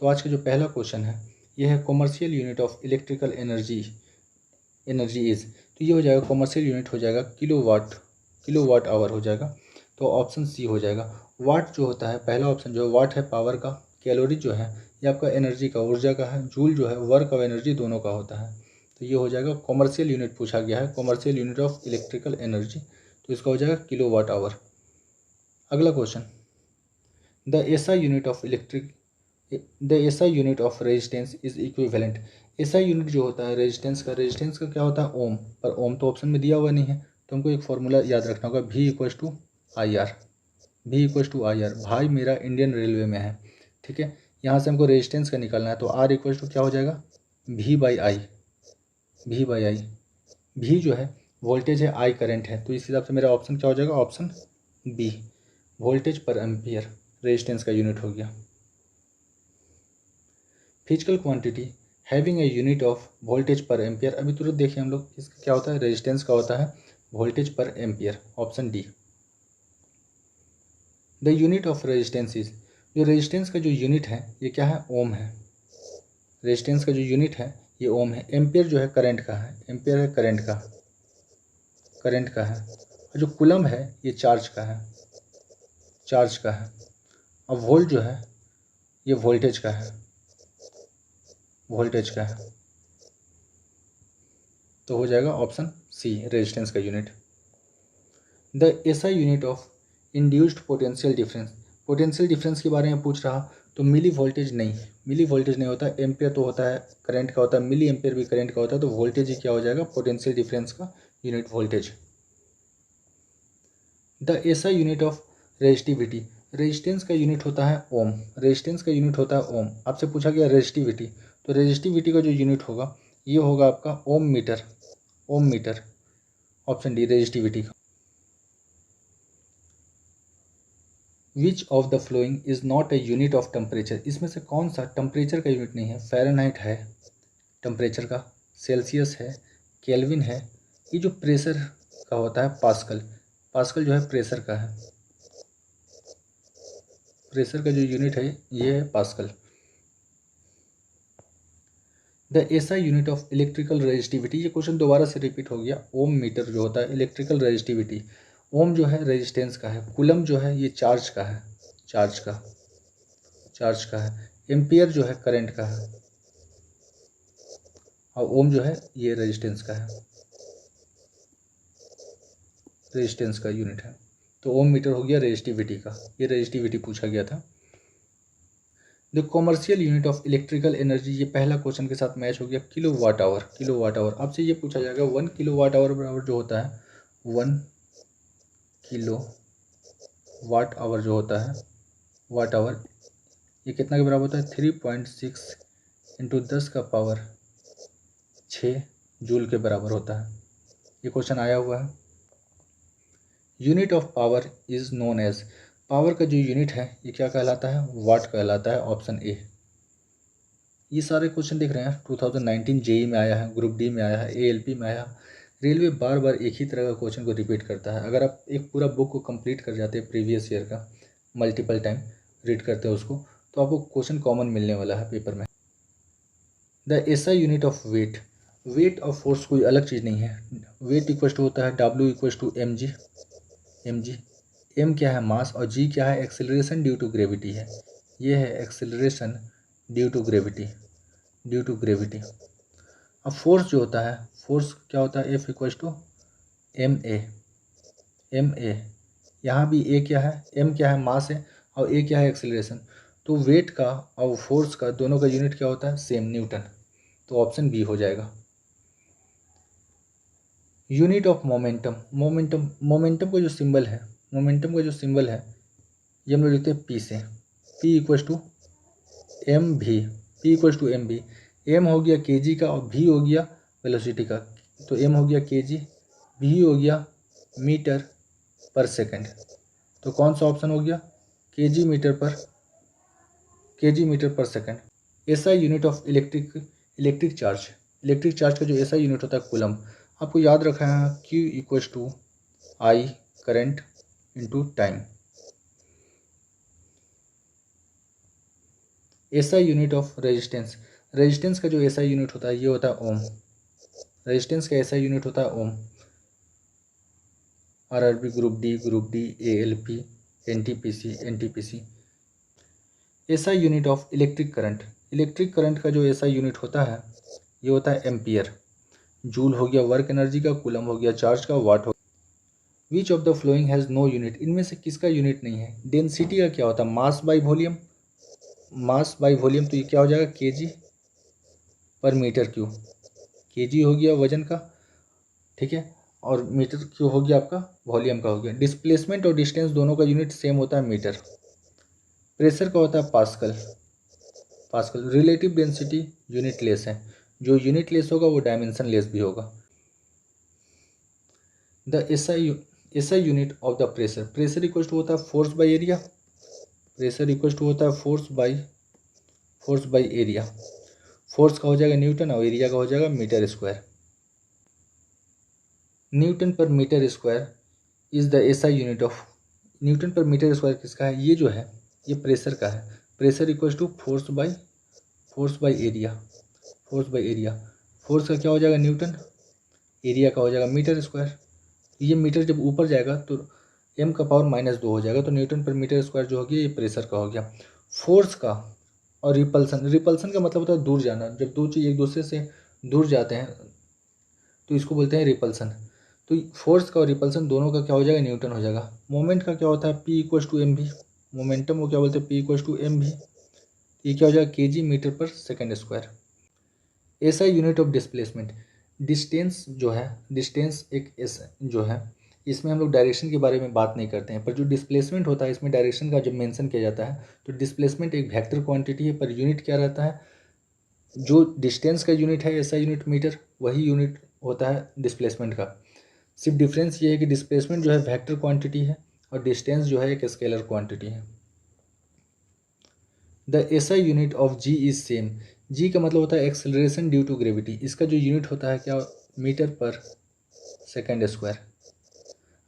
तो आज का जो पहला क्वेश्चन है ये है commercial unit of electrical energy is. तो ये हो जाएगा कॉमर्शियल यूनिट हो जाएगा किलोवाट आवर हो जाएगा। तो ऑप्शन सी हो जाएगा। वाट जो होता है, पहला ऑप्शन जो है वाट है पावर का, कैलोरी जो है ये आपका एनर्जी का, ऊर्जा का है, जूल जो है वर्क और एनर्जी दोनों का होता है। तो ये हो जाएगा कॉमर्शियल यूनिट पूछा गया है, commercial unit of electrical energy, तो इसका हो जाएगा किलोवाट आवर। अगला question, the SI unit of resistance is equivalent. SI unit जो होता है रेजिस्टेंस का क्या होता है ओम, पर ओम तो ऑप्शन में दिया हुआ नहीं है, तो हमको एक फॉर्मूला याद रखना होगा, V equals to I R. भाई मेरा इंडियन रेलवे में है, ठीक है। यहाँ से हमको रेजिस्टेंस का निकालना है, तो R इक्वल्स टू क्या हो जाएगा V बाई आई। V जो है वोल्टेज है, I करंट है, तो इस हिसाब से मेरा ऑप्शन क्या हो जाएगा, ऑप्शन B, वोल्टेज पर एम्पियर रेजिस्टेंस का यूनिट हो गया। Physical quantity having a unit of voltage पर एम्पियर, अभी तुरंत देखिए हम लोग इसका क्या होता है, रेजिस्टेंस का होता है वोल्टेज पर ampere, option D. The unit of resistance is, जो रेजिस्टेंस का जो यूनिट है ये क्या है, ओम है। रेजिस्टेंस का जो यूनिट है ये ओम है। एम्पियर जो है करंट का है, एम्पियर है करंट का है। और जो कूलम है ये चार्ज का है। और वोल्ट जो है ये वोल्टेज का है। तो हो जाएगा ऑप्शन सी, रेजिस्टेंस का unit. The SI unit of induced potential difference के बारे में पूछ रहा, तो मिली वोल्टेज नहीं होता, एम्पियर तो होता है करंट का होता है, मिली एम्पियर भी करंट का होता है, तो वोल्टेज ही क्या हो जाएगा, पोटेंशियल डिफरेंस का unit voltage. The SI unit of resistivity, resistance का यूनिट होता है ओम, आपसे पूछा गया रेजिस्टिविटी, तो रेजिस्टिविटी का जो यूनिट होगा ये होगा आपका ओम मीटर, ऑप्शन डी रेजिस्टिविटी का। विच of the following is not a unit of temperature, इसमें से कौन सा टेम्परेचर का यूनिट नहीं है, फ़ारेनहाइट है टेम्परेचर का, सेल्सियस है, केल्विन है, ये जो प्रेशर का होता है पास्कल जो है प्रेशर का है, प्रेशर का जो यूनिट है ये है pascal. The SI unit of electrical resistivity, ये क्वेश्चन दोबारा से रिपीट हो गया, ओम मीटर जो होता है इलेक्ट्रिकल रेजिस्टिविटी, ओम जो है रेजिस्टेंस का है, कूलम जो है ये चार्ज का है, एम्पियर जो है करंट का है, और ओम जो है ये रेजिस्टेंस का यूनिट है। तो ओम मीटर हो गया रेजिस्टिविटी का, ये रेजिस्टिविटी पूछा गया था। The commercial unit of electrical energy, ये पहला क्वेश्चन के साथ मैच हो गया, किलोवाट आवर। आपसे ये पूछा जाएगा 1 किलोवाट आवर बराबर जो होता है 1 किलोवाट आवर जो होता है वाट आवर, ये कितना के बराबर होता है, 3.6 इंटू 10 का पावर 6 जूल के बराबर होता है। ये क्वेश्चन आया हुआ है। Unit of power is known as, power का जो यूनिट है ये क्या कहलाता है, वाट कहलाता है, ऑप्शन ए। ये सारे क्वेश्चन दिख रहे हैं 2019 जेई में आया है, ग्रुप डी में आया है, एएलपी में आया। रेलवे बार बार एक ही तरह का क्वेश्चन को रिपीट करता है। अगर आप एक पूरा बुक को कंप्लीट कर जाते हैं प्रीवियस ईयर का, मल्टीपल टाइम रीड करते हैं उसको, तो आपको क्वेश्चन कॉमन मिलने वाला है पेपर में। The SI unit of weight of force कोई अलग चीज़ नहीं है, वेट इक्वल टू होता है W equal to mg। M क्या है मास, और जी क्या है, एक्सेलरेशन ड्यू टू ग्रेविटी है, ये है एक्सेलरेशन ड्यू टू ग्रेविटी। अब फोर्स जो होता है, फोर्स क्या होता है, F equal to M A. यहाँ भी ए क्या है, एम क्या है मास है, और ए क्या है एक्सेलरेशन। तो वेट का और फोर्स का दोनों का यूनिट क्या होता है, सेम, न्यूटन। तो ऑप्शन बी हो जाएगा। यूनिट ऑफ मोमेंटम का जो सिंबल है, ये हम लोग लिखते हैं पी से, P इक्वल टू एम भी। एम हो गया केजी का और भी हो गया वेलोसिटी का, तो एम हो गया केजी, भी हो गया मीटर पर सेकंड। तो कौन सा ऑप्शन हो गया, KG metre per second. SI unit of electric charge का जो एसआई यूनिट होता है कूलम, आपको याद रखना है Q equal to I current into time. SI unit of resistance, resistance का जो एसआई यूनिट होता है ये होता है ओम, रेजिस्टेंस का एसआई यूनिट होता है ohm. RRB, group D, ALP, NTPC, NTPC. SI unit of electric current, electric current का जो एसआई यूनिट होता है ये होता है एम्पियर। जूल हो गया वर्क एनर्जी का, कूलम हो गया चार्ज का, वाट हो। Which of the following has no unit, इनमें से किसका यूनिट नहीं है। डेंसिटी का क्या होता है, mass by volume, mass by volume, तो ये क्या हो जाएगा केजी पर मीटर क्यूब, केजी हो गया वजन का, ठीक है, और मीटर क्यूब हो गया आपका वॉल्यूम का हो गया। डिस्प्लेसमेंट और डिस्टेंस दोनों का यूनिट सेम होता है मीटर। प्रेशर का होता है pascal, pascal. Relative density unit less है, जो यूनिट लेस होगा वो डायमेंशन लेस भी होगा। The SI unit of the pressure, pressure equal to होता है force by area, pressure equal to होता है फोर्स बाई एरिया। फोर्स का हो जाएगा न्यूटन और एरिया का हो जाएगा metre square. Newton per metre square is the SI unit of, newton per metre square किसका है, ये जो है ये प्रेशर का है। Pressure equal to force by area, force by area. Force का क्या हो जाएगा न्यूटन, एरिया का हो जाएगा मीटर स्क्वायर। ये मीटर जब ऊपर जाएगा तो m का पावर -2 हो जाएगा, तो न्यूटन पर मीटर स्क्वायर जो हो गया ये प्रेशर का हो गया। फोर्स का और रिपल्सन, रिपल्सन का मतलब होता है दूर जाना, जब दो चीज़ एक दूसरे से दूर जाते हैं तो इसको बोलते हैं रिपल्सन। तो फोर्स का और रिपल्सन दोनों का क्या हो जाएगा न्यूटन हो जाएगा। मोमेंट का क्या होता है P इक्वल टू एम भी, मोमेंटम को क्या बोलते हैं P इक्वल टू एम भी, ये क्या हो जाएगा KG metre per second square. SI unit of displacement, distance जो है, डिस्टेंस एक एस जो है, इसमें हम लोग डायरेक्शन के बारे में बात नहीं करते हैं, पर जो डिस्प्लेसमेंट होता है इसमें डायरेक्शन का जब मेंशन किया जाता है तो डिस्प्लेसमेंट एक वेक्टर क्वांटिटी है, पर यूनिट क्या रहता है, जो डिस्टेंस का यूनिट है एसआई यूनिट मीटर, वही यूनिट होता है डिस्प्लेसमेंट का। सिर्फ डिफरेंस ये है कि डिस्प्लेसमेंट जो है वेक्टर क्वांटिटी है और डिस्टेंस जो है एक स्केलर क्वांटिटी है। The SI unit of G is same, G का मतलब होता है एक्सेलरेशन ड्यू टू ग्रेविटी, इसका जो यूनिट होता है क्या, मीटर पर सेकेंड स्क्वायर।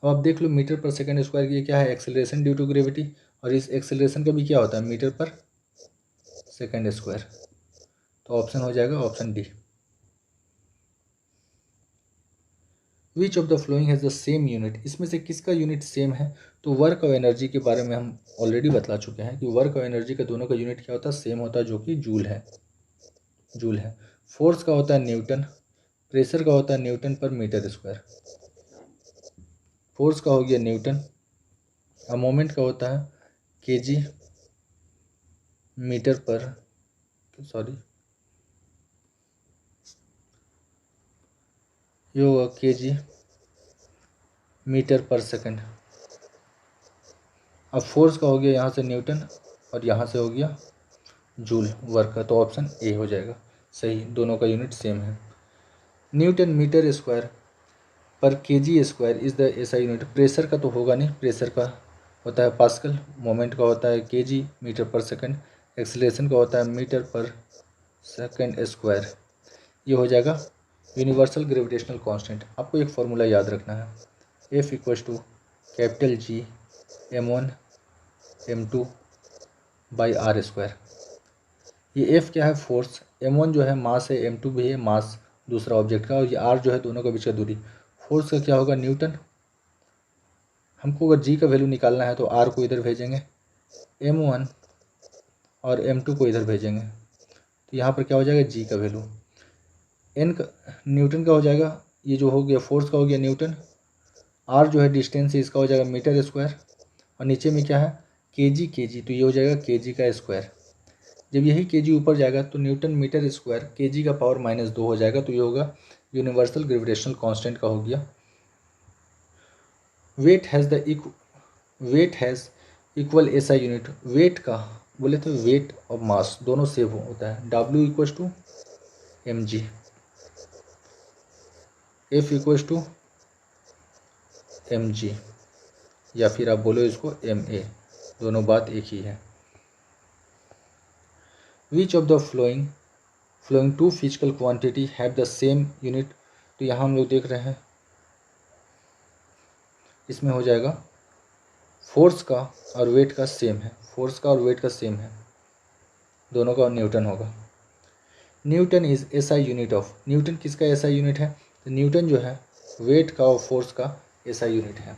अब आप देख लो मीटर पर सेकेंड स्क्वायर की क्या है, एक्सेलरेशन ड्यू टू ग्रेविटी, और इस एक्सेलरेशन का भी क्या होता है मीटर पर सेकेंड स्क्वायर। तो ऑप्शन हो जाएगा option D. Which of the following has the same unit, इसमें से किसका यूनिट सेम है, तो वर्क और एनर्जी के बारे में हम ऑलरेडी बतला चुके हैं कि वर्क और एनर्जी का दोनों का यूनिट क्या होता है, सेम होता है, जो कि जूल है, जूल है। फोर्स का होता है न्यूटन, प्रेशर का होता है Newton per metre square, force का हो गया न्यूटन, और मोमेंट का होता है केजी मीटर पर, सॉरी ये होगा केजी मीटर पर सेकंड। अब फोर्स का हो गया यहाँ से न्यूटन और यहाँ से हो गया जूल वर्क का, तो ऑप्शन ए हो जाएगा सही, दोनों का यूनिट सेम है। न्यूटन मीटर स्क्वायर पर KG square is the SI unit, pressure का तो होगा नहीं, प्रेशर का होता है पास्कल, मोमेंट का होता है KG metre per second, acceleration का होता है मीटर पर सेकंड स्क्वायर। ये हो जाएगा यूनिवर्सल ग्रेविटेशनल कांस्टेंट। आपको एक फार्मूला याद रखना है, F equal to capital G m1 m2 by R square. ये F क्या है, फोर्स, m1 जो है मास है, m2 भी है मास दूसरा ऑब्जेक्ट का, और ये r जो है दोनों के बीच का दूरी। फोर्स का क्या होगा न्यूटन, हमको अगर g का वैल्यू निकालना है तो r को इधर भेजेंगे, m1 और m2 को इधर भेजेंगे, तो यहाँ पर क्या हो जाएगा g का वैल्यू, n का न्यूटन का हो जाएगा, ये जो हो गया फोर्स का हो गया न्यूटन, r जो है डिस्टेंस है इसका हो जाएगा मीटर स्क्वायर, और नीचे में क्या है केजी, तो ये हो जाएगा केजी का स्क्वायर। जब यही केजी ऊपर जाएगा तो न्यूटन मीटर स्क्वायर केजी का पावर -2 हो जाएगा, तो ये होगा यूनिवर्सल ग्रेविटेशनल कांस्टेंट का हो गया। Weight has equal SI unit, weight का बोले तो वेट और मास दोनों सेम होता है, W equal to M G, F equal to M G, या फिर आप बोलो इसको MA, दोनों बात एक ही है। Which of the following two physical quantity have the same unit, तो यहाँ हम लोग देख रहे हैं इसमें हो जाएगा फोर्स का और वेट का सेम है, फोर्स का और वेट का सेम है, दोनों का न्यूटन होगा। Newton is SI unit of, Newton किसका एसआई यूनिट है? तो न्यूटन जो है वेट का और फोर्स का एसआई यूनिट है।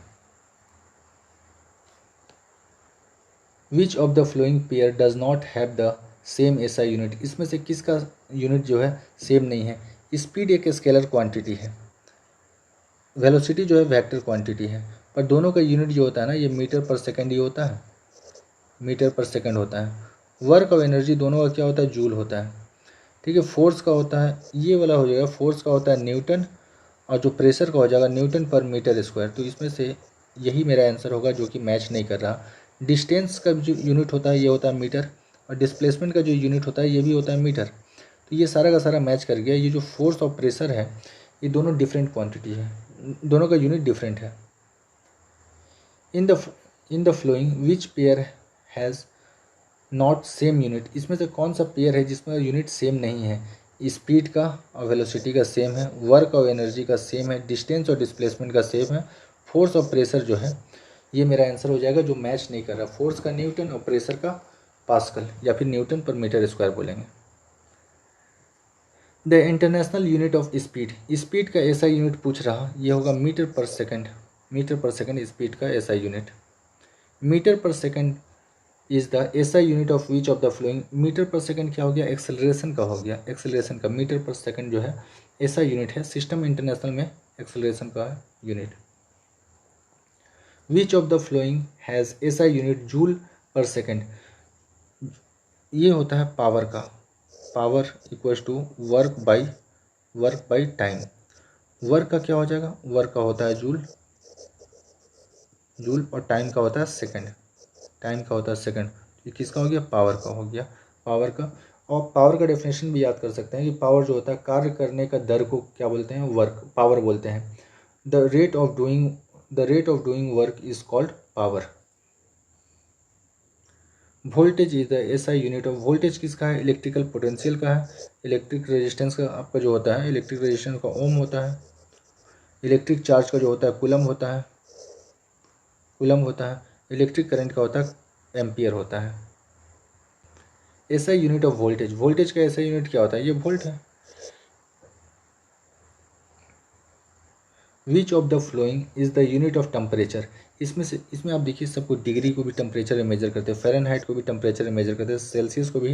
Which of the flowing pair does not have the same SI unit, इसमें से किसका यूनिट जो है सेम नहीं है? स्पीड एक स्केलर क्वांटिटी है, वेलोसिटी जो है वेक्टर क्वांटिटी है, पर दोनों का यूनिट जो होता है ना ये मीटर पर सेकंड ही होता है, मीटर पर सेकंड होता है। वर्क और एनर्जी दोनों का क्या होता है? जूल होता है। ठीक है, फोर्स का होता है ये वाला हो जाएगा, फोर्स का होता है न्यूटन, और जो प्रेशर का हो जाएगा न्यूटन पर मीटर स्क्वायर। तो इसमें से यही मेरा आंसर होगा जो कि मैच नहीं कर रहा। डिस्टेंस का जो यूनिट होता है ये होता है मीटर, और डिस्प्लेसमेंट का जो यूनिट होता है ये भी होता है मीटर। तो ये सारा का सारा मैच कर गया। ये जो फोर्स और प्रेशर है ये दोनों डिफरेंट क्वांटिटी है, दोनों का यूनिट डिफरेंट है। In the flowing which pair has not same unit, इसमें से कौन सा पेयर है जिसमें यूनिट सेम नहीं है? स्पीड का और वेलोसिटी का सेम है, वर्क और एनर्जी का सेम है, डिस्टेंस और डिस्प्लेसमेंट का सेम है, फोर्स और प्रेशर जो है ये मेरा आंसर हो जाएगा जो मैच नहीं कर रहा। फोर्स का न्यूटन और प्रेशर का पास्कल, या फिर न्यूटन पर मीटर स्क्वायर बोलेंगे। The international unit of speed, speed का ऐसा यूनिट पूछ रहा, ये होगा metre per second. Metre per second speed का ऐसा unit. Metre per second is the SI unit of which of the following, metre per second क्या हो गया? एक्सेलरेशन का हो गया, एक्सेलरेशन का। मीटर पर सेकंड जो है ऐसा यूनिट है, सिस्टम इंटरनेशनल में एक्सेलरेशन का unit. Which of the following has SI unit joule per second, ये होता है पावर का, power equals to work by time. Work का क्या हो जाएगा? वर्क का होता है जूल, और टाइम का होता है सेकंड, टाइम का होता है सेकंड। ये किसका हो गया? पावर का हो गया, पावर का। और पावर का डेफिनेशन भी याद कर सकते हैं कि पावर जो होता है कार्य करने का दर को क्या बोलते हैं? वर्क, पावर बोलते हैं। The rate of doing work is called power. Voltage is the SI unit of, voltage किसका है? इलेक्ट्रिकल पोटेंशियल का है। इलेक्ट्रिक रेजिस्टेंस का आपका जो होता है, इलेक्ट्रिक रेजिस्टेंस का ओम होता है। इलेक्ट्रिक चार्ज का जो होता है कूलम होता है, इलेक्ट्रिक करंट का होता है एम्पियर होता है। SI unit of voltage, voltage का एसआई यूनिट क्या होता है? ये वोल्ट है। Which of the following is the unit of temperature, इसमें आप देखिए सबको डिग्री को भी टेम्परेचर में मेजर करते हैं, फ़ारेनहाइट को भी टेम्परेचर में मेजर करते हैं, सेल्सियस को भी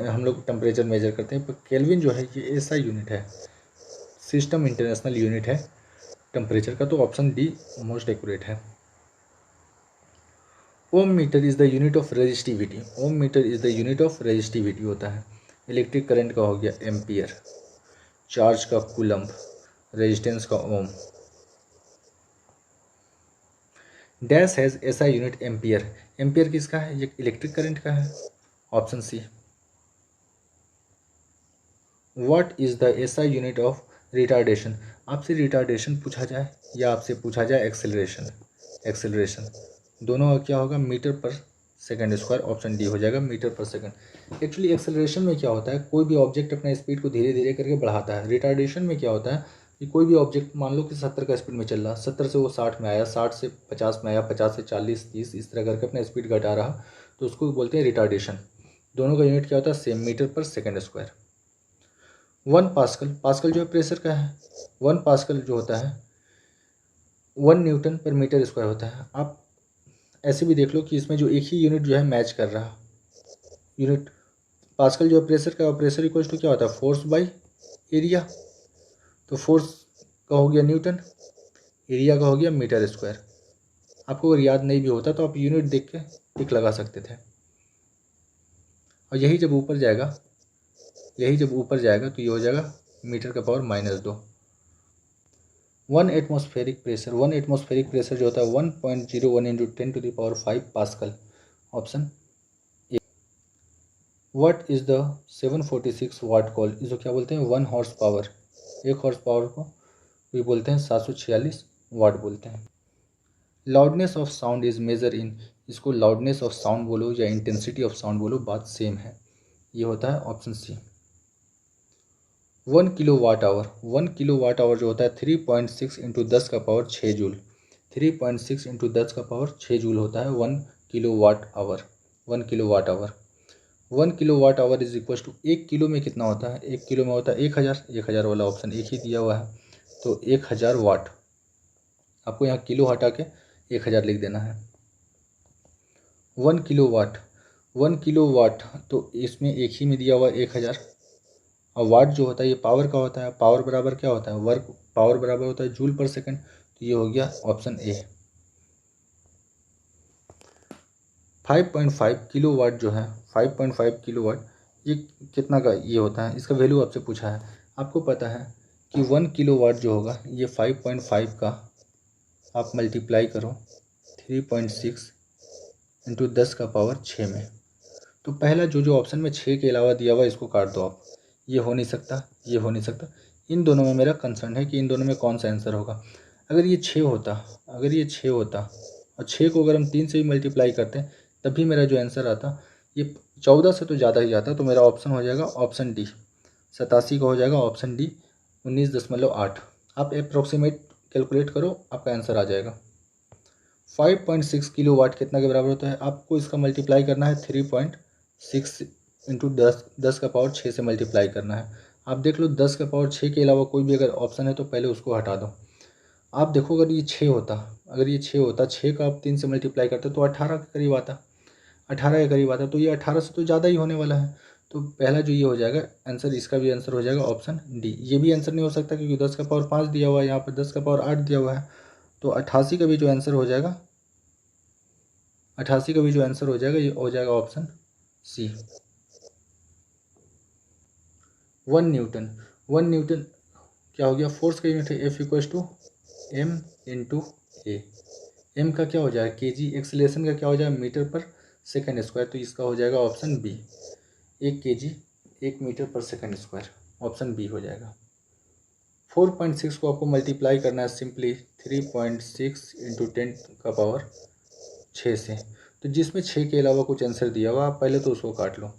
हम लोग टेम्परेचर मेजर करते हैं, पर केल्विन जो है ये एसआई यूनिट है, सिस्टम इंटरनेशनल यूनिट है टेम्परेचर का। तो ऑप्शन डी मोस्ट एक्यूरेट है। Ohm metre is the unit of resistivity, ohm metre is the unit of resistivity होता है। इलेक्ट्रिक करंट का हो गया एम्पियर, चार्ज का कूलम्ब, रेजिस्टेंस का ohm. Dash has SI unit ampere, ampere किसका है? ये इलेक्ट्रिक करंट का है, option C. What is the SI unit of retardation, आपसे रिटार्डेशन पूछा जाए या आपसे पूछा जाए एक्सेलरेशन, दोनों का क्या होगा? Metre per second square, option D हो जाएगा metre per second. Actually acceleration में क्या होता है? कोई भी ऑब्जेक्ट अपना स्पीड को धीरे धीरे करके बढ़ाता है। रिटार्डेशन में क्या होता है कि कोई भी ऑब्जेक्ट मान लो कि 70 का स्पीड में चल रहा, 70 से वो 60 में आया, 60 से 50 में आया, 50 से 40, 30 इस तरह करके अपना स्पीड घटा रहा, तो उसको बोलते हैं रिटार्डेशन। दोनों का यूनिट क्या होता है? Same, metre per second square. 1 pascal, pascal जो है प्रेशर का है, 1 पास्कल जो होता है 1 न्यूटन पर मीटर स्क्वायर होता है। आप ऐसे भी देख लो कि इसमें जो एक ही यूनिट जो है मैच कर रहा, यूनिट पास्कल जो है प्रेशर का, प्रेशर इक्वल्स टू क्या होता है? Force by area. तो फोर्स का हो गया न्यूटन, एरिया का हो गया मीटर स्क्वायर। आपको अगर याद नहीं भी होता तो आप यूनिट देख के टिक लगा सकते थे। और यही जब ऊपर जाएगा तो ये हो जाएगा मीटर का पावर -2। 1 एटमॉस्फेरिक प्रेशर जो होता है 1.01 into 10⁵ pascal, option A. What is the 746 watt call, इसको क्या बोलते हैं? 1 हॉर्स पावर, 1 हॉर्स पावर को भी बोलते हैं 746 वाट बोलते हैं। Loudness of sound is measured in, इसको लाउडनेस ऑफ साउंड बोलो या इंटेंसिटी ऑफ साउंड बोलो, बात सेम है। ये होता है option C. 1 kilo watt hour जो होता है 3.6 इंटू 10 का पावर 6 जूल, 3.6 इंटू 10 का पावर 6 जूल होता है 1 kilo watt hour. 1 kilo watt hour is equal to, 1 kilo में कितना होता है, 1 किलो में होता है 1000, 1000 वाला ऑप्शन एक ही दिया हुआ है, तो 1000 वाट। आपको यहाँ किलो हटा के 1000 लिख देना है। 1 किलो वाट, 1 किलो वाट, तो इसमें एक ही में दिया हुआ 1000। और वाट जो होता है ये पावर का होता है, पावर बराबर क्या होता है, वर्क पावर बराबर होता है जूल पर सेकंड, तो ये हो गया ऑप्शन ए। 5.5 किलो वाट जो है, 5.5 किलो वाट ये कितना का ये होता है, इसका वैल्यू आपसे पूछा है। आपको पता है कि 1 किलो वाट जो होगा ये 5.5 का आप मल्टीप्लाई करो 3.6 इंटू 10 का पावर 6 में। तो पहला जो ऑप्शन में 6 के अलावा दिया हुआ इसको काट दो आप, ये हो नहीं सकता, ये हो नहीं सकता। इन दोनों में मेरा कंसर्न है कि इन दोनों में कौन सा आंसर होगा। अगर ये 6 होता, अगर ये 6 होता और 6 को अगर हम 3 से भी मल्टीप्लाई करते हैं तब भी मेरा जो आंसर आता ये 14 से तो ज़्यादा ही आता, तो मेरा ऑप्शन हो जाएगा ऑप्शन डी, 87 का हो जाएगा ऑप्शन डी, 19.8। आप अप्रोक्सीमेट कैलकुलेट करो, आपका आंसर आ जाएगा। 5.6 किलो वाट कितना के बराबर होता है, आपको इसका मल्टीप्लाई करना है 3.6 इंटू 10 का पावर 6 से मल्टीप्लाई करना है। आप देख लो 10 का पावर 6 के अलावा कोई भी अगर ऑप्शन है तो पहले उसको हटा दो। आप देखो अगर ये 6 होता, अगर ये 6 होता, 6 का आप 3 से मल्टीप्लाई करते तो 18 के करीब आता, 18 के करीब आता, तो ये 18 से तो ज़्यादा ही होने वाला है। तो पहला जो ये हो जाएगा आंसर, इसका भी आंसर हो जाएगा ऑप्शन डी। ये भी आंसर नहीं हो सकता क्योंकि 10 का पावर 5 दिया हुआ है, यहाँ पर 10 का पावर 8 दिया हुआ है, तो 88 का भी जो आंसर हो जाएगा, 88 का भी जो आंसर हो जाएगा ये हो जाएगा ऑप्शन सी। 1 न्यूटन, 1 न्यूटन क्या हो गया, फोर्स का यूनिट है, F equal to M into A. M का क्या हो जाएगा के जी, एक्सीलरेशन का क्या हो जाएगा मीटर पर सेकंड स्क्वायर, तो इसका हो जाएगा option B, 1 kg 1 metre per second square, option B हो जाएगा। 4.6 को आपको मल्टीप्लाई करना है सिंपली 3.6 इंटू 10 का पावर 6 से, तो जिसमें 6 के अलावा कुछ आंसर दिया हुआ आप पहले तो उसको काट लो,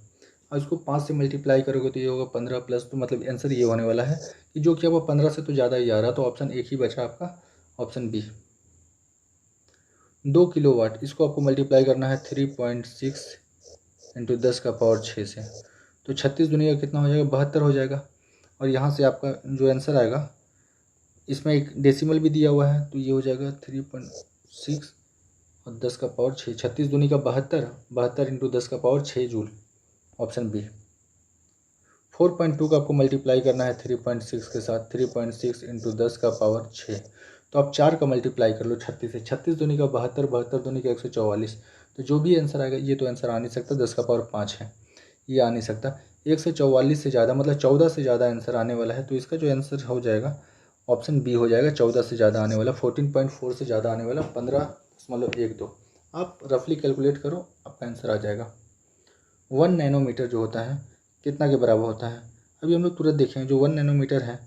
और इसको 5 से मल्टीप्लाई करोगे तो ये होगा 15 प्लस, तो मतलब आंसर ये होने वाला है कि जो कि अब 15 से तो ज़्यादा ही आ रहा, तो ऑप्शन एक ही बचा आपका, ऑप्शन बी। 2 किलो वाट, इसको आपको मल्टीप्लाई करना है 3.6 इंटू 10 का पावर 6 से, तो 36 दुनिया कितना हो जाएगा, 72 हो जाएगा। और यहाँ से आपका जो आंसर आएगा इसमें एक डेसिमल भी दिया हुआ है, तो ये हो जाएगा 3.6 और 10 का पावर 6, 36 दूनी का 72, 72 इंटू 10 का पावर 6 जूल, ऑप्शन बी। 4.2 का आपको मल्टीप्लाई करना है 3.6 के साथ, 3.6 इंटू 10 का पावर 6, तो आप 4 का मल्टीप्लाई कर लो 36 से, 36 दूनी का 72, 72 दूनी का 144, तो जो भी आंसर आएगा, ये तो आंसर आ नहीं सकता, 10 का पावर 5 है, ये आ नहीं सकता। 144 से ज़्यादा मतलब 14 से ज़्यादा आंसर आने वाला है, तो इसका जो आंसर हो जाएगा ऑप्शन बी हो जाएगा, 14 से ज़्यादा आने वाला, 14.4 से ज़्यादा आने वाला, 15.12। आप रफली कैलकुलेट करो, आपका आंसर आ जाएगा। 1 नैनोमीटर जो होता है कितना के बराबर होता है, अभी हम लोग तुरंत देखेंगे। जो 1 नैनोमीटर है,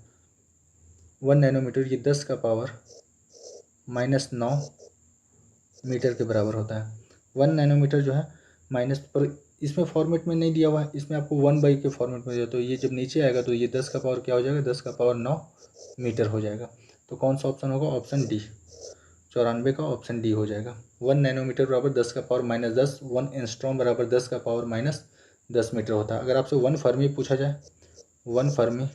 1 नैनोमीटर ये 10 का पावर -9 मीटर के बराबर होता है। 1 नैनोमीटर जो है माइनस पर, इसमें फॉर्मेट में नहीं दिया हुआ है, इसमें आपको 1/, के फॉर्मेट में दिया, तो ये जब नीचे आएगा तो ये 10 का पावर क्या हो जाएगा, 10 का पावर 9 मीटर हो जाएगा। तो कौन सा ऑप्शन होगा, ऑप्शन डी, 94 का ऑप्शन डी हो जाएगा। 1 नैनोमीटर बराबर 10 का पावर -10, 1 एंगस्ट्रॉम बराबर 10 का पावर -10 मीटर होता है। अगर आपसे 1 फर्मी पूछा जाए, 1 फर्मी,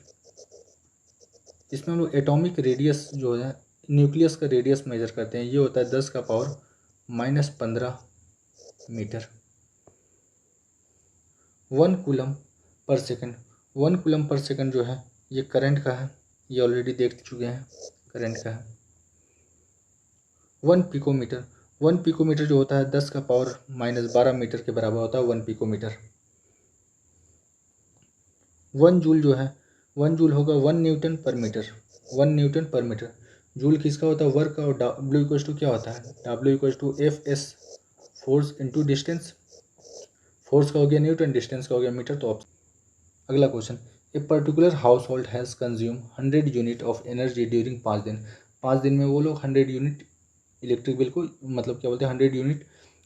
इसमें हम लोग एटॉमिक रेडियस जो है, न्यूक्लियस का रेडियस मेजर करते हैं, ये होता है 10 का power -15 metre. 1 coulomb per second, 1 coulomb per second जो है ये करंट का है, ये ऑलरेडी देख चुके हैं, करंट का है। 1 पिकोमीटर, 1 पिकोमीटर जो होता है 10 का पावर -12 मीटर के बराबर होता है 1 पिकोमीटर। 1 जूल जो है, 1 जूल होगा 1 Newton per metre, 1 Newton per metre. Joule किसका होता है, वर्क का, और डब्ल्यू इक्वल टू क्या होता है, W equal to F S, force into distance, force का हो गया न्यूटन, डिस्टेंस का हो गया मीटर। तो अगला question, a particular house hold has consume 100 unit of energy during 5 दिन, 5 दिन में वो लोग 100 यूनिट इलेक्ट्रिक बिल को, मतलब क्या बोलते हैं, 100 यूनिट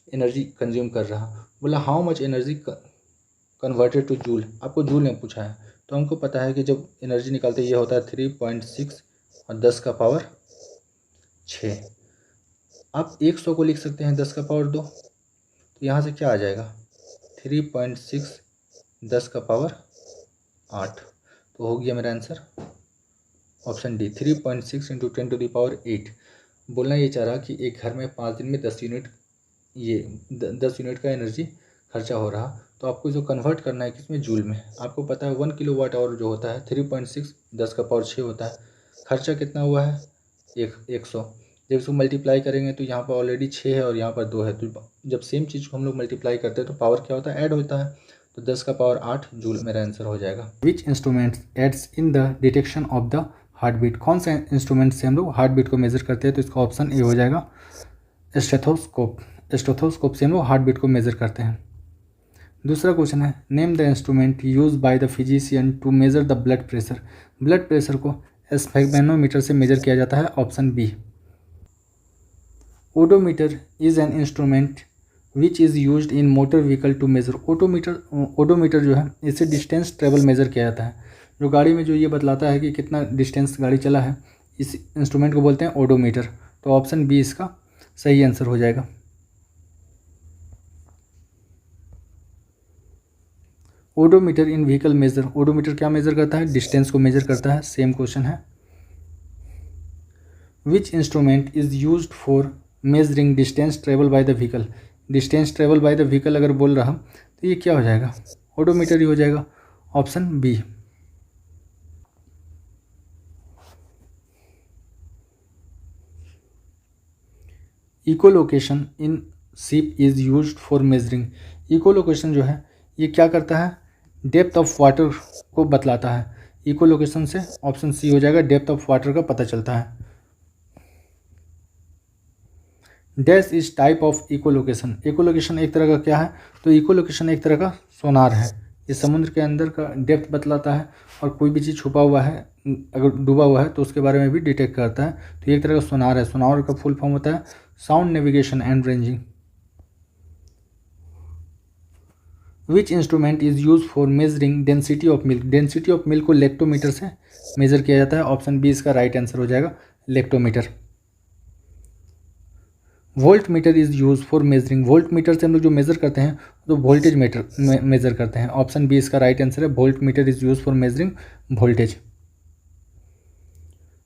एनर्जी कंज्यूम कर रहा। बोला how much energy converted two joule, आपको जूल में पूछा है, तो हमको पता है कि जब एनर्जी निकालते ये होता है 3.6 और 10 का पावर 6। आप 100 को लिख सकते हैं 10 का पावर 2, तो यहाँ से क्या आ जाएगा 3.6 10 का पावर 8। तो हो गया मेरा आंसर ऑप्शन डी 3.6 इंटू 10⁸ 8। बोलना ये चाह रहा कि एक घर में 5 दिन में 10 यूनिट 10 यूनिट का एनर्जी खर्चा हो रहा। तो आपको जो कन्वर्ट करना है किसमें, जूल में। आपको पता है 1 किलोवाट आवर जो होता है 3.6 10 का पावर 6 होता है। खर्चा कितना हुआ है 100। जब इसको मल्टीप्लाई करेंगे तो यहाँ पर ऑलरेडी 6 है और यहाँ पर 2 है। तो जब सेम चीज़ को हम लोग मल्टीप्लाई करते हैं तो पावर क्या होता है, ऐड होता है। तो 10 का पावर 8 जूल मेरा आंसर हो जाएगा। Which instrument aids in the detection of the heart beat. कौन सा इंस्ट्रूमेंट से हम लोग हार्ट बीट को मेजर करते हैं, तो इसका ऑप्शन ए हो जाएगा स्टेथोस्कोप। स्टेथोस्कोप से हम लोग हार्ट बीट को मेजर करते हैं। दूसरा क्वेश्चन है name the instrument use by the physician to measure the blood pressure. Blood pressure को स्फेग्मेनोमीटर से मेजर किया जाता है, option B. Odometer is an instrument which is used in motor vehicle to measure. Odometer जो है इससे distance travel major किया जाता है। जो गाड़ी में जो ये बतलाता है कि कितना डिस्टेंस गाड़ी चला है, इस इंस्ट्रूमेंट को बोलते हैं ओडोमीटर। तो ऑप्शन बी इसका सही आंसर हो जाएगा। ओडोमीटर इन व्हीकल मेजर। ओडोमीटर क्या मेजर करता है, डिस्टेंस को मेजर करता है। सेम क्वेश्चन है। Which instrument is used for measuring distance travel by the vehicle. Distance travel by the vehicle अगर बोल रहा तो ये क्या हो जाएगा, ओडोमीटर ही हो जाएगा, option B. Echolocation in ship is used for measuring. Echolocation जो है ये क्या करता है, डेप्थ ऑफ वाटर को बतलाता है। इकोलोकेशन से ऑप्शन सी हो जाएगा, डेप्थ ऑफ वाटर का पता चलता है। Dash is type of echolocation. Echolocation एक तरह का क्या है, तो इकोलोकेशन एक तरह का सोनार है। ये समुद्र के अंदर का डेप्थ बतलाता है और कोई भी चीज़ छुपा हुआ है, अगर डूबा हुआ है तो उसके बारे में भी डिटेक्ट करता है। तो ये एक तरह का सोनार है। सोनार का फुल फॉर्म होता है sound navigation and ranging. Which instrument is use for measuring density of milk. Density of milk को लेक्टोमीटर से मेजर किया जाता है, ऑप्शन बी इसका राइट आंसर हो जाएगा, lactometer. Volt meter is use for measuring. Volt meter से हम लोग जो मेजर करते हैं तो वोल्टेज मीटर मेजर करते हैं, ऑप्शन बी इसका राइट आंसर है, volt meter is use for measuring voltage.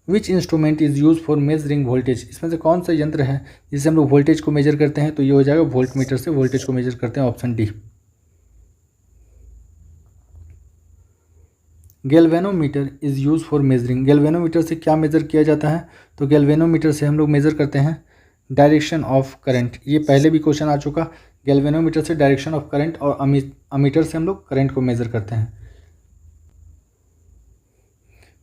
Which instrument is use for measuring voltage. इसमें से कौन सा यंत्र है जिससे हम लोग वोल्टेज को मेजर करते हैं, तो ये हो जाएगा वोल्ट मीटर से वोल्टेज को मेजर करते हैं, option D. Galvanometer is use for measuring. Galvanometer से क्या मेजर किया जाता है, तो गैल्वेनोमीटर से हम लोग मेजर करते हैं डायरेक्शन ऑफ करंट। ये पहले भी क्वेश्चन आ चुका, गैल्वेनोमीटर से डायरेक्शन ऑफ करंट और अमीटर से हम लोग करंट को मेजर करते हैं।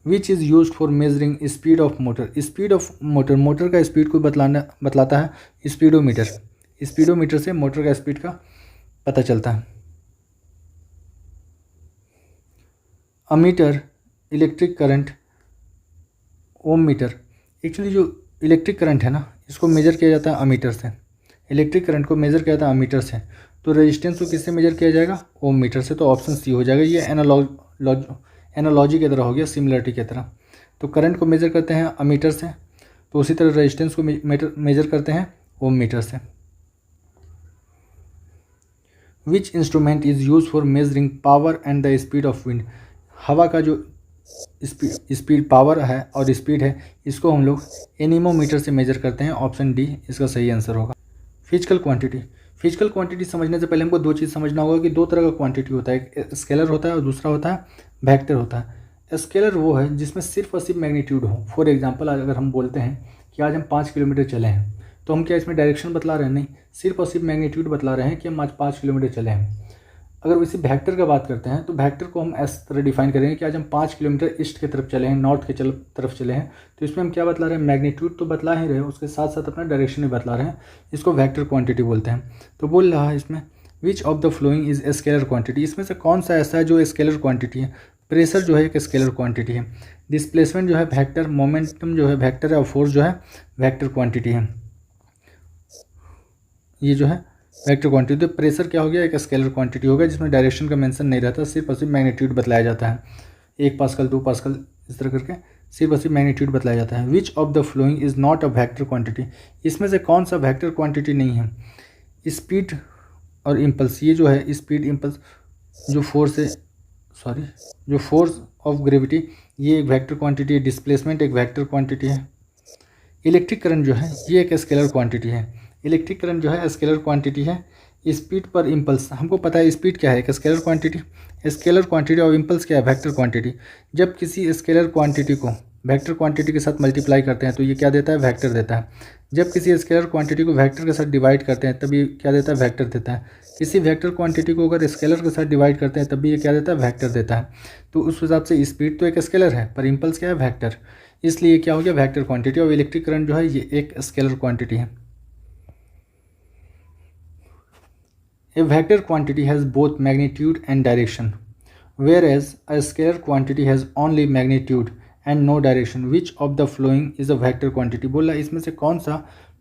Which is use for measuring speed of motor. Speed of motor, motor का स्पीड को बतलाता है स्पीडोमीटर। स्पीडोमीटर से मोटर का स्पीड का पता चलता है। अमीटर, इलेक्ट्रिक करंट, ओम मीटर। एक्चुअली जो इलेक्ट्रिक करंट है ना, इसको मेजर किया जाता है अमीटर से। इलेक्ट्रिक करंट को मेजर किया जाता है अमीटर से। तो रेजिस्टेंस को किससे मेजर किया जाएगा, ओम मीटर से। तो ऑप्शन सी हो जाएगा। ये एनालॉजी की तरह हो गया, सिमिलरिटी की तरह। तो करंट को मेजर करते हैं अमीटर से, तो उसी तरह रेजिस्टेंस को मेजर करते हैं ओम मीटर से। Which instrument is use for measuring power and the speed of wind. हवा का जो स्पीड पावर है और स्पीड है, इसको हम लोग एनीमोमीटर से मेजर करते हैं, ऑप्शन डी इसका सही आंसर होगा। Physical quantity. फिजिकल क्वांटिटी समझने से पहले हमको दो चीज़ समझना होगा कि दो तरह का क्वांटिटी होता है, एक स्केलर होता है और दूसरा होता है वेक्टर होता है। स्केलर वो है जिसमें सिर्फ और सिर्फ मैग्नीट्यूड हो। फॉर एग्जांपल अगर हम बोलते हैं कि आज हम 5 किलोमीटर चले हैं, तो हम क्या इसमें डायरेक्शन बतला रहे हैं, नहीं, सिर्फ और सिर्फ मैग्नीट्यूड बतला रहे हैं कि हम आज 5 किलोमीटर चले हैं। अगर इसी वेक्टर का बात करते हैं तो वेक्टर को हम इस तरह डिफाइन करेंगे कि आज हम 5 किलोमीटर ईस्ट की तरफ चले हैं, नॉर्थ की तरफ चले हैं। तो इसमें हम क्या बतला रहे हैं, मैग्नीट्यूड तो बतला ही रहे हैं, उसके साथ साथ अपना डायरेक्शन भी बतला रहे हैं। इसको वेक्टर क्वांटिटी बोलते हैं। तो बोल रहा है इसमें विच of the following is scalar quantity. इसमें से कौन सा ऐसा है जो स्केलर क्वांटिटी है। प्रेशर जो है एक स्केलर क्वांटिटी है, डिस्प्लेसमेंट जो है वेक्टर, मोमेंटम जो है वेक्टर है और फोर्स जो है वेक्टर क्वांटिटी है। ये जो है वेक्टर क्वांटिटी। तो प्रेशर क्या हो गया, एक स्केलर क्वांटिटी होगा जिसमें डायरेक्शन का मेंशन नहीं रहता, सिर्फ और सिर्फ मैग्नीट्यूड बतलाया जाता है। 1 पास्कल 2 पास्कल इस तरह करके सिर्फ और सिर्फ मैग्नीट्यूड बतलाया जाता है। Which of the following is not a vector quantity. इसमें से कौन सा वेक्टर क्वांटिटी नहीं है। स्पीड और इम्पल्स, ये जो है स्पीड इम्पल्स जो फोर्स है जो फोर्स ऑफ ग्रेविटी ये एक वेक्टर क्वांटिटी है, डिस्प्लेसमेंट एक वेक्टर क्वांटिटी है। इलेक्ट्रिक करंट जो है ये एक स्केलर क्वांटिटी है। इलेक्ट्रिक करंट जो है स्केलर क्वांटिटी है। स्पीड पर इम्पल्स, हमको पता है स्पीड क्या है, एक स्केलर क्वांटिटी। स्केलर क्वांटिटी और इम्पल्स क्या है, वेक्टर क्वांटिटी। जब किसी स्केलर क्वांटिटी को वेक्टर क्वांटिटी के साथ मल्टीप्लाई करते हैं तो ये क्या देता है, वेक्टर देता है। जब किसी स्केलर क्वांटिटी को वेक्टर के साथ डिवाइड करते हैं तब ये क्या देता है, वेक्टर देता है। किसी वेक्टर क्वांटिटी को अगर स्केलर के साथ डिवाइड करते हैं तब भी ये क्या देता है, वेक्टर देता है। तो उस हिसाब से स्पीड तो एक स्केलर है पर इम्पल्स क्या है, वेक्टर। इसलिए क्या हो गया, वेक्टर क्वांटिटी। और इलेक्ट्रिक करंट जो है ये एक स्केलर क्वांटिटी है। A vector quantity has both magnitude and direction, whereas a scalar quantity has only magnitude and no direction. Which of the following is a vector quantity? बोला इसमें से कौन सा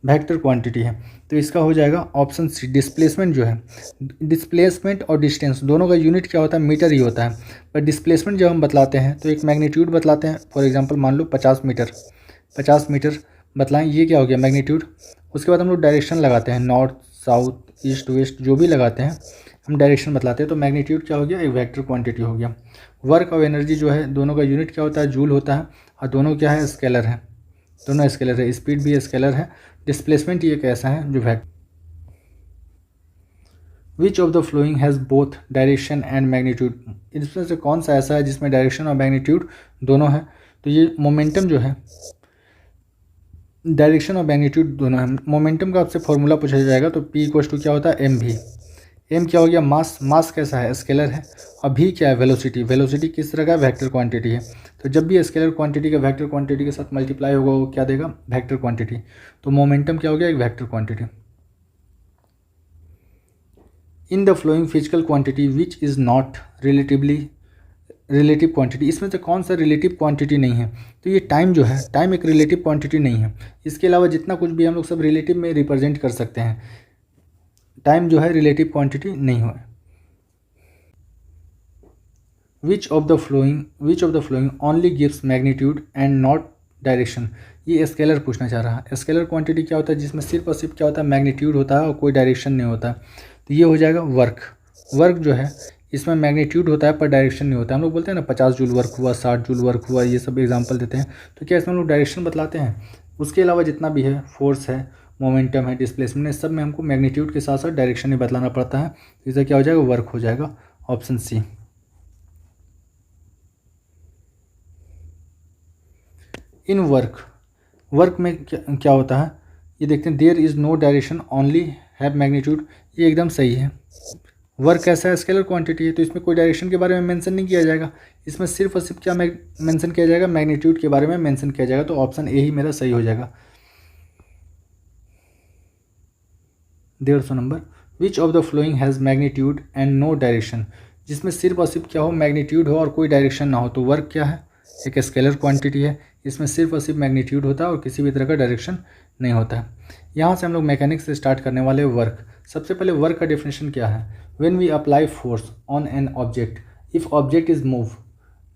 वेक्टर क्वांटिटी है, तो इसका हो जाएगा ऑप्शन सी, डिस्प्लेसमेंट जो है। डिस्प्लेसमेंट और डिस्टेंस दोनों का यूनिट क्या होता है, मीटर ही होता है। पर डिस्प्लेसमेंट जब हम बतलाते हैं तो एक मैग्नीट्यूड बतलाते हैं। फॉर एग्जांपल मान लो 50 मीटर बतलाएं, ये क्या हो गया, मैग्नीट्यूड। उसके बाद हम लोग डायरेक्शन लगाते हैं, नॉर्थ साउथ ईस्ट वेस्ट जो भी लगाते हैं हम डायरेक्शन बतलाते हैं। तो मैग्नीट्यूड क्या हो गया, एक वेक्टर क्वांटिटी हो गया। वर्क और एनर्जी जो है दोनों का यूनिट क्या होता है, जूल होता है। और दोनों क्या है, स्केलर है, दोनों स्केलर है। स्पीड भी स्केलर है। डिस्प्लेसमेंट ये कैसा है, जो vector. Which of the following has both direction and magnitude? इसमें से कौन सा ऐसा है जिसमें डायरेक्शन और मैग्नीट्यूड दोनों है? तो ये मोमेंटम जो है, डायरेक्शन और मैग्नीट्यूड दोनों है। मोमेंटम का आपसे फॉर्मूला पूछा जाएगा तो P इक्वल टू क्या होता है, एम भी। एम क्या हो गया, मास कैसा है, स्केलर है। और भी क्या है, वेलोसिटी। वेलोसिटी किस तरह का, वेक्टर क्वांटिटी है। तो जब भी स्केलर क्वांटिटी का वेक्टर क्वांटिटी के साथ मल्टीप्लाई होगा वो क्या देगा, वेक्टर क्वांटिटी। तो मोमेंटम क्या हो गया, एक vector quantity. In the flowing physical quantity which is not relative quantity, इसमें से कौन सा रिलेटिव क्वांटिटी नहीं है? तो ये टाइम जो है, टाइम एक रिलेटिव क्वांटिटी नहीं है। इसके अलावा जितना कुछ भी हम लोग सब रिलेटिव में रिप्रेजेंट कर सकते हैं, टाइम जो है रिलेटिव क्वांटिटी नहीं है। Which of the flowing only gives magnitude and not direction? ये स्केलर पूछना चाह रहा है। स्केलर क्वांटिटी क्या होता है, जिसमें सिर्फ और सिर्फ क्या होता है, मैग्नीट्यूड होता है और कोई डायरेक्शन नहीं होता। तो ये हो जाएगा वर्क जो है इसमें मैग्नीट्यूड होता है पर डायरेक्शन नहीं होता है। हम लोग बोलते हैं ना 50 जूल वर्क हुआ, 60 जूल वर्क हुआ, ये सब एग्जांपल देते हैं। तो क्या इसमें हम लोग डायरेक्शन बतलाते हैं? उसके अलावा जितना भी है, फोर्स है, मोमेंटम है, डिस्प्लेसमेंट है, सब में हमको मैग्नीट्यूड के साथ साथ डायरेक्शन ही बतलाना पड़ता है। तो इससे क्या हो जाएगा, वर्क हो जाएगा, ऑप्शन सी। इन वर्क में क्या होता है ये देखते हैं। There is no direction only have magnitude, ये एकदम सही है। वर्क कैसा है, स्केलर क्वांटिटी है, तो इसमें कोई डायरेक्शन के बारे में मेंशन नहीं किया जाएगा। इसमें सिर्फ और सिर्फ क्या मेंशन किया जाएगा, मैग्नीट्यूड के बारे में मेंशन किया जाएगा। तो ऑप्शन ए ही मेरा सही हो जाएगा। 150 number, which of the following has magnitude and no direction? जिसमें सिर्फ और सिर्फ क्या हो, मैग्नीट्यूड हो और कोई डायरेक्शन ना हो। तो वर्क क्या है, एक स्केलर क्वांटिटी है। इसमें सिर्फ और सिर्फ मैग्नीट्यूड होता है और किसी भी तरह का डायरेक्शन नहीं होता है। यहाँ से हम लोग मैकेनिक्स से स्टार्ट करने वाले वर्क। सबसे पहले वर्क का डेफिनेशन क्या है, when we apply force on an object, if object is move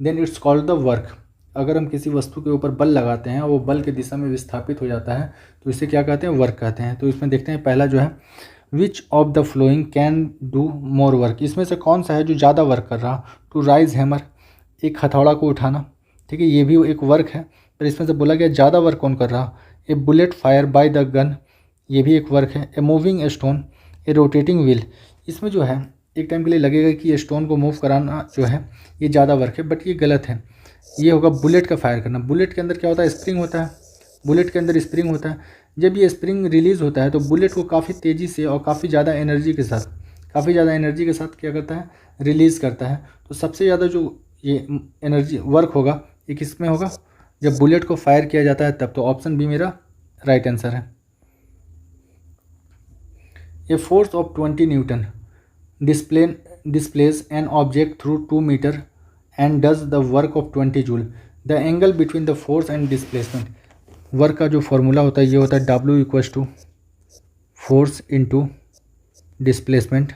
then it's called the work. अगर हम किसी वस्तु के ऊपर बल लगाते हैं और वो बल के दिशा में विस्थापित हो जाता है तो इसे क्या कहते हैं, वर्क कहते हैं। तो इसमें देखते हैं पहला जो है, which of the flowing can do more work? इसमें से कौन सा है जो ज़्यादा वर्क कर रहा? टू राइज हैमर, एक हथौड़ा को उठाना, ठीक है, ये भी एक वर्क है। पर इसमें से बोला गया ज़्यादा वर्क कौन कर रहा? A bullet fired by the gun, ये भी एक वर्क है। A moving stone, a rotating wheel, इसमें जो है एक टाइम के लिए लगेगा कि ये स्टोन को मूव कराना जो है ये ज़्यादा वर्क है, बट ये गलत है। ये होगा बुलेट का फायर करना। बुलेट के अंदर क्या होता है, स्प्रिंग होता है। बुलेट के अंदर स्प्रिंग होता है। जब ये स्प्रिंग रिलीज़ होता है तो बुलेट को काफ़ी तेज़ी से और काफ़ी ज़्यादा एनर्जी के साथ क्या करता है, रिलीज़ करता है। तो सबसे ज़्यादा जो ये एनर्जी वर्क होगा ये किस में होगा, जब बुलेट को फायर किया जाता है तब। तो ऑप्शन बी मेरा राइट आंसर है। ए force of 20 Newton displays an object through 2 meter and does the work of 20 joule. The angle between the force and displacement. Work का जो फॉर्मूला होता है ये होता है W equals to force into displacement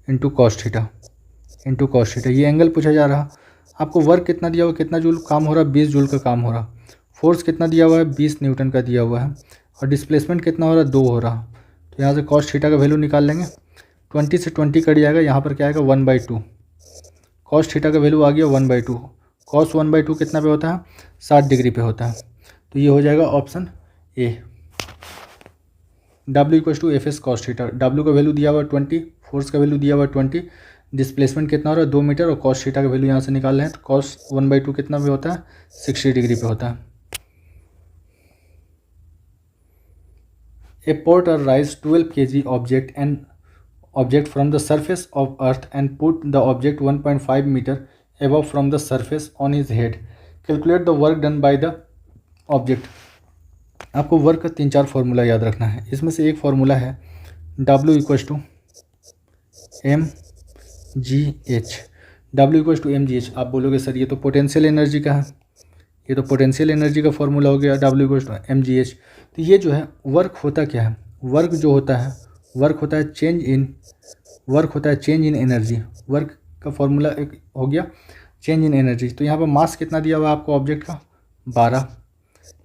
into cos theta. ये angle पूछा जा रहा। आपको वर्क कितना दिया हुआ, कितना जूल काम हो रहा, 20 जूल का काम हो रहा। फोर्स कितना दिया हुआ है, 20 न्यूटन का दिया हुआ है। और डिस्प्लेसमेंट कितना हो रहा, 2 हो रहा। तो यहाँ से कॉस थीटा का वैल्यू निकाल लेंगे। 20 से 20 कट जाएगा, यहाँ पर क्या आएगा 1/2। कॉस थीटा का वैल्यू आ गया 1/2। कॉस 1/2 कितना पे होता है? 60 डिग्री पे होता है। तो ये हो जाएगा option A. W equal to F S cos theta. W का वैल्यू दिया हुआ 20, फोर्स का वैल्यू दिया हुआ 20, डिस्प्लेसमेंट कितना हो रहा है 2 मीटर, और कॉस थीटा का वैल्यू यहाँ से निकाल रहे हैं। तो कॉस 1/2 कितना पे होता है? 60 डिग्री पे होता है। ए porter rise 12 kg object from the surface of earth and put the object 1.5 meter above from the surface on his head. Calculate the work done by the object. आपको वर्क का 3-4 formula याद रखना है। इसमें से एक फार्मूला है W equals to mgh। W equals to mgh। आप बोलोगे सर ये तो पोटेंशियल एनर्जी का है, ये तो पोटेंशियल एनर्जी का फार्मूला हो गया W इक्वल्स टू mgh। तो ये जो है वर्क होता क्या है? वर्क जो होता है, वर्क होता है चेंज इन एनर्जी। वर्क का फॉर्मूला एक हो गया चेंज इन एनर्जी। तो यहाँ पर मास कितना दिया हुआ है आपको ऑब्जेक्ट का? 12।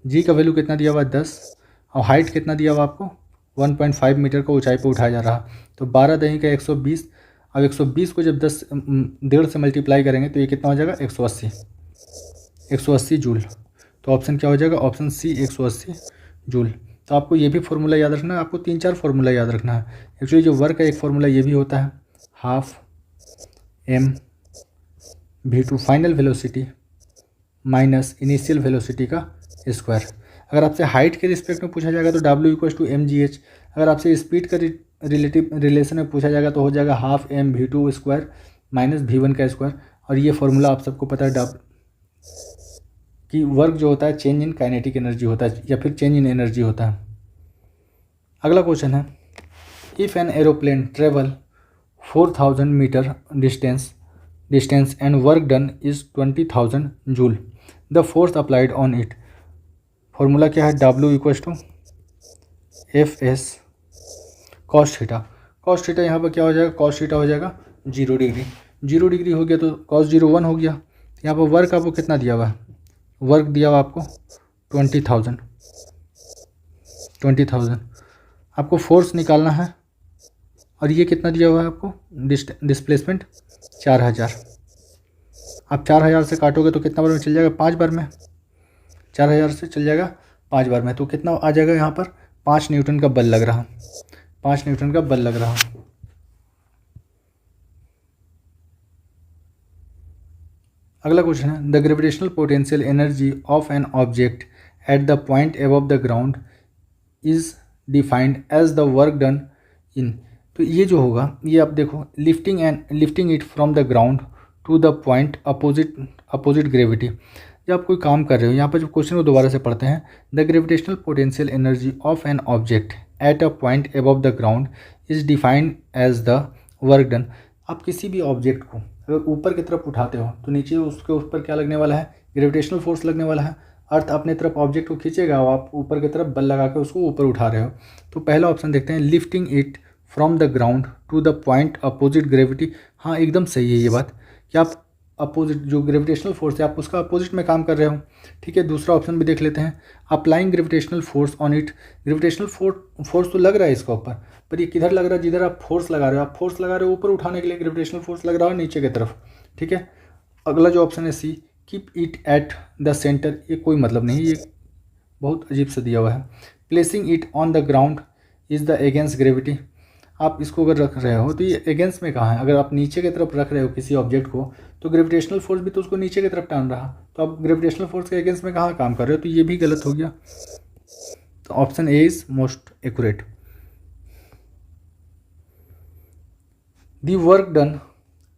जी का वैल्यू कितना दिया हुआ है? 10। और हाइट कितना दिया हुआ आपको? 1.5 मीटर को ऊंचाई पे उठाया जा रहा। तो 12 दही का 120। अब 120 को जब 1.5 से मल्टीप्लाई करेंगे तो ये कितना हो जाएगा? 180 जूल। तो ऑप्शन क्या हो जाएगा? Option C 180 joule. तो आपको ये भी फार्मूला याद रखना है, आपको 3-4 फार्मूला याद रखना है। एक्चुअली जो वर्क का एक फार्मूला ये भी होता है, half mv2 final velocity minus initial velocity का स्क्वायर। अगर आपसे हाइट के रिस्पेक्ट में पूछा जाएगा तो W इक्वल्स टू mgh। अगर आपसे स्पीड का रिलेशन में पूछा जाएगा तो हो जाएगा half mv2 square minus v1 का स्क्वायर। और ये फार्मूला आप सबको पता है कि वर्क जो होता है चेंज इन काइनेटिक एनर्जी होता है या फिर चेंज इन एनर्जी होता है। अगला क्वेश्चन है, if an aeroplane travel 4000 metre distance and work done is 20,000 joule, the force applied on it. Formula क्या है? W equals to F S cos theta. Cos theta यहाँ पर क्या हो जाएगा? कॉस थीटा हो जाएगा 0 डिग्री। 0 डिग्री हो गया तो कॉस 0 1 हो गया। यहाँ पर वर्क आपको कितना दिया हुआ है? वर्क दिया हुआ आपको 20,000। आपको फोर्स निकालना है और ये कितना दिया हुआ है आपको? डिस्प्लेसमेंट 4000। आप 4000 से काटोगे तो कितना बार में चल जाएगा? 5 बार में। 4000 से चल जाएगा 5 बार में। तो कितना आ जाएगा यहाँ पर? 5 न्यूटन का बल लग रहा। 5 न्यूटन का बल लग रहा। अगला क्वेश्चन है, the gravitational potential energy of an object at the point above the ground is defined as the work done in. तो ये जो होगा ये आप देखो, lifting it from the ground to the point opposite gravity. जब आप कोई काम कर रहे हो, यहाँ पर जो क्वेश्चन को दोबारा से पढ़ते हैं, the gravitational potential energy of an object at a point above the ground is defined as the work done. आप किसी भी ऑब्जेक्ट को अगर ऊपर की तरफ उठाते हो तो नीचे उसके ऊपर क्या लगने वाला है? ग्रेविटेशनल फोर्स लगने वाला है। अर्थ अपने तरफ ऑब्जेक्ट को खींचेगा और आप ऊपर की तरफ बल लगा के उसको ऊपर उठा रहे हो। तो पहला ऑप्शन देखते हैं, lifting it from the ground to the point opposite gravity. हाँ एकदम सही है ये बात कि आप अपोजिट जो ग्रेविटेशनल फोर्स है आप उसका अपोजिट में काम कर रहे हो। ठीक है, दूसरा ऑप्शन भी देख लेते हैं, applying gravitational force on it. Gravitational force तो लग रहा है इसके ऊपर, पर ये किधर लग रहा है? जिधर आप फोर्स लगा रहे हो, आप फोर्स लगा रहे हो ऊपर उठाने के लिए, ग्रेविटेशनल फोर्स लग रहा है नीचे की तरफ। ठीक है, अगला जो ऑप्शन है C, keep it at the centre. ये कोई मतलब नहीं, ये बहुत अजीब सा दिया हुआ है। Placing it on the ground is the against gravity. आप इसको अगर रख रहे हो तो ये अगेंस्ट में कहाँ है? अगर आप नीचे की तरफ रख रहे हो किसी ऑब्जेक्ट को तो ग्रेविटेशनल फोर्स भी तो उसको नीचे की तरफ टान रहा, तो आप ग्रेविटेशनल फोर्स के अगेंस्ट में कहाँ काम कर रहे हो? तो ये भी गलत हो गया। तो option A is most accurate. The work done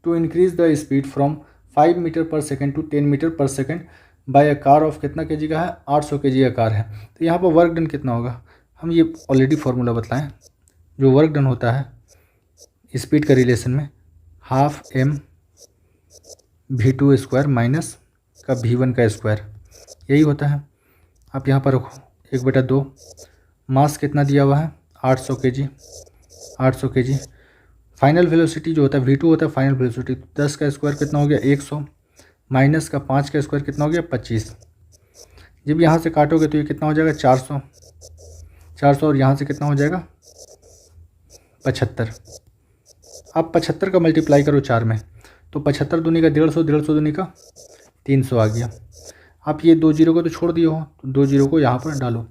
to increase the speed from 5 metre per second to 10 metre per second by a car of कितना केजी का है? 800 kg का कार है। तो यहाँ पर वर्क डन कितना होगा? हम ये ऑलरेडी फार्मूला बताएं, जो वर्क डन होता है स्पीड का रिलेशन में हाफ mv2 स्क्वायर माइनस का v1 का स्क्वायर, यही होता है। आप यहाँ पर रखो 1/2। मास कितना दिया हुआ है? 800 kg। फाइनल वेलोसिटी जो होता है v2 होता है फाइनल वेलोसिटी। 10 का स्क्वायर कितना हो गया? 100 माइनस का 5 का स्क्वायर कितना हो गया? 25। जब यहाँ से काटोगे तो ये कितना हो जाएगा? 400 और यहाँ से कितना हो जाएगा? 75। आप 75 का मल्टीप्लाई करो 4 में तो 75 दूनी का 150, 150 दूनी का 300 आ गया। आप ये 2 जीरो को तो छोड़ दिए हो, तो 2 जीरो को यहाँ पर डालो।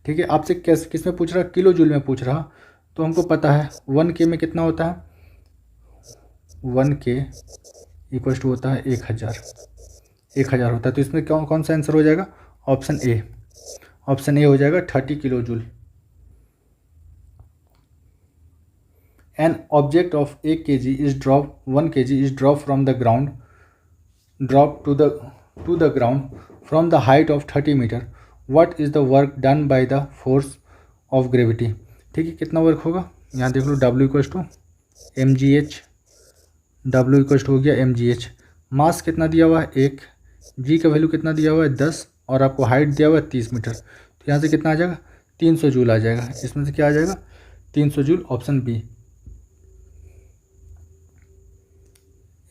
ठीक है, आपसे किस में पूछ रहा, किलो जूल में पूछ रहा। तो हमको पता है 1 के में कितना होता है, 1 के इक्वल टू होता है 1000 होता है। तो इसमें कौन सा आंसर हो जाएगा, ऑप्शन ए हो जाएगा 30 kilo joule. An object of 1 kg is dropped from the ground to the ground from the height of 30 meter. What is the work done by the force of gravity? ठीक है, कितना work होगा, यहाँ देख लो, W equals to mgh, W equals to हो गया mgh। मास कितना दिया हुआ है 1, g का वैल्यू कितना दिया हुआ है 10, और आपको हाइट दिया हुआ है 30 मीटर। तो यहाँ से कितना आ जाएगा, 300 जूल आ जाएगा। इसमें से क्या आ जाएगा, 300 joule, option B.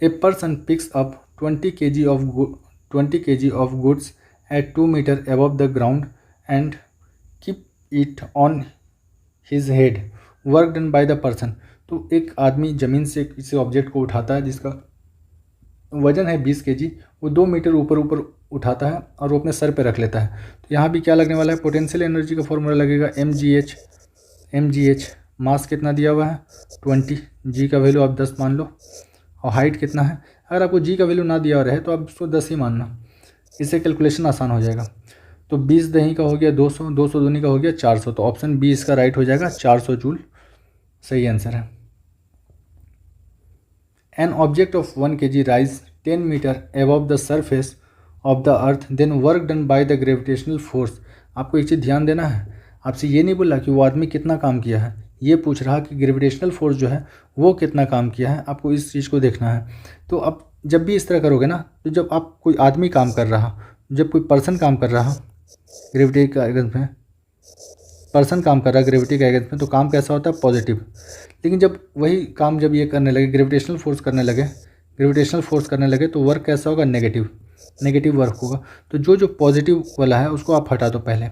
A person picks up 20 kg of goods at 2 meter above the ground and keep it on his head. Work done by the person. तो एक आदमी ज़मीन से किसी ऑब्जेक्ट को उठाता है जिसका वजन है 20 kg, वो 2 मीटर ऊपर उठाता है और वो अपने सर पे रख लेता है। तो यहाँ भी क्या लगने वाला है, पोटेंशियल एनर्जी का फॉर्मूला लगेगा mgh। मास कितना दिया हुआ है 20, g का वैल्यू आप 10 मान लो, और हाइट कितना है। अगर आपको जी का वैल्यू ना दिया रहे तो आप उसको 10 ही मानना, इससे कैलकुलेशन आसान हो जाएगा। तो 20 दही का हो गया 200, 200 दूनी का हो गया 400। तो ऑप्शन बी इसका राइट हो जाएगा, 400 जूल सही आंसर है। An object of 1 kg rise 10 metre above the surface of the earth, then work done by the gravitational force. आपको एक चीज़ ध्यान देना है, आपसे ये नहीं बोला कि वो आदमी कितना काम किया है, ये पूछ रहा कि ग्रेविटेशनल फोर्स जो है वो कितना काम किया है, आपको इस चीज़ को देखना है। तो अब जब भी इस तरह करोगे ना, तो जब आप कोई आदमी काम कर रहा, जब कोई पर्सन काम कर रहा ग्रेविटी का अगेंस्ट में, पर्सन काम कर रहा है ग्रेविटी के अगेंस्ट में, तो काम कैसा होता है, पॉजिटिव। लेकिन जब वही काम जब ये करने लगे, ग्रेविटेशनल फोर्स करने लगे, तो वर्क कैसा होगा, नेगेटिव वर्क होगा। तो जो पॉजिटिव वाला है उसको आप हटा दो पहले।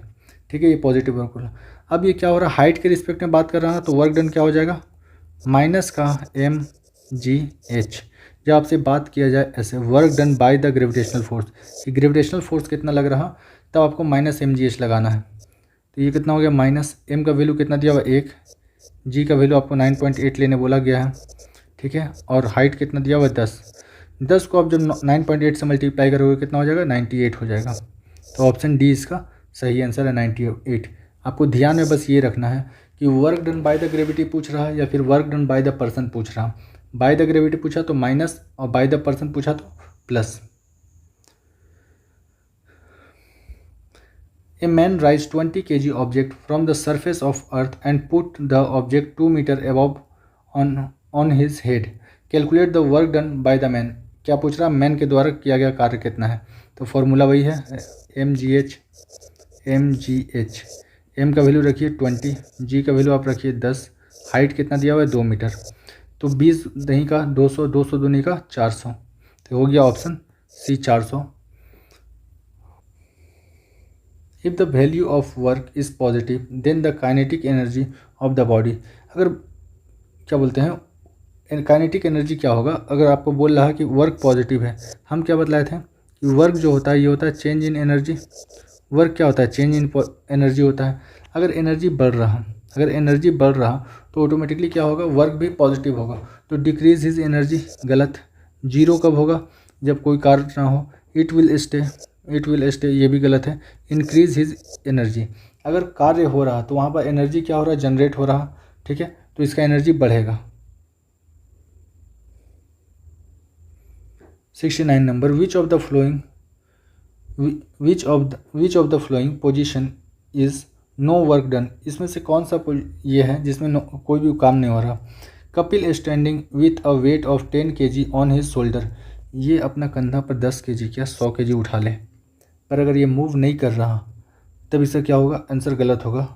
ठीक है, ये पॉजिटिव वर्क वाला। अब ये क्या हो रहा है, हाइट के रिस्पेक्ट में बात कर रहा है, तो वर्क डन क्या हो जाएगा, माइनस का mgh। जब आपसे बात किया जाए ऐसे, work done by the gravitational force, कि ग्रेविटेशनल फोर्स कितना लग रहा, तब आपको माइनस mgh लगाना है। तो ये कितना हो गया, माइनस m का वैल्यू कितना दिया हुआ 1, g का वैल्यू आपको 9.8 लेने बोला गया है। ठीक है, और हाइट कितना दिया हुआ 10 को आप जब 9.8 से मल्टीप्लाई करोगे कितना हो जाएगा, 98 हो जाएगा। तो ऑप्शन डी इसका सही आंसर है, 98। आपको ध्यान में बस ये रखना है कि work done by the gravity पूछ रहा है या फिर work done by the person पूछ रहा। बाय द ग्रेविटी पूछा तो माइनस, और बाय द पर्सन पूछा तो plus. A man rise 20 kg object from the surface of the earth put the ऑब्जेक्ट 2 metre above on his head. Calculate the work done by the man. क्या पूछ रहा, man के द्वारा किया गया कार्य कितना है। तो फॉर्मूला वही है, mgh। m का वैल्यू रखिए 20, g का वैल्यू आप रखिए 10, हाइट कितना दिया हुआ है 2 मीटर। तो 20 दही का 200, 200 दूनी का 400। तो हो गया option C 400। If the value of work is positive then the kinetic energy of the body. अगर क्या बोलते हैं, काइनेटिक एनर्जी क्या होगा, अगर आपको बोल रहा है कि वर्क पॉजिटिव है, हम क्या बतलाए थे कि वर्क जो होता है ये होता है चेंज इन एनर्जी। वर्क क्या होता है, चेंज इन एनर्जी होता है। अगर एनर्जी बढ़ रहा तो ऑटोमेटिकली क्या होगा, वर्क भी पॉजिटिव होगा। तो डिक्रीज हिज एनर्जी गलत। जीरो कब होगा, जब कोई कार्य ना हो। इट विल स्टे ये भी गलत है। इंक्रीज हिज एनर्जी, अगर कार्य हो रहा तो वहाँ पर एनर्जी क्या हो रहा है, जनरेट हो रहा। ठीक है, तो इसका एनर्जी बढ़ेगा। 69 number, which of the following position is no work done. इसमें से कौन सा ये है जिसमें कोई भी काम नहीं हो रहा। Kapil standing with a weight of 10 kg on his shoulder. ये अपना कंधा पर 10 kg क्या 100 kg उठा ले, पर अगर ये मूव नहीं कर रहा तब इसका क्या होगा, आंसर गलत होगा,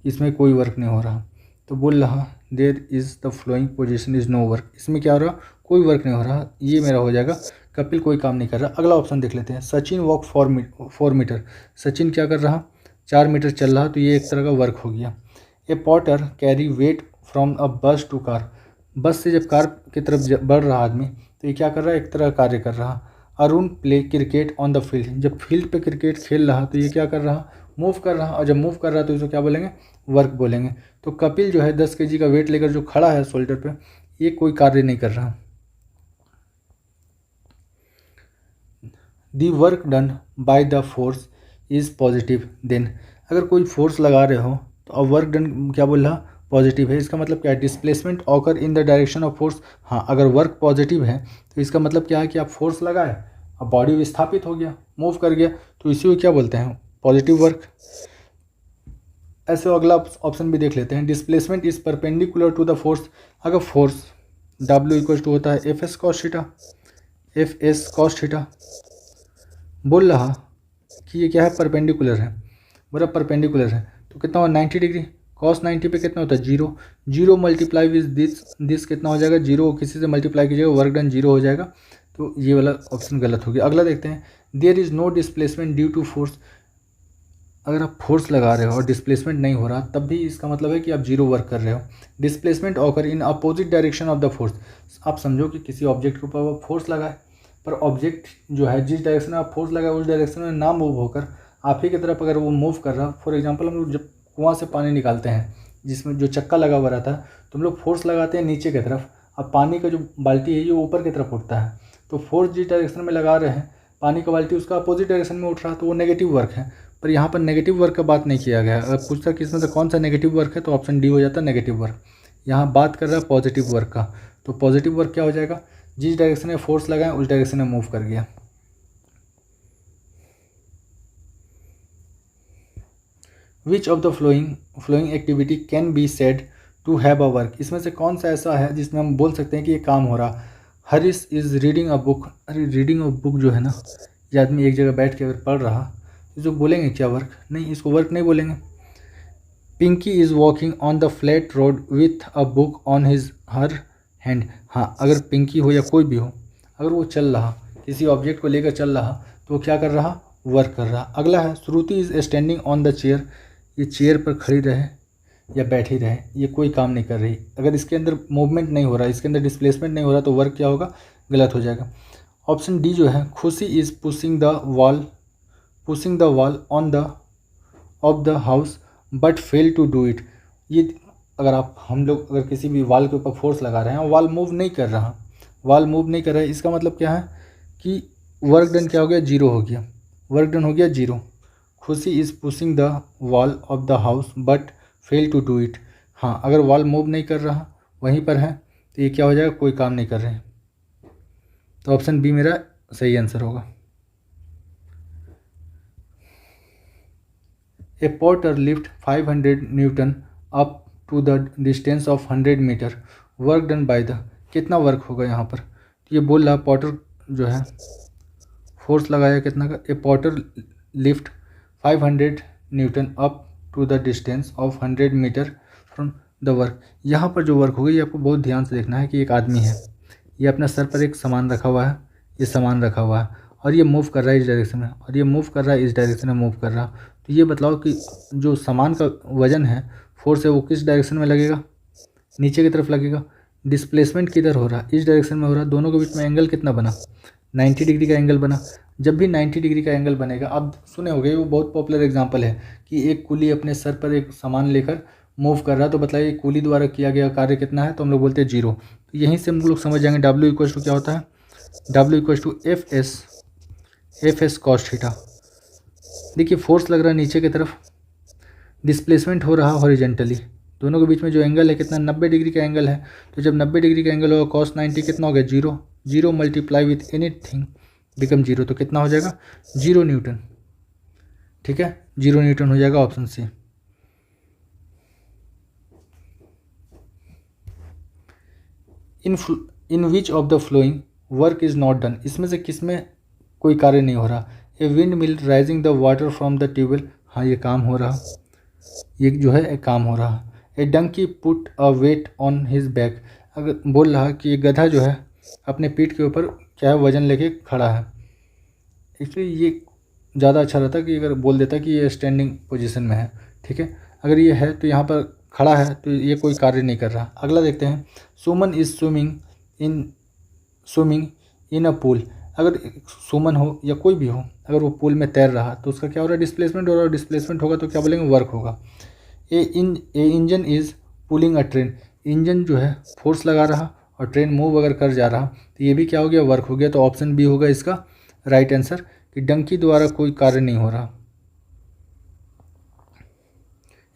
इसमें कोई वर्क नहीं हो रहा। तो बोल रहा there is the following position is no work, इसमें क्या हो रहा, कोई वर्क नहीं हो रहा, ये मेरा हो जाएगा कपिल कोई काम नहीं कर रहा। अगला ऑप्शन देख लेते हैं, सचिन वॉक 4 मीटर। सचिन क्या कर रहा, 4 मीटर चल रहा, तो ये एक तरह का वर्क हो गया। A porter carry weight from a bus to car. बस से जब कार की तरफ बढ़ रहा आदमी तो ये क्या कर रहा है, एक तरह कार्य कर रहा। Arun play cricket on the field, जब फील्ड पे क्रिकेट खेल रहा तो ये क्या कर रहा, मूव कर रहा, और जब मूव कर रहा तो इसको क्या बोलेंगे, वर्क बोलेंगे। तो कपिल जो है 10 kg का वेट लेकर जो खड़ा है शोल्डर पे, ये कोई कार्य नहीं कर रहा। The work done by the force is positive then, अगर कोई फोर्स लगा रहे हो तो अब वर्क डन क्या बोल रहा, पॉजिटिव है। इसका मतलब क्या है, displacement occur in the direction of force. हाँ, अगर वर्क पॉजिटिव है तो इसका मतलब क्या है कि आप फोर्स लगाए, अब बॉडी विस्थापित हो गया, मूव कर गया, तो इसी को क्या बोलते हैं, पॉजिटिव वर्क। ऐसे अगला ऑप्शन भी देख लेते हैं, displacement is perpendicular to the force. अगर फोर्स W इक्वल टू होता है एफ एस कॉस थीटा, बोल रहा कि ये क्या है, परपेंडिकुलर है, बोला परपेंडिकुलर है, तो कितना होगा 90 डिग्री। कॉस 90 पे कितना होता है, zero, zero multiply with this कितना हो जाएगा, जीरो, किसी से मल्टीप्लाई कीजिएगा, वर्क डन जीरो हो जाएगा। तो ये वाला ऑप्शन गलत हो गया। अगला देखते हैं, there is no displacement due to force. अगर आप फोर्स लगा रहे हो और डिस्प्लेसमेंट नहीं हो रहा, तब भी इसका मतलब है कि आप जीरो वर्क कर रहे हो। Displacement occur in opposite direction of the force. आप समझो कि किसी ऑब्जेक्ट के ऊपर फोर्स लगाए, पर ऑब्जेक्ट जो है जिस डायरेक्शन में आप फोर्स लगाए उस डायरेक्शन में ना मूव होकर आप ही की तरफ अगर वो मूव कर रहा। फॉर एग्जांपल, हम लोग जब कुआं से पानी निकालते हैं जिसमें जो चक्का लगा हुआ रहता है, तो हम लोग फोर्स लगाते हैं नीचे की तरफ, अब पानी का जो बाल्टी है ये ऊपर की तरफ उठता है। तो फोर्स जिस डायरेक्शन में लगा रहे हैं, पानी का बाल्टी उसका अपोजिट डायरेक्शन में उठ रहा है, तो वो नेगेटिव वर्क है। पर यहाँ पर नेगेटिव वर्क का बात नहीं किया गया। अगर पूछता कि इसमें से कौन सा नेगेटिव वर्क है, तो ऑप्शन डी हो जाता है नेगेटिव वर्क। यहाँ बात कर रहा है पॉजिटिव वर्क का, तो पॉजिटिव वर्क क्या हो जाएगा, जिस डायरेक्शन में फोर्स लगाए उस डायरेक्शन में मूव कर गया। Which of the following activity can be said to have a work. इसमें से कौन सा ऐसा है जिसमें हम बोल सकते हैं कि ये काम हो रहा। Harish is reading a book. अरे रीडिंग अ बुक जो है ना, ये आदमी एक जगह बैठ के अगर पढ़ रहा, इसको बोलेंगे क्या वर्क, नहीं, इसको वर्क नहीं बोलेंगे। Pinky is walking on the flat road with a book on her hand. हाँ, अगर पिंकी हो या कोई भी हो, अगर वो चल रहा, किसी ऑब्जेक्ट को लेकर चल रहा, तो वो क्या कर रहा, वर्क कर रहा। अगला है, Shruti is standing on the chair. ये चेयर पर खड़ी रहे या बैठी रहे, ये कोई काम नहीं कर रही। अगर इसके अंदर मूवमेंट नहीं हो रहा, इसके अंदर डिस्प्लेसमेंट नहीं हो रहा, तो वर्क क्या होगा, गलत हो जाएगा। ऑप्शन डी जो है, Khushi is pushing the wall on the of the house but fail to do it. ये अगर हम लोग अगर किसी भी वाल के ऊपर फोर्स लगा रहे हैं, वाल मूव नहीं कर रहा है, इसका मतलब क्या है कि वर्क डन क्या हो गया, जीरो हो गया, वर्क डन हो गया zero. Khushi is pushing the wall of the house but fail to do it. हाँ, अगर वॉल मूव नहीं कर रहा, वहीं पर है, तो ये क्या हो जाएगा, कोई काम नहीं कर रहे। तो ऑप्शन बी मेरा सही आंसर होगा। A porter lift 500 newton up to the distance of 100 metre, work done by the, कितना वर्क होगा यहाँ पर, तो ये बोल रहा पोर्टर जो है फोर्स लगाया कितना का, a porter lift 500 newton up to the distance of 100 metre from the work. यहाँ पर जो वर्क होगा ये आपको बहुत ध्यान से देखना है कि एक आदमी है, ये अपना सर पर एक सामान रखा हुआ है, ये सामान रखा हुआ है, और ये मूव कर रहा है इस डायरेक्शन में, और ये मूव कर रहा है इस डायरेक्शन में मूव कर रहा। तो ये बताओ कि जो सामान का वजन है, फोर्स है, वो किस डायरेक्शन में लगेगा, नीचे की तरफ लगेगा। डिस्प्लेसमेंट किधर हो रहा, इस डायरेक्शन में हो रहा। दोनों के बीच में एंगल कितना बना, 90 डिग्री का एंगल बना। जब भी 90 डिग्री का एंगल बनेगा, आप सुने होंगे, वो बहुत पॉपुलर एग्जांपल है कि एक कुली अपने सर पर एक सामान लेकर मूव कर रहा है, तो बताइए कुली द्वारा किया गया कार्य कितना है, तो हम लोग बोलते हैं जीरो। तो यहीं से हम लोग समझ जाएंगे W इक्वल टू क्या होता है, W equal to F S cos theta. देखिए फोर्स लग रहा है नीचे की तरफ, डिस्प्लेसमेंट हो रहा हॉरिजेंटली, दोनों के बीच में जो एंगल है कितना, 90 डिग्री का एंगल है। तो जब 90 डिग्री का एंगल होगा, cos 90 कितना हो गया, zero, zero multiply with anything become zero, तो कितना हो जाएगा, 0 न्यूटन। ठीक है, 0 न्यूटन हो जाएगा option C. In which of the following work is not done. इसमें से किस में कोई कार्य नहीं हो रहा। A windmill rising the water from the tubewell, हाँ ये काम हो रहा, ये जो है एक काम हो रहा। A donkey put a weight on his back, अगर बोल रहा कि ये गधा जो है अपने पीठ के ऊपर क्या है, वजन लेके खड़ा है। इसलिए ये ज़्यादा अच्छा रहता कि अगर बोल देता कि ये स्टैंडिंग पोजीशन में है। ठीक है, अगर ये है तो यहाँ पर खड़ा है, तो ये कोई कार्य नहीं कर रहा। अगला देखते हैं, Suman is swimming in swimming in a pool, अगर सुमन हो या कोई भी हो, अगर वो पूल में तैर रहा तो उसका क्या हो रहा है, डिस्प्लेसमेंट हो रहा है। डिस्प्लेसमेंट होगा तो क्या बोलेंगे, वर्क होगा। A engine is pulling a train, engine जो है फोर्स लगा रहा और ट्रेन मूव अगर कर जा रहा तो ये भी क्या हो गया, वर्क हो गया। तो ऑप्शन बी होगा इसका राइट आंसर कि डंकी द्वारा कोई कार्य नहीं हो रहा।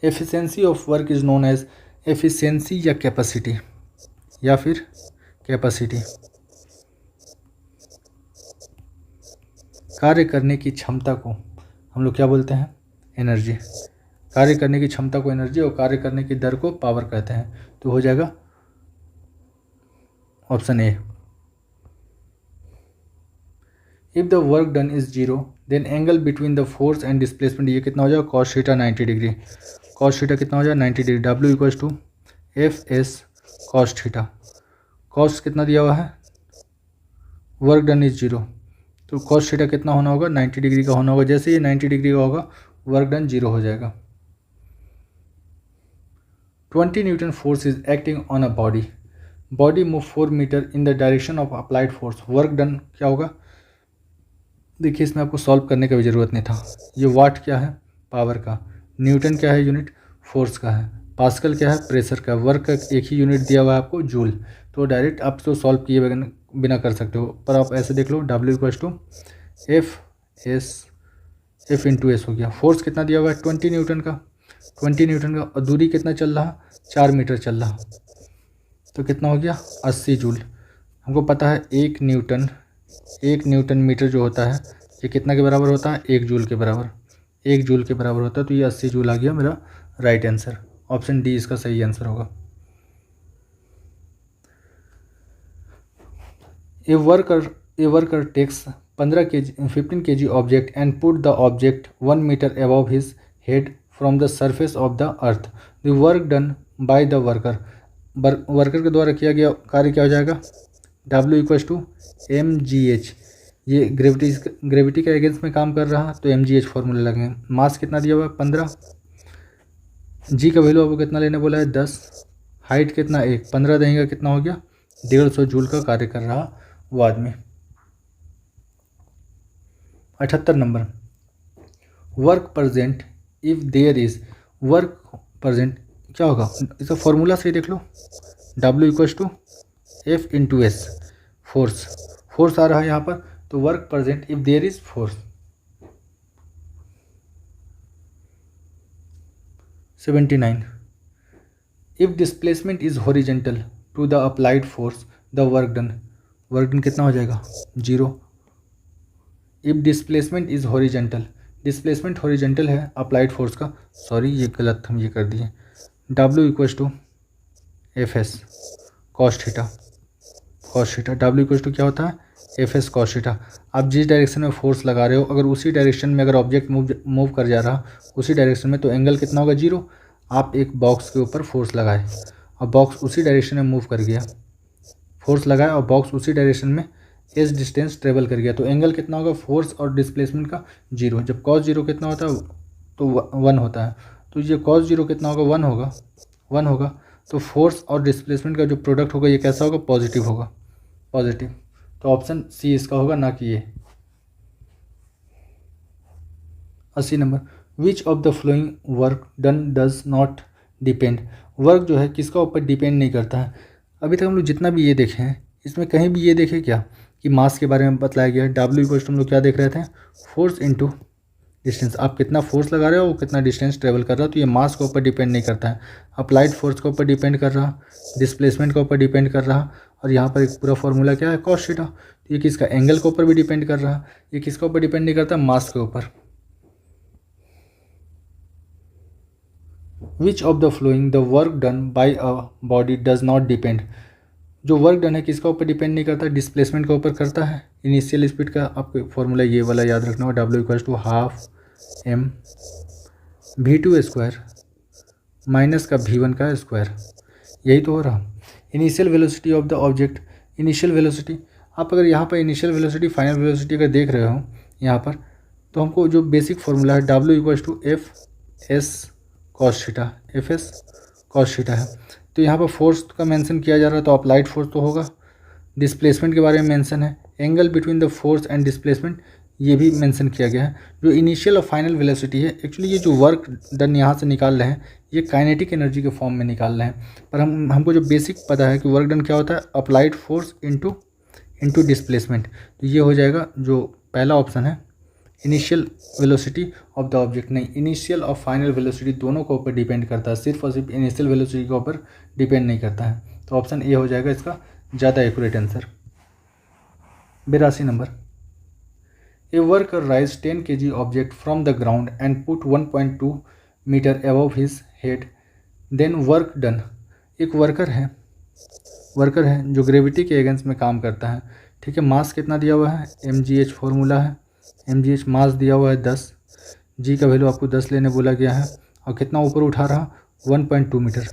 Efficiency of work is known as, efficiency या कैपेसिटी, या फिर कैपेसिटी, कार्य करने की क्षमता को हम लोग क्या बोलते हैं, एनर्जी। कार्य करने की क्षमता को एनर्जी और कार्य करने की दर को पावर कहते हैं। तो हो जाएगा option A. If the work done is zero then angle between the force and displacement, ये कितना हो जाएगा, cos theta 90 degree. Cos theta कितना हो जाएगा, 90 degree. W equals to F S cos theta. Cos कितना दिया हुआ है, वर्क डन इज जीरो, तो कॉस थीटा कितना होना होगा, 90 डिग्री का होना होगा। जैसे ये 90 डिग्री का होगा वर्क डन जीरो हो जाएगा। 20 newton force is acting on a body, body move 4 metre in the direction of applied force, work done क्या होगा। देखिए इसमें आपको सॉल्व करने की भी ज़रूरत नहीं था। ये वाट क्या है, पावर का, न्यूटन क्या है, यूनिट फोर्स का है, पास्कल क्या है, प्रेशर का, वर्क का एक ही यूनिट दिया हुआ है आपको, जूल। तो डायरेक्ट आप तो सॉल्व किए बिना कर सकते हो, पर आप ऐसे देख लो, W equals to F into S हो गया। फोर्स कितना दिया हुआ है, 20 न्यूटन का, 20 न्यूटन का, और दूरी कितना चल रहा, 4 मीटर चल रहा, तो कितना हो गया, 80 जूल। हमको पता है 1 न्यूटन मीटर जो होता है ये कितना के बराबर होता है, 1 जूल के बराबर, 1 जूल के बराबर होता है। तो ये 80 जूल आ गया मेरा राइट आंसर। ऑप्शन डी इसका सही आंसर होगा। A worker takes 15 kg object and put the object 1 metre above his head from the surface of the earth. The work done by the worker के द्वारा किया गया कार्य क्या हो जाएगा, W इक्वल्स टू mgh। ये ग्रेविटी के अगेंस्ट में काम कर रहा तो mgh फॉर्मूला लगेंगे। मास कितना दिया हुआ है, 15, जी का वैल्यू आपको कितना लेने बोला है, 10, हाइट कितना 1, 15 देंगे कितना हो गया, 150 जूल का कार्य कर रहा वो आदमी। 78 number, work present if there is, work present क्या होगा, इसका फॉर्मूला सही देख लो, W equals to F into S, force आ रहा है यहाँ पर, तो work present if there is force. 79, if displacement is horizontal to the applied force the work done कितना हो जाएगा, 0। If displacement is horizontal, displacement horizontal है अप्लाइड फोर्स का, सॉरी ये गलत हम ये कर दिए, W equals to F S cos theta, W equals to क्या होता है, एफ एस कॉस थीटा। आप जिस डायरेक्शन में फोर्स लगा रहे हो अगर उसी डायरेक्शन में अगर ऑब्जेक्ट मूव कर जा रहा उसी डायरेक्शन में, तो एंगल कितना होगा, 0। आप एक बॉक्स के ऊपर फोर्स लगाए और बॉक्स उसी डायरेक्शन में मूव कर गया, फोर्स लगाया और बॉक्स उसी डायरेक्शन में एस डिस्टेंस ट्रेवल कर गया, तो एंगल कितना होगा, फोर्स और डिस्प्लेसमेंट का 0। जब कॉस 0 कितना होता है, तो 1 होता है, तो ये कॉस 0 कितना होगा, 1 होगा। तो फोर्स और डिस्प्लेसमेंट का जो प्रोडक्ट होगा ये कैसा होगा, पॉजिटिव होगा, पॉजिटिव। तो ऑप्शन सी इसका होगा, ना कि ये। 80 number, which of the following work done does not depend, work जो है किसका ऊपर डिपेंड नहीं करता है। अभी तक हम लोग जितना भी ये देखे हैं इसमें कहीं भी ये देखे क्या कि मास के बारे में बतलाया गया है। W इक्वल्स टू हम लोग क्या देख रहे थे, फोर्स इंटू डिस्टेंस, आप कितना फोर्स लगा रहे हो वो कितना डिस्टेंस ट्रेवल कर रहा है, तो ये मास के ऊपर डिपेंड नहीं करता है, अप्लाइड फोर्स के ऊपर डिपेंड कर रहा, डिस्प्लेसमेंट के ऊपर डिपेंड कर रहा, और यहाँ पर एक पूरा फॉर्मूला क्या है, कॉस थीटा, तो ये किसका, एंगल के ऊपर भी डिपेंड कर रहा, ये किसके ऊपर डिपेंड नहीं करता, मास के ऊपर। विच of the flowing the work done bye a body does not depend, जो वर्क डन है किसका ऊपर डिपेंड नहीं करता, डिस्प्लेसमेंट के ऊपर करता है। इनिशियल स्पीड का आपको फॉर्मूला ये वाला याद रखना होगा, W equals to half m v2 square minus का v1 का स्क्वायर, यही तो हो रहा। Initial velocity of the object, initial velocity, आप अगर यहाँ पर इनिशियल वेलोसिटी फाइनल वेलोसिटी अगर देख रहे हो यहाँ पर, तो हमको जो बेसिक फॉर्मूला है W equals to F S cos theta, F S cos theta है। तो यहाँ पर फोर्स का मेंशन किया जा रहा है तो अप्लाइड फोर्स तो होगा, डिस्प्लेसमेंट के बारे में मेंशन है, angle between the force and displacement ये भी मेंशन किया गया है। जो इनिशियल और फाइनल वेलोसिटी है, एक्चुअली ये जो वर्क डन यहाँ से निकाल रहे हैं ये काइनेटिक एनर्जी के फॉर्म में निकाल रहे हैं, पर हमको जो बेसिक पता है कि वर्क डन क्या होता है, अप्लाइड फोर्स इनटू डिस्प्लेसमेंट। तो ये हो जाएगा जो पहला ऑप्शन है, initial velocity of the object. नहीं, इनिशियल और फाइनल वेलोसिटी दोनों के ऊपर डिपेंड करता है, सिर्फ और सिर्फ इनिशियल वेलोसिटी के ऊपर डिपेंड नहीं करता है। तो ऑप्शन ए हो जाएगा इसका ज़्यादा accurate answer. 82 number, a worker rise 10 kg object from the ground and put 1.2 metre above his head, then work done. एक वर्कर है जो ग्रेविटी के अगेंस्ट में काम करता है, ठीक है। मास कितना दिया हुआ है, mgh फॉर्मूला है, mgh मास दिया हुआ है 10, g का वैल्यू आपको 10 लेने बोला गया है, और कितना ऊपर उठा रहा 1.2 मीटर।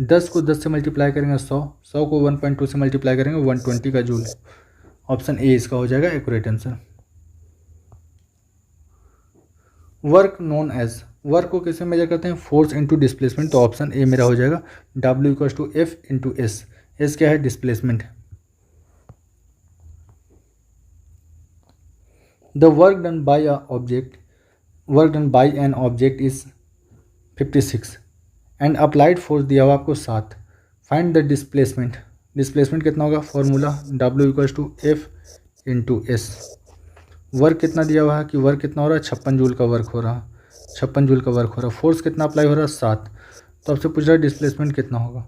10 को 10 से मल्टीप्लाई करेंगे 100 को 1.2 से मल्टीप्लाई करेंगे 120 का जूल। ऑप्शन ए इसका हो जाएगा accurate answer. Work known as, work को कैसे मेजर करते हैं, फोर्स इनटू डिस्प्लेसमेंट। तो ऑप्शन ए मेरा हो जाएगा W = F × S। एस क्या है, displacement. The work done bye N object is 56 and applied force दिया हुआ आपको 7। Find the displacement. डिस्प्लेसमेंट कितना होगा, formula W = F × S। Work कितना दिया हुआ है कि वर्क कितना हो रहा है, 56 जूल का वर्क हो रहा, 56 जूल का वर्क हो रहा। फोर्स कितना अप्लाई हो रहा है, 7। तो आपसे पूछ रहा है डिस्प्लेसमेंट कितना होगा,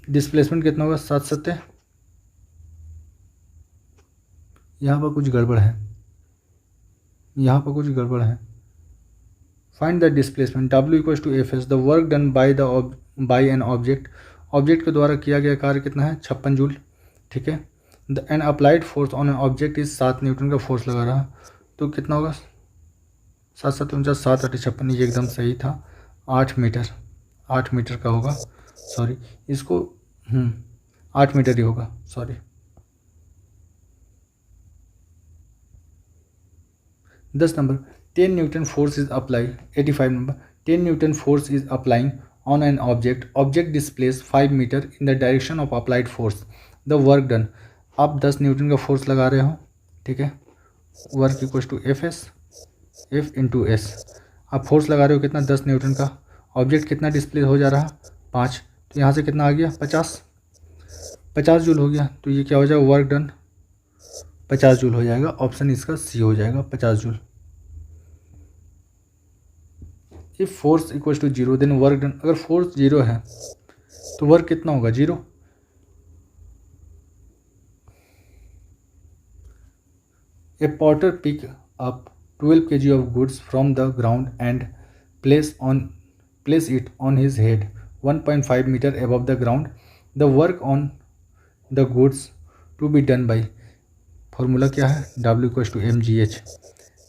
डिस्प्लेसमेंट कितना होगा, 7 7, यहाँ पर कुछ गड़बड़ है, find the displacement. W = F S। The work done bye an object के द्वारा किया गया कार्य कितना है, 56 जूल, ठीक है। The N applied force on an object is 7 Newton का फोर्स लगा रहा, तो कितना होगा, 7 7 49 7 8 56, ये एकदम सही था, 8 मीटर का होगा, सॉरी इसको 8 मीटर ही होगा, sorry. 10 number, 10 newton force is apply. 85 number, 10 newton force is applying on an object displace 5 metre in the direction of applied force. The work done, आप 10 न्यूटन का फोर्स लगा रहे हो, ठीक है। Work = F × S। आप फोर्स लगा रहे हो कितना, 10 न्यूटन का। ऑब्जेक्ट कितना डिस्प्लेस हो जा रहा, 5, तो यहाँ से कितना आ गया, 50 जूल हो गया। तो ये क्या हो जाएगा, वर्क डन 50 जूल हो जाएगा। ऑप्शन इसका सी हो जाएगा, 50 joule. If force = 0 then work done. अगर फोर्स 0 है तो वर्क कितना होगा, 0। A porter pick up 12 kg of goods from the ground and place it on his head 1.5 meter above the ground. The work on the goods to be done by, formula क्या है, W = mgh।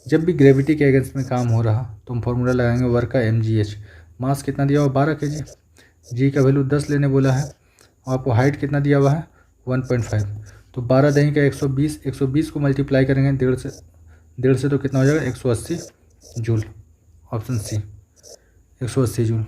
जब भी gravity के against में काम हो रहा तो हम फॉर्मूला लगाएंगे वर्क का mgh। मास कितना दिया हुआ, 12 kg, g का वैल्यू 10 लेने बोला है, और आपको हाइट कितना दिया हुआ है, 1.5। तो 12 दही का 120, 120 को मल्टीप्लाई करेंगे 1.5 से तो कितना हो जाएगा, 180 joule. Option C, 180 joule.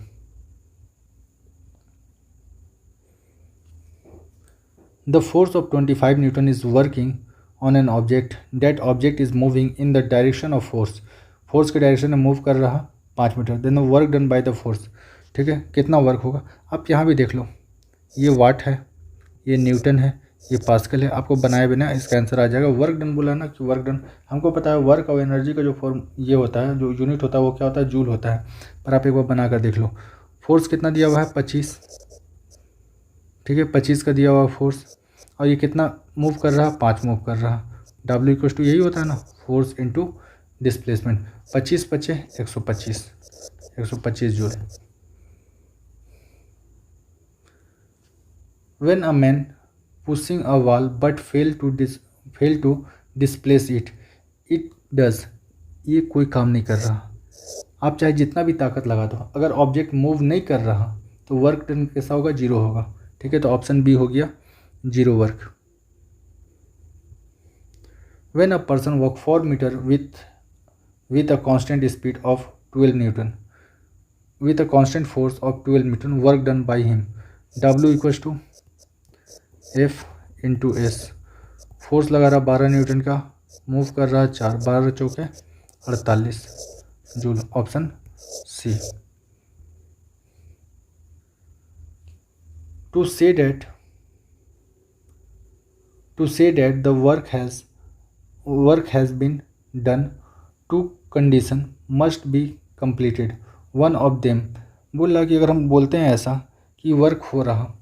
The force of 25 newton is working on an object, that object is moving in the direction of force के डायरेक्शन में मूव कर रहा 5 metre. Then the work done by the force, ठीक है, कितना work होगा। आप यहाँ भी देख लो, ये वाट है, ये न्यूटन है, ये पास्कल है, आपको बनाए बिना इसका आंसर आ जाएगा। वर्क डन बोला ना कि वर्क डन, हमको पता है वर्क और एनर्जी का जो फॉर्म ये होता है, जो यूनिट होता है वो क्या होता है, जूल होता है, पर आप एक बार बना कर देख लो। फोर्स कितना दिया हुआ है, 25, ठीक है, 25 का दिया हुआ फोर्स, और ये कितना मूव कर रहा, 5 मूव कर रहा। W = यही होता है ना, force into displacement. 25 × 5 125 joule. When a man pushing a wall but fail to displace it does, ये कोई काम नहीं कर रहा। आप चाहे जितना भी ताकत लगा दो, अगर ऑब्जेक्ट मूव नहीं कर रहा तो वर्क डन कैसा होगा, 0 होगा, ठीक है। तो ऑप्शन बी हो गया 0 work. When a person walk 4 meter with a constant speed of 12 Newton, with a constant force of 12 Newton, work done by him, W = F into S, force लगा रहा 12 न्यूटन का, मूव कर रहा 4, 12 चौके 48 joule, option C. To say that the work has been done, two condition must be completed, one of them. बोला कि अगर हम बोलते हैं ऐसा कि वर्क हो रहा,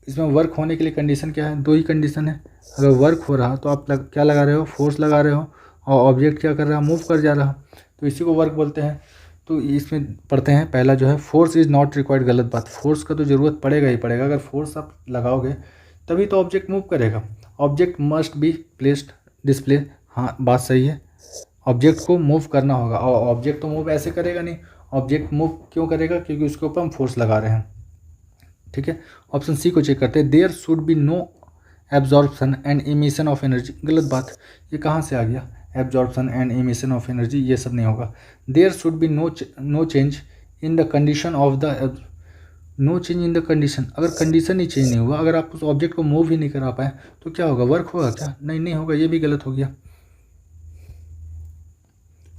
इसमें वर्क होने के लिए कंडीशन क्या है, 2 ही कंडीशन है। अगर वर्क हो रहा तो आप क्या लगा रहे हो, फोर्स लगा रहे हो, और ऑब्जेक्ट क्या कर रहा है, मूव कर जा रहा, तो इसी को वर्क बोलते हैं। तो इसमें पढ़ते हैं पहला जो है, फोर्स इज़ नॉट रिक्वायर्ड। गलत बात, फोर्स का तो ज़रूरत पड़ेगा ही पड़ेगा। अगर फोर्स आप लगाओगे तभी तो ऑब्जेक्ट मूव करेगा। Object must be placed display, हाँ बात सही है, ऑब्जेक्ट को मूव करना होगा, और ऑब्जेक्ट तो मूव ऐसे करेगा नहीं। ऑब्जेक्ट मूव क्यों करेगा, क्योंकि उसके ऊपर हम फोर्स लगा रहे हैं। ठीक है, ऑप्शन सी को चेक करते हैं। There should be no absorption and emission of energy, गलत बात, ये कहाँ से आ गया, absorption and emission of energy, ये सब नहीं होगा। There should be no change in the condition of the, no change in the condition, अगर कंडीशन ही चेंज नहीं हुआ, अगर आप उस ऑब्जेक्ट को मूव ही नहीं करा पाए तो क्या होगा, वर्क होगा क्या, नहीं होगा, ये भी गलत हो गया।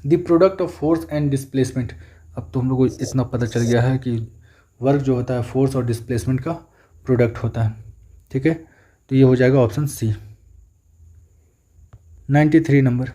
The product of force and displacement, अब तो हम लोग को इतना पता चल गया है कि वर्क जो होता है फोर्स और डिस्प्लेसमेंट का प्रोडक्ट होता है। ठीक है, तो ये हो जाएगा option C. 93 number,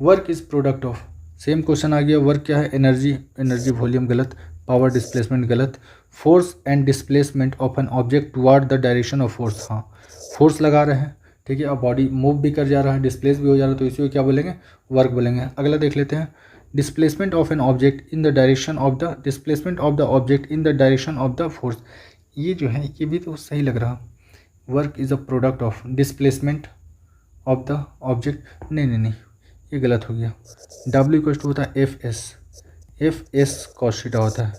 work is product of, same question आ गया, वर्क क्या है, एनर्जी वॉल्यूम गलत, पावर डिस्प्लेसमेंट गलत, force and displacement of an object toward the direction of force, हाँ फोर्स लगा रहे हैं, ठीक है, अब बॉडी मूव भी कर जा रहा है, डिस्प्लेस भी हो जा रहा है, तो इसी को क्या बोलेंगे, वर्क बोलेंगे। अगला देख लेते हैं, displacement of an object in the direction of the, displacement of the object in the direction of the force, ये जो है ये भी तो सही लग रहा, work is a product of displacement of the object, नहीं ये गलत हो गया। W इक्वल टू होता है एफ एस कॉस थीटा होता है,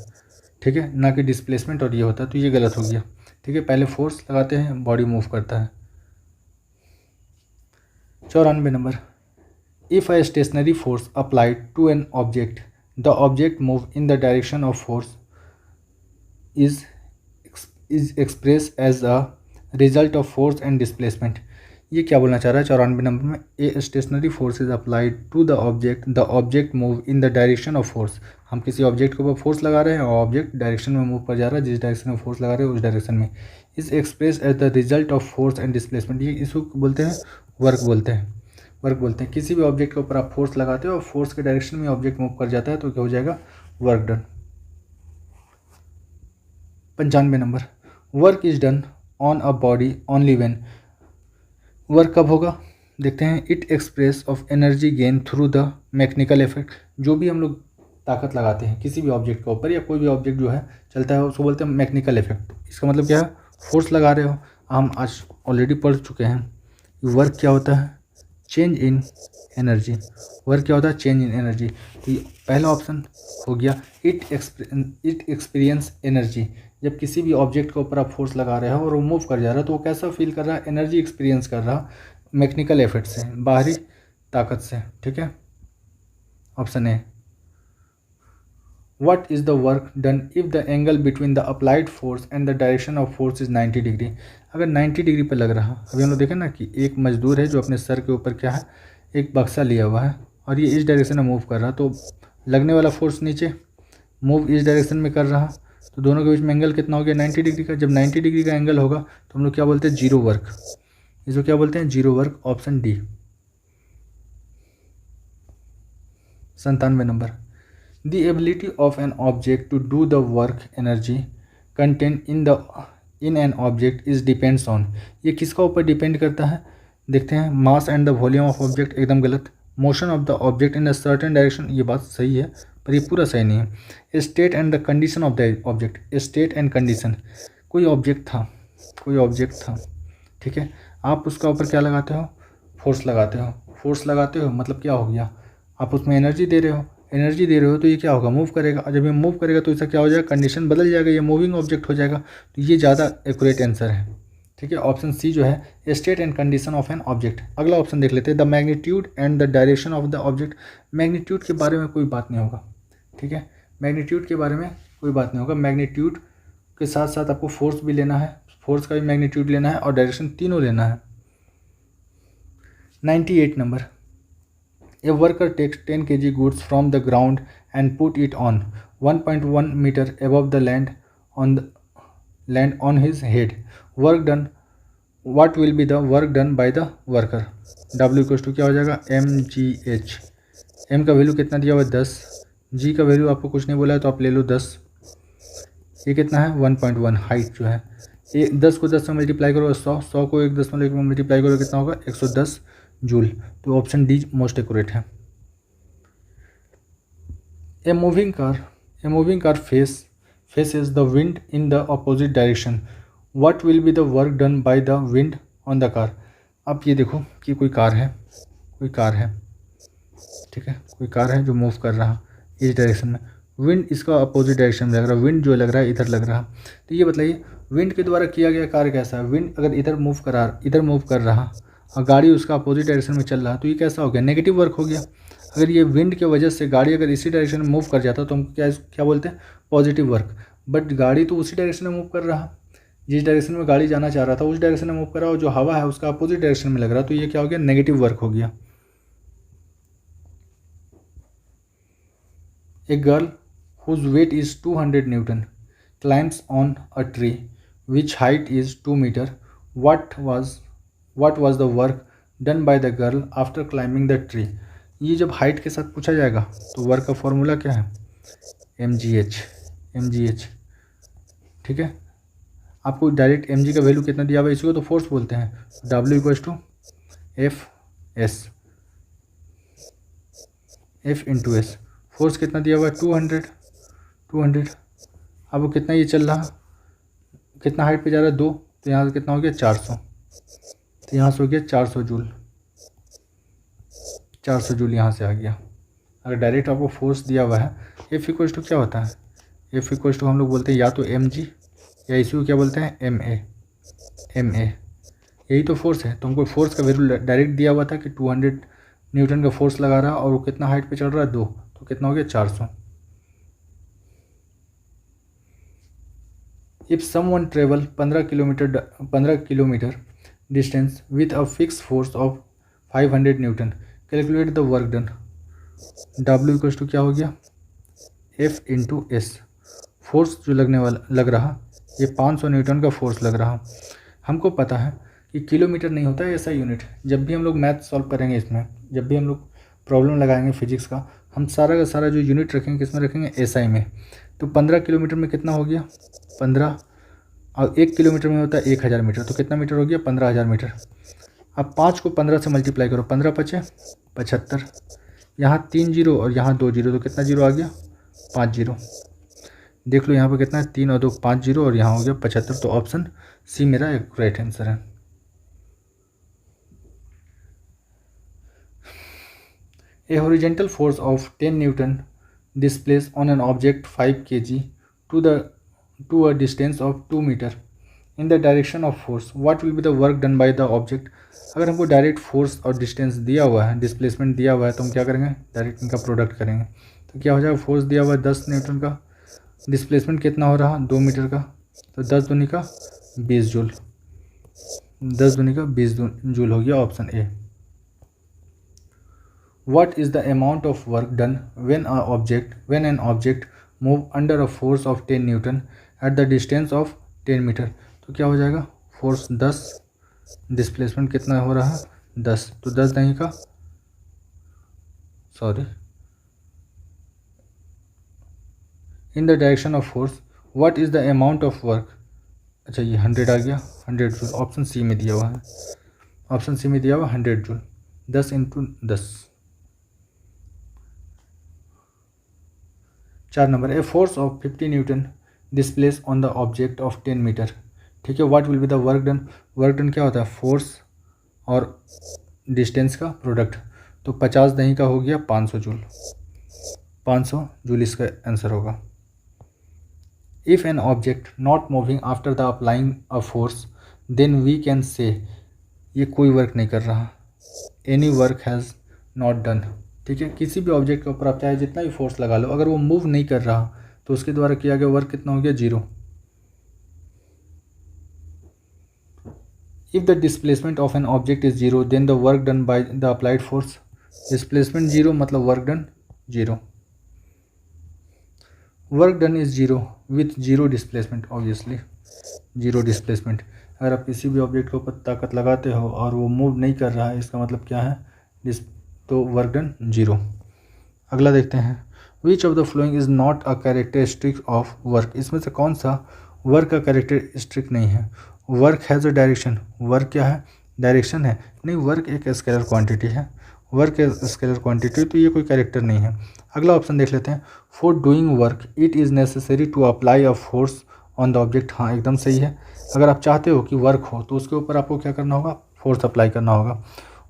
ठीक है, ना कि डिस्प्लेसमेंट, और ये होता है, तो ये गलत हो गया। ठीक है, पहले फोर्स लगाते हैं, बॉडी मूव करता है। 94 number, if a stationary force applied to an object, the object move in the direction of force is express as a result of force and displacement, ये क्या बोलना चाह रहा है 94 नंबर में, a stationary force is applied to the object move in the direction of force, हम किसी object के ऊपर फोर्स लगा रहे हैं और ऑब्जेक्ट डायरेक्शन में मूव कर जा रहा है, जिस डायरेक्शन में फोर्स लगा रहे हैं उस डायरेक्शन में, is express as the result of force and displacement, ये इसको बोलते हैं वर्क बोलते हैं। किसी भी ऑब्जेक्ट के ऊपर आप फोर्स लगाते हो और फोर्स के डायरेक्शन में ऑब्जेक्ट मूव कर जाता है तो क्या हो जाएगा, work done. 95 number, work is done on a body only when, work कब होगा, देखते हैं, it express of energy gain through the mechanical effect, जो भी हम लोग ताकत लगाते हैं किसी भी ऑब्जेक्ट के ऊपर या कोई भी ऑब्जेक्ट जो है चलता है उसको बोलते हैं मैकेनिकल इफेक्ट। इसका मतलब क्या है, फोर्स लगा रहे हो, हम आज ऑलरेडी पढ़ चुके हैं, वर्क क्या होता है, चेंज इन एनर्जी, वर्क क्या होता है, चेंज इन एनर्जी, तो पहला ऑप्शन हो गया, इट एक्सपीरियंस एनर्जी, जब किसी भी ऑब्जेक्ट के ऊपर आप फोर्स लगा रहे हो और वो मूव कर जा रहा है तो वो कैसा फील कर रहा है, एनर्जी एक्सपीरियंस कर रहा, मैकेनिकल इफेक्ट से, बाहरी ताकत से। ठीक है, option A. What is the work done if the angle between the applied force and the direction of force is 90 degree, अगर 90 डिग्री पर लग रहा, अभी हम लोग देखें ना कि एक मजदूर है जो अपने सर के ऊपर क्या है, एक बक्सा लिया हुआ है और ये इस डायरेक्शन में मूव कर रहा, तो लगने वाला फोर्स नीचे, मूव इस डायरेक्शन में कर रहा, तो दोनों के बीच में एंगल कितना हो गया, 90 डिग्री का। जब 90 डिग्री का एंगल होगा तो हम लोग क्या बोलते हैं, जीरो वर्क, इसको क्या बोलते हैं, zero work, option D. 97 number, the ability of an object to do the work energy content in an object is depends on, ये किसका ऊपर डिपेंड करता है, देखते हैं, mass and the volume of object, एकदम गलत, motion of the object in a certain direction, ये बात सही है पर ये पूरा सही नहीं है। State and the condition of the object, state and condition, कोई ऑब्जेक्ट था, ठीक है, आप उसका ऊपर क्या लगाते हो, फोर्स लगाते हो, मतलब क्या हो गया, आप उसमें एनर्जी दे रहे हो तो ये क्या होगा, मूव करेगा, और जब ये मूव करेगा तो इसका क्या हो जाएगा, कंडीशन बदल जाएगा, ये मूविंग ऑब्जेक्ट हो जाएगा, तो ये ज़्यादा एक्यूरेट आंसर है। ठीक है, ऑप्शन सी जो है, state and condition of an object. अगला ऑप्शन देख लेते हैं, the magnitude and the direction of the object, magnitude के बारे में कोई बात नहीं होगा, ठीक है, मैग्नीट्यूड के बारे में कोई बात नहीं होगा, मैग्नीट्यूड के साथ साथ आपको फोर्स भी लेना है, फोर्स का भी मैग्नीट्यूड लेना है और डायरेक्शन तीनों लेना है। 98 number, a worker takes 10 kg goods from the ground and put it on 1.1 meter above the land on his head. Work done. What will be the work done by the worker? W equal to क्या हो जाएगा, mgh। m का value कितना दिया हुआ है 10, g का value आपको कुछ नहीं बोला है तो आप ले लो 10। ये कितना है 1.1 हाइट जो है, ये 10 को 10 से मल्टीप्लाई करो 100 को 1.1 में मल्टीप्लाई करो कितना होगा 110 जूल। तो ऑप्शन डी मोस्ट एक्यूरेट है। A moving car faces the wind in the opposite direction. What will be the work done by the wind on the car? अब ये देखो कि कोई कार है, ठीक है, कोई कार है जो मूव कर रहा इस डायरेक्शन में, विंड इसका अपोजिट डायरेक्शन में लग रहा है, विंड जो लग रहा है इधर लग रहा। तो ये बताइए विंड के द्वारा किया गया कार्य कैसा है, विंड अगर इधर मूव कर रहा और गाड़ी उसका अपोजिट डायरेक्शन में चल रहा तो ये कैसा हो गया, नेगेटिव वर्क हो गया। अगर ये विंड की वजह से गाड़ी अगर इसी डायरेक्शन में मूव कर जाता तो हम क्या बोलते हैं, पॉजिटिव वर्क। बट गाड़ी तो उसी डायरेक्शन में मूव कर रहा, जिस डायरेक्शन में गाड़ी जाना चाह रहा था उस डायरेक्शन में मूव कर रहा, और जो हवा है उसका अपोजिट डायरेक्शन में लग रहा, तो ये क्या हो गया, नेगेटिव वर्क हो गया। A girl whose weight is 200 Newton climbs on a tree which height is 2 meter. What was the work done by the girl after climbing the tree? ये जब हाइट के साथ पूछा जाएगा तो वर्क का फॉर्मूला क्या है, mgh, ठीक है। आपको डायरेक्ट mg का वैल्यू कितना दिया हुआ है, इसी को तो फोर्स बोलते हैं, w equal to f into S. फोर्स कितना दिया हुआ है 200। अब वो कितना ये चल रहा, कितना हाइट पे जा रहा है 2, तो यहाँ से कितना हो गया 400, तो यहाँ से हो गया 400 जूल यहाँ से आ गया। अगर डायरेक्ट आपको फोर्स दिया हुआ है, एफ इक्वल टू क्या होता है, एफ इक्वल टू हम लोग बोलते हैं या तो mg या इसी को क्या बोलते हैं ma, यही तो फोर्स है। तो हमको फोर्स का वैल्यू डायरेक्ट दिया हुआ था कि 200 न्यूटन का फोर्स लगा रहा और वो कितना हाइट पे चल रहा है 2, तो कितना हो गया 400। If someone travel 15 kilometre distance with a fix force of 500 newton, calculate the work done. W equal to क्या हो गया F इंटू एस। फोर्स जो लग रहा ये 500 न्यूटन का फोर्स लग रहा। हमको पता है कि किलोमीटर नहीं होता है ऐसा यूनिट। जब भी हम लोग मैथ सॉल्व करेंगे, इसमें जब भी हम लोग प्रॉब्लम लगाएंगे फिजिक्स का, हम सारा का सारा जो यूनिट रखेंगे किसमें रखेंगे, SI में। तो 15 किलोमीटर में कितना हो गया 15, और 1 किलोमीटर में होता है 1000 मीटर, तो कितना मीटर हो गया 15000 मीटर। अब 5 को 15 से मल्टीप्लाई करो, 15 पचे 75, यहाँ 3 जीरो और यहाँ 2 जीरो, तो कितना जीरो आ गया 5 जीरो। देख लो यहाँ पर कितना है 3 और 2 5 जीरो, और यहाँ हो गया 75। तो ऑप्शन सी मेरा एक राइट आंसर है। A horizontal force of 10 Newton displays on an object 5 kg to a distance of 2 meter in the direction of force. What will be the work done by the object? अगर हमको direct force और distance दिया हुआ है, displacement दिया हुआ है, तो हम क्या करेंगे, डायरेक्ट इनका प्रोडक्ट करेंगे। तो क्या हो जाएगा, फोर्स दिया हुआ है 10 न्यूटन का, डिस्प्लेसमेंट कितना हो रहा 2 मीटर का, तो 10 दूनी का 20 जूल, 10 दूनी का 20 जूल हो गया option A. What is the amount of work done when an object move under a force of 10 Newton at the distance of 10 metre? तो क्या हो जाएगा, फोर्स 10, डिस्प्लेसमेंट कितना हो रहा 10, तो 10 नहीं का इन the direction of force, what is the amount of work. अच्छा ये 100 आ गया, 100 जूल, ऑप्शन सी में दिया हुआ है, ऑप्शन सी में दिया हुआ 100 joule, 10 into 10। 4 number, a force of 50 newton displace on the object of 10 metre, ठीक है। What will be the work done. Work done क्या होता है, फोर्स और डिस्टेंस का प्रोडक्ट, तो 50 नहीं का हो गया 500 जूल, 500 जूल इसका आंसर होगा। If an object not moving after the applying a force then we can say, ये कोई वर्क नहीं कर रहा, any work has not done, ठीक है। किसी भी ऑब्जेक्ट के ऊपर आप चाहे जितना भी फोर्स लगा लो, अगर वो मूव नहीं कर रहा तो उसके द्वारा किया गया वर्क कितना हो गया 0। If the displacement of an object is zero then the work done by the applied force, displacement zero मतलब work done zero, work done is zero with zero displacement, obviously zero displacement. अगर आप किसी भी object के ऊपर ताकत लगाते हो और वो मूव नहीं कर रहा है, इसका मतलब क्या है, तो वर्क डन जीरो। अगला देखते हैं, विच of the following is not a characteristic of work, इसमें से कौन सा वर्क का कैरेक्टरिस्टिक नहीं है। Work has a direction, work क्या है, डायरेक्शन है, नहीं वर्क एक स्केलर क्वांटिटी है, वर्क एक स्केलर क्वांटिटी, तो ये कोई कैरेक्टर नहीं है। अगला ऑप्शन देख लेते हैं, for doing work it is necessary to apply a force on the object, हाँ एकदम सही है। अगर आप चाहते हो कि वर्क हो तो उसके ऊपर आपको क्या करना होगा, फोर्स अप्लाई करना होगा।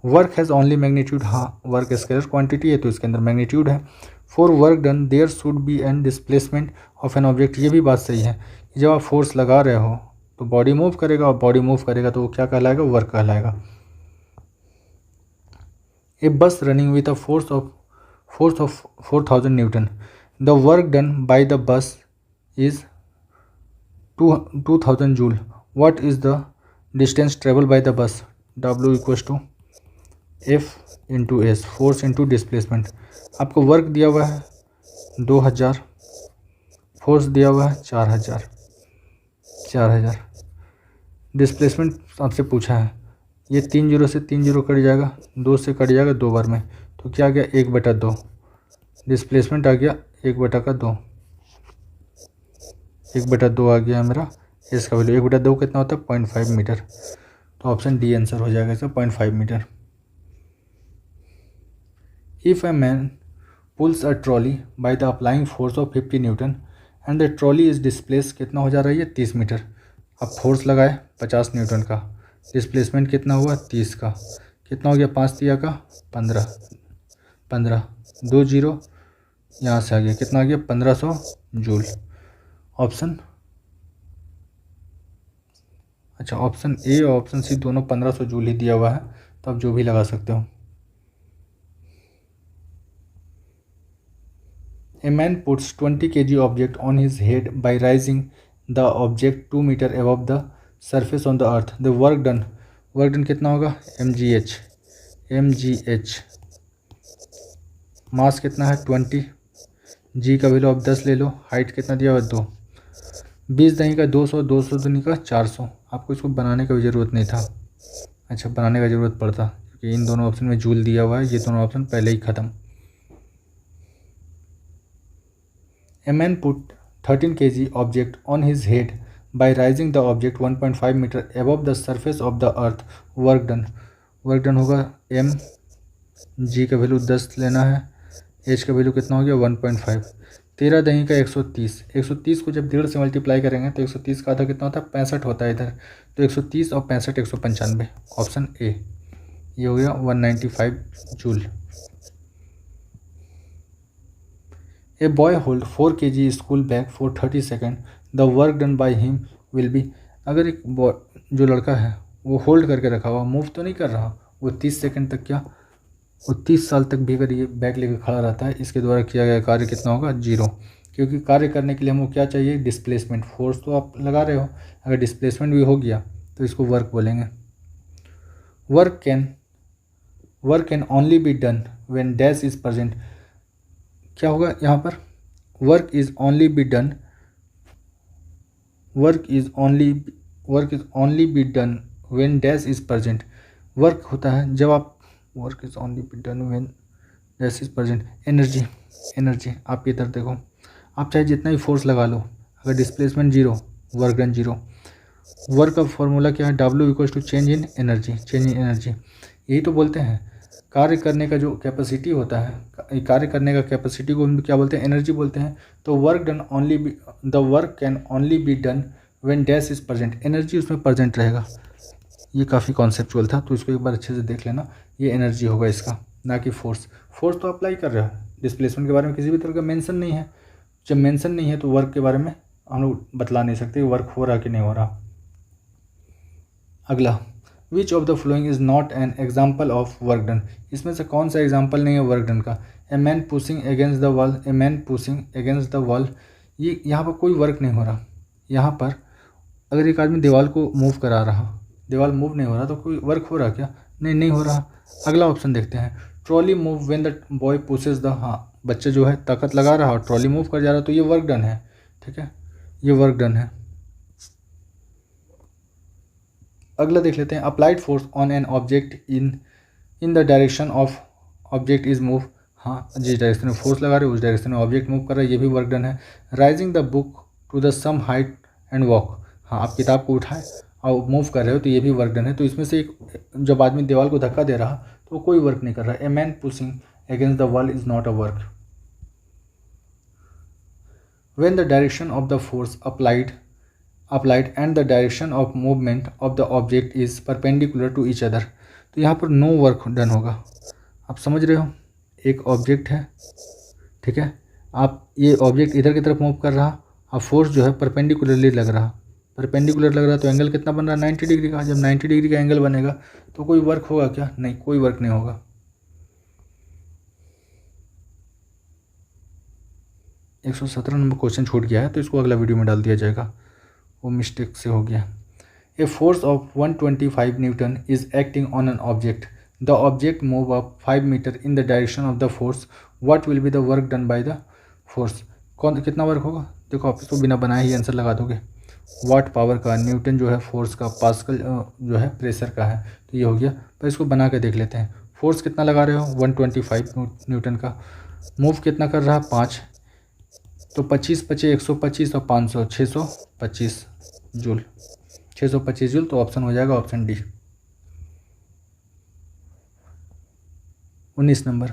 वर्क हैज़ ओनली मैग्नीट्यूड, हाँ वर्क स्केलर क्वांटिटी है तो इसके अंदर मैग्नीट्यूड है। For work done there should be an displacement of an object, ये भी बात सही है, जब आप फोर्स लगा रहे हो तो बॉडी मूव करेगा, और बॉडी मूव करेगा तो वो क्या कहलाएगा, वर्क कहलाएगा। A bus running with a force of 4000 newton, the work done by the bus is 2000 joule, what is the distance travel by the bus, W equals to F into S, force into displacement. आपको work दिया हुआ है 2000, force दिया हुआ है 4000, displacement आपसे पूछा है, ये 3 जीरो से 3 जीरो कट जाएगा, 2 से कट जाएगा 2 बार में, तो क्या आ गया 1/2, डिस्प्लेसमेंट आ गया 1/2, 1/2 आ गया मेरा, एस का वैल्यू 1/2 कितना होता है 0.5 मीटर, तो ऑप्शन डी आंसर हो जाएगा इसका 0.5 metre. If a man pulls a trolley by the applying force of 50 newton and the trolley is displace, कितना हो जा रहा है ये 30 मीटर, अब फोर्स लगाए 50 न्यूटन का, डिस्प्लेसमेंट कितना हुआ 30 का, कितना हो गया 5 दिया का 15, 2 जीरो यहाँ से आ गया, कितना आ गया 1500 जूल। ऑप्शन अच्छा, ऑप्शन ए और ऑप्शन सी दोनों 1500 जूल ही दिया हुआ है, तो आप जो भी लगा सकते हो। A man puts 20 kg object on his head by raising the object 2 meter above the surface on the earth. The work done कितना होगा mgh, मास कितना है 20, g का वैल्यू आप 10 ले लो, हाइट कितना दिया हुआ 2, 20 दही का 200, 200 दही का 400, आपको इसको बनाने का भी ज़रूरत नहीं था, अच्छा बनाने का ज़रूरत पड़ता क्योंकि इन दोनों ऑप्शन में जूल दिया हुआ है, ये दोनों ऑप्शन पहले ही ख़त्म। A man put 13 kg object on his head by raising the object 1.5 meter above the surface of the earth. Work done होगा m, g का वैल्यू 10 लेना है, h का वैल्यू कितना हो गया 1.5, 13 दही का 130, 130 को जब 1.5 से मल्टीप्लाई करेंगे तो 130 का आधा कितना होता है 65 होता है इधर, तो 130 और 65 195, ऑप्शन ए, ये हो गया 195 joule. A boy hold 4 kg school bag for 30 seconds. The work done by him will be, अगर एक जो लड़का है वो होल्ड करके रखा हुआ, मूव तो नहीं कर रहा, वो 30 सेकंड तक, क्या वो 30 साल तक भी अगर ये बैग लेकर खड़ा रहता है, इसके द्वारा किया गया कार्य कितना होगा 0, क्योंकि कार्य करने के लिए हमको क्या चाहिए डिस्प्लेसमेंट, फोर्स तो आप लगा रहे हो, अगर डिस्प्लेसमेंट भी हो गया तो इसको वर्क बोलेंगे। Work can only be done when dash is present, क्या होगा यहाँ पर, work is only be done when dash is present, work होता है जब आप, work is only be done when dash is present. Energy आप इधर देखो, आप चाहे जितना ही फोर्स लगा लो, अगर डिस्प्लेसमेंट 0 वर्क डन 0। वर्क का फॉर्मूला क्या है, W equals to change in energy, यही तो बोलते हैं कार्य करने का जो कैपेसिटी होता है, कार्य करने का कैपेसिटी को हम क्या बोलते हैं, एनर्जी बोलते हैं। तो the work can only be done when dash is present, energy उसमें प्रेजेंट रहेगा। ये काफ़ी कॉन्सेप्चुअल था, तो इसको एक बार अच्छे से देख लेना, ये एनर्जी होगा इसका, ना कि फोर्स तो अप्लाई कर रहे हो, डिस्प्लेसमेंट के बारे में किसी भी तरह का मेंशन नहीं है, जब मेंशन नहीं है तो वर्क के बारे में हम लोग बतला नहीं सकते वर्क हो रहा कि नहीं हो रहा। अगला, विच of the following is not an example of work done, इसमें से कौन सा एग्जाम्पल नहीं है वर्क डन का। A man pushing against the wall, ये यहाँ पर कोई वर्क नहीं हो रहा, यहाँ पर अगर एक आदमी दीवार को मूव करा रहा दीवार मूव नहीं हो रहा तो कोई वर्क हो रहा क्या? नहीं हो रहा। अगला ऑप्शन देखते हैं, trolley move when the boy pushes the, हाँ बच्चा जो है ताकत लगा रहा और ट्रॉली मूव कर जा रहा, तो ये वर्क डन है। ठीक है, ये वर्क डन है। अगला देख लेते हैं, applied force on an object in the direction of object is move, हाँ जिस डायरेक्शन में फोर्स लगा रहे हो उस डायरेक्शन में ऑब्जेक्ट मूव कर रहा है, ये भी वर्क डन है। Rising the book to the some height and walk, हाँ आप किताब को उठाएं और मूव कर रहे हो तो ये भी वर्क डन है। तो इसमें से एक, जब आदमी दीवार को धक्का दे रहा तो कोई वर्क नहीं कर रहा। A man pushing against the wall is not a work. When the direction of the force applied and the direction of movement of the object is perpendicular to each other, तो यहाँ पर no work done होगा। आप समझ रहे हो, एक object है, ठीक है, आप ये ऑब्जेक्ट इधर की तरफ मूव कर रहा और फोर्स जो है परपेंडिकुलरली लग रहा, परपेंडिकुलर लग रहा तो एंगल कितना बन रहा, 90 डिग्री का। जब 90 डिग्री का एंगल बनेगा तो कोई वर्क होगा क्या? नहीं, कोई वर्क नहीं होगा। 117 नंबर क्वेश्चन छूट गया है तो इसको अगला वीडियो में डाल दिया जाएगा, वो मिस्टेक से हो गया। A force of 125 newton is acting on an object, the object move up 5 metre in the direction of the force, what will be the work done by the force. कौन कितना वर्क होगा? देखो आप इसको बिना बनाए ही आंसर लगा दोगे। वाट पावर का, न्यूटन जो है फोर्स का, पास्कल जो है प्रेशर का है, तो ये हो गया। पर इसको बना के देख लेते हैं। फोर्स कितना लगा रहे हो? 125 न्यूटन का। मूव कितना कर रहा है? 5, तो 25 पचे 125 और 500 625 जूल, 625 जूल। तो ऑप्शन हो जाएगा option D. 19 number,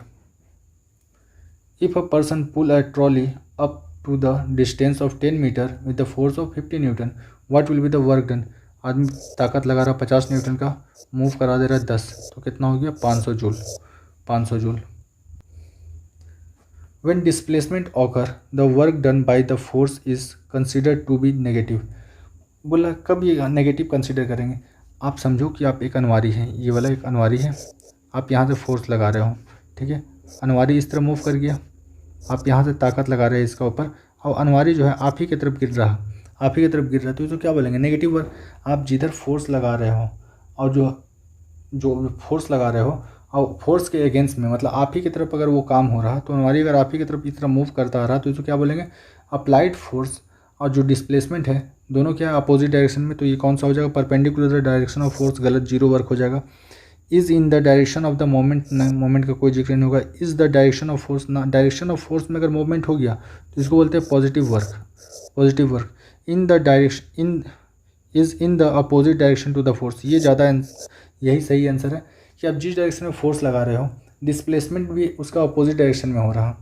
if a person pull a trolley up to the distance of 10 metre with the force of 50 newton, what will be the work done. आदमी ताकत लगा रहा 50 न्यूटन का, मूव करा दे रहा है 10, तो कितना हो गया? 500 joule, 500 joule. When displacement occur, the work done by the force is considered to be negative. बोला कब ये नेगेटिव कंसिडर करेंगे? आप समझो कि आप एक अनवारी हैं, ये वाला एक अनवारी है, आप यहाँ से फोर्स लगा रहे हो, ठीक है, अनवारी इस तरह मूव कर गया, आप यहाँ से ताकत लगा रहे हैं इसका ऊपर, और अनवारी जो है आप ही की तरफ गिर रहा, आप ही की तरफ गिर रहा, तो क्या बोलेंगे? Negative work. आप जिधर फोर्स लगा रहे हो और जो फोर्स लगा रहे हो और फोर्स के अगेंस्ट में, मतलब आप ही की तरफ अगर वो काम हो रहा, तो अनवारी अगर आप ही की तरफ इस तरह मूव करता रहा तो इसको क्या बोलेंगे? Applied force. और जो डिस्प्लेसमेंट है दोनों क्या है? अपोजिट डायरेक्शन में, तो ये कौन सा हो जाएगा? परपेंडिकुलर डायरेक्शन ऑफ फोर्स, गलत, जीरो वर्क हो जाएगा। Is in the direction of the moment, moment का कोई जिक्र नहीं होगा। Is the direction of force, ना डायरेक्शन ऑफ फोर्स में अगर मूवमेंट हो गया तो इसको बोलते हैं positive work, positive work. In the direction is in the opposite direction to the force, ये ज़्यादा यही सही आंसर है कि आप जिस डायरेक्शन में फोर्स लगा रहे हो डिस्प्लेसमेंट भी उसका अपोजिट डायरेक्शन में हो रहा,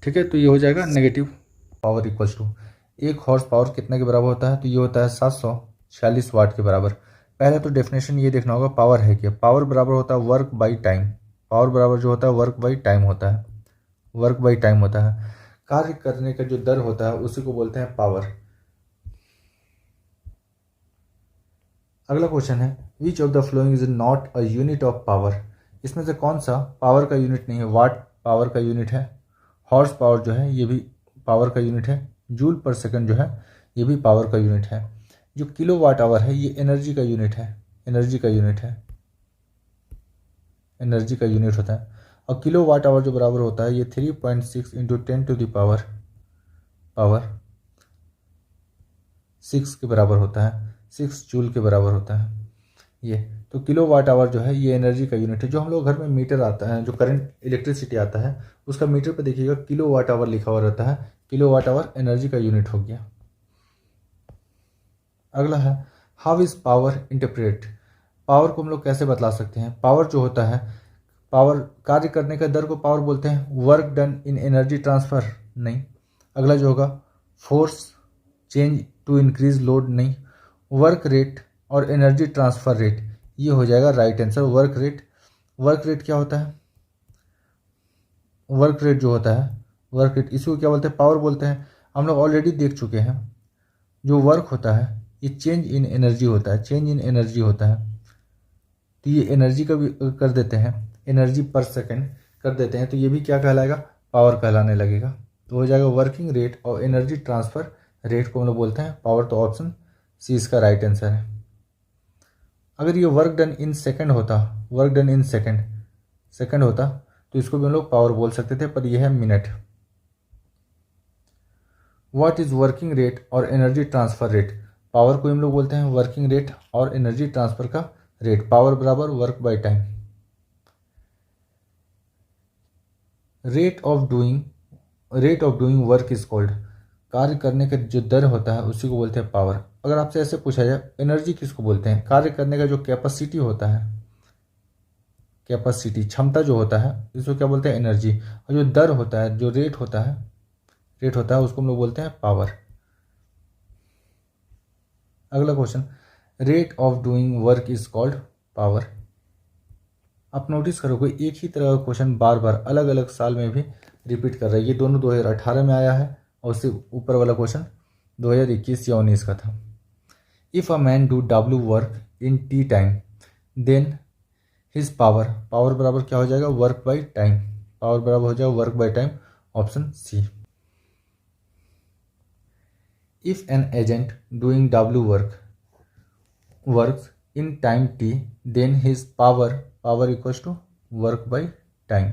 ठीक है, तो ये हो जाएगा नेगेटिव। पावर इक्वल्स टू, एक हॉर्स पावर कितने के बराबर होता है? तो ये होता है 746 वाट के बराबर। पहले तो डेफिनेशन ये देखना होगा पावर है क्या। पावर बराबर होता है वर्क बाई टाइम, पावर बराबर जो होता है वर्क बाई टाइम होता है, वर्क बाई टाइम होता है। कार्य करने का जो दर होता है उसी को बोलते हैं पावर। अगला क्वेश्चन है, which of the following is not a unit of power. इसमें से कौन सा पावर का यूनिट नहीं है? वाट पावर का यूनिट है, हॉर्स पावर जो है ये भी पावर का यूनिट है, जूल पर सेकंड जो है ये भी पावर का यूनिट है। जो किलो वाट आवर है ये एनर्जी का यूनिट है, एनर्जी का यूनिट है, एनर्जी का यूनिट होता है। और किलो वाट आवर जो बराबर होता है ये 3.6 इंटू 10 टू द पावर 6 के बराबर होता है, 6 जूल के बराबर होता है ये। तो किलो वाट आवर जो है ये एनर्जी का यूनिट है। जो हम लोग घर में मीटर आता है, जो करंट इलेक्ट्रिसिटी आता है उसका मीटर पर देखिएगा किलो वाट आवर लिखा हुआ रहता है, किलो वाट आवर एनर्जी का यूनिट हो गया। अगला है, how is power interpret. Power को हम लोग कैसे बतला सकते हैं? पावर जो होता है, पावर कार्य करने का दर को पावर बोलते हैं। Work done in energy transfer नहीं। अगला जो होगा force change to increase load नहीं। वर्क रेट और एनर्जी ट्रांसफर रेट, ये हो जाएगा right answer. Work rate, work rate क्या होता है? वर्क रेट जो होता है, वर्क रेट इसको क्या बोलते हैं? पावर बोलते हैं। हम लोग ऑलरेडी देख चुके हैं जो वर्क होता है ये चेंज इन एनर्जी होता है, चेंज इन एनर्जी होता है। तो ये एनर्जी का भी कर देते हैं, एनर्जी पर सेकंड कर देते हैं, तो ये भी क्या कहलाएगा? पावर कहलाने लगेगा। तो हो जाएगा वर्किंग रेट और एनर्जी ट्रांसफर रेट को हम लोग बोलते हैं पावर। तो ऑप्शन सी इसका राइट आंसर है। अगर ये वर्क डन इन सेकंड होता, वर्क डन इन सेकंड होता तो इसको भी हम लोग पावर बोल सकते थे, पर यह है minute. What is working rate और एनर्जी ट्रांसफर रेट? पावर को हम लोग बोलते हैं वर्किंग रेट और एनर्जी ट्रांसफर का रेट। पावर बराबर work by time. Rate of doing work is called, कार्य करने का जो दर होता है उसी को बोलते हैं पावर। अगर आपसे ऐसे पूछा जाए एनर्जी किसको बोलते हैं? कार्य करने का जो कैपेसिटी होता है, कैपेसिटी क्षमता जो होता है, इसको क्या बोलते हैं? एनर्जी। और जो दर होता है, जो रेट होता है उसको हम लोग बोलते हैं पावर। अगला question, rate of doing work is called power. आप नोटिस करोगे एक ही तरह का क्वेश्चन बार बार अलग अलग साल में भी रिपीट कर रहा है। ये दोनों 2018 में आया है और उससे ऊपर वाला क्वेश्चन 2021 या 19 का था। If a man do W work in T time then his power बराबर क्या हो जाएगा? Work by time. पावर बराबर हो जाएगा work by time, option C. If an agent doing W work in time T then his power equals to work by time.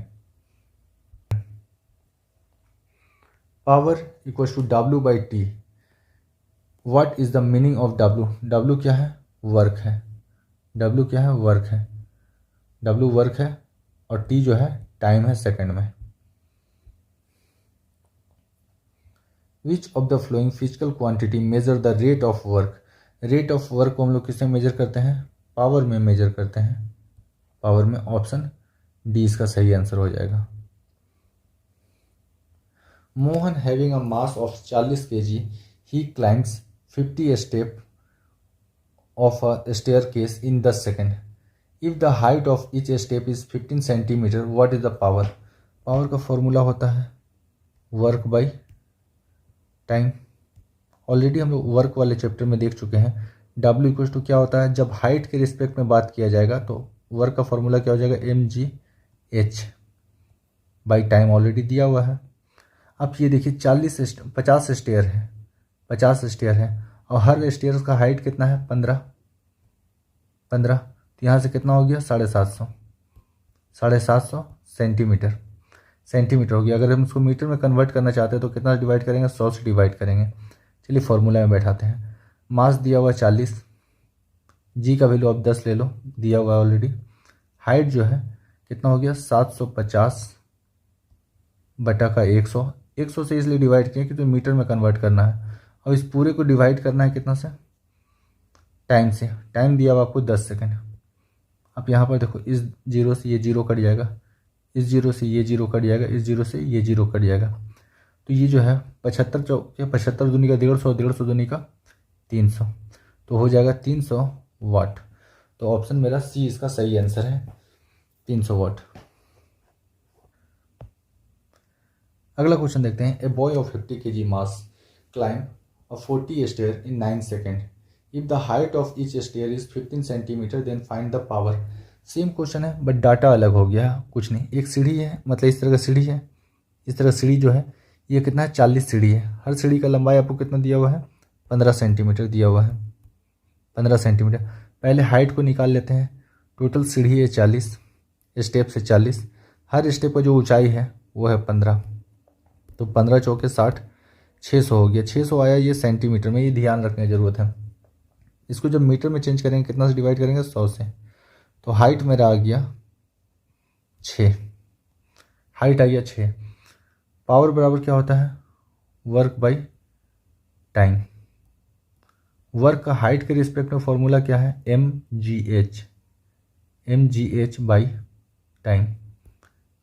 Power equals to W by T। What is the meaning of W क्या है? Work है। W क्या है? Work है। W work है और T जो है टाइम है सेकंड में। विच of the flowing physical quantity measure the rate of work? Rate of work को हम लोग किससे मेजर करते हैं? पावर में मेजर करते हैं। पावर में, ऑप्शन डी इसका सही आंसर हो जाएगा। Mohan having a mass of 40 kg he climbs 50 step of a staircase in 10 second. If the height of each step is 15 centimetre what is the power? Power का formula होता है work by time. Already हम लोग work वाले chapter में देख चुके हैं। W इक्वल्स टू क्या होता है? जब हाइट के रिस्पेक्ट में बात किया जाएगा तो वर्क का फॉर्मूला क्या हो जाएगा? mgh बाई टाइम ऑलरेडी दिया हुआ है। अब ये देखिए 50 स्टेयर है, 50 स्टेयर है और हर स्टेयर का हाइट कितना है? 15। तो यहाँ से कितना हो गया? 750 सेंटीमीटर हो गया। अगर हम इसको मीटर में कन्वर्ट करना चाहते हैं तो कितना डिवाइड करेंगे? 100 से डिवाइड करेंगे। चलिए फॉर्मूला में बैठाते हैं। मास दिया हुआ 40, जी का वैल्यू आप 10 ले लो, दिया हुआ ऑलरेडी। हाइट जो है कितना हो गया? 750 बटा का 100 से इसलिए डिवाइड किया क्योंकि मीटर में कन्वर्ट करना है और इस पूरे को डिवाइड करना है कितना से? टाइम से। टाइम दिया हुआ आपको 10 सेकेंड। अब यहाँ पर देखो इस जीरो से ये जीरो कट जाएगा, इस जीरो से ये जीरो कट जाएगा, इस जीरो से ये जीरो कट जाएगा। तो ये जो है 75 चौके 75 दूनी का 150, 150 दूनी का 300, तो हो जाएगा 300 वाट। तो ऑप्शन मेरा सी इसका सही आंसर है, 300 वाट। अगला क्वेश्चन देखते हैं। A boy of 50 kg mass climb a 40 stair in 9 second. If the height of each stair is 15 centimetre then find the power. Same question है बट डाटा अलग हो गया है। कुछ नहीं, एक सीढ़ी है, मतलब इस तरह का सीढ़ी है, इस तरह सीढ़ी जो है ये कितना है? 40 सीढ़ी है। हर सीढ़ी का लंबाई आपको कितना दिया हुआ है? 15 सेंटीमीटर दिया हुआ है, 15 सेंटीमीटर। पहले हाइट को निकाल लेते हैं। टोटल सीढ़ी है 40, स्टेप से 40, हर स्टेप का जो ऊंचाई है वो है 15, तो 15 चौके 60, 600 हो गया। 600 आया ये सेंटीमीटर में, ये ध्यान रखने की ज़रूरत है। इसको जब मीटर में चेंज करेंगे कितना से डिवाइड करेंगे? 100 से। तो हाइट मेरा आ गया 6, हाइट आ गया 6। पावर बराबर क्या होता है? Work by time. वर्क का हाइट के रिस्पेक्ट में फॉर्मूला क्या है? mgh by time.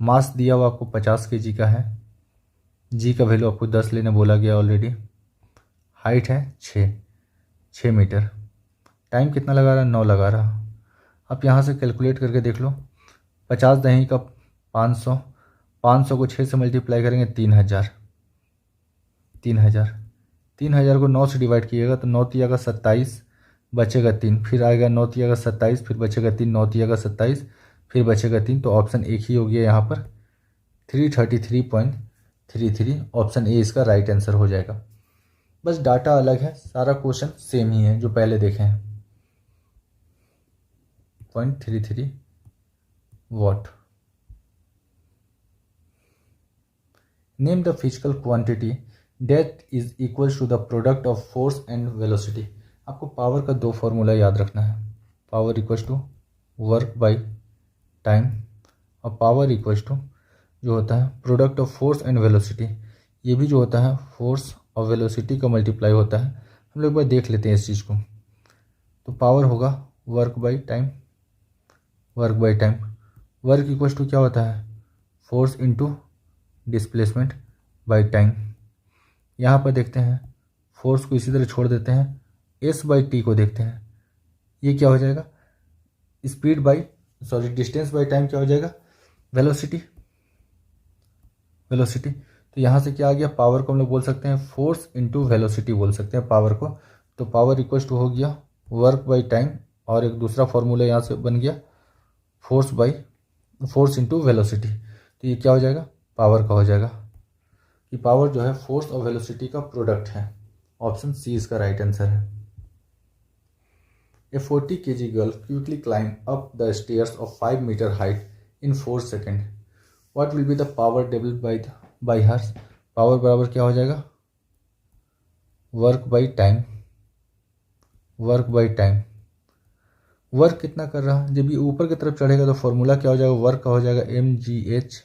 मास दिया हुआ आपको 50 kg का है, जी का वैल्यू आपको 10 लेने बोला गया ऑलरेडी। हाइट है 6 मीटर। टाइम कितना लगा रहा है? 9 लगा रहा। अब यहाँ से कैलकुलेट करके देख लो। 50 दही का 500, 500 को 6 से मल्टीप्लाई करेंगे 3000, 3000 को 9 से डिवाइड कीजिएगा तो 9 तिया का 27, बचेगा 3, फिर आएगा 9 तिया का 27, फिर बचेगा 3, 9 तिया का 27, फिर बचेगा 3। तो ऑप्शन एक ही हो गया यहाँ पर 333.33। ऑप्शन ए इसका राइट आंसर हो जाएगा। बस डाटा अलग है, सारा क्वेश्चन सेम ही है जो पहले देखे हैं। 3.33 watt. Name the physical quantity that is equals to the product of force and velocity. आपको पावर का दो फॉर्मूला याद रखना है, power equals to work by time और पावर इक्वल्स टू जो होता है product of force and velocity. ये भी जो होता है फोर्स और वेलोसिटी का मल्टीप्लाई होता है। हम लोग एक बार देख लेते हैं इस चीज़ को। तो पावर होगा work by time, work by time. Work equals to क्या होता है force into displacement by time. यहाँ पर देखते हैं फोर्स को इसी तरह छोड़ देते हैं, एस बाई टी को देखते हैं, ये क्या हो जाएगा speed by distance by time क्या हो जाएगा वेलोसिटी। वेलोसिटी तो यहाँ से क्या आ गया पावर को हम लोग बोल सकते हैं फोर्स इनटू वेलोसिटी बोल सकते हैं पावर को। तो पावर इक्वल्स टू हो गया वर्क बाई टाइम और एक दूसरा फॉर्मूला यहाँ से बन गया फोर्स इनटू वेलोसिटी। तो ये क्या हो जाएगा पावर का हो जाएगा कि पावर जो है फोर्स और वेलोसिटी का प्रोडक्ट है। ऑप्शन सी इसका राइट आंसर है। A 40 kg girl quickly climbed up the stairs of 5 meter height in 4 seconds. What will be the power developed by her? Power बराबर क्या हो जाएगा work by time, work by time. Work कितना कर रहा है जब ये ऊपर की तरफ चढ़ेगा तो फॉर्मूला क्या हो जाएगा वर्क का हो जाएगा mgh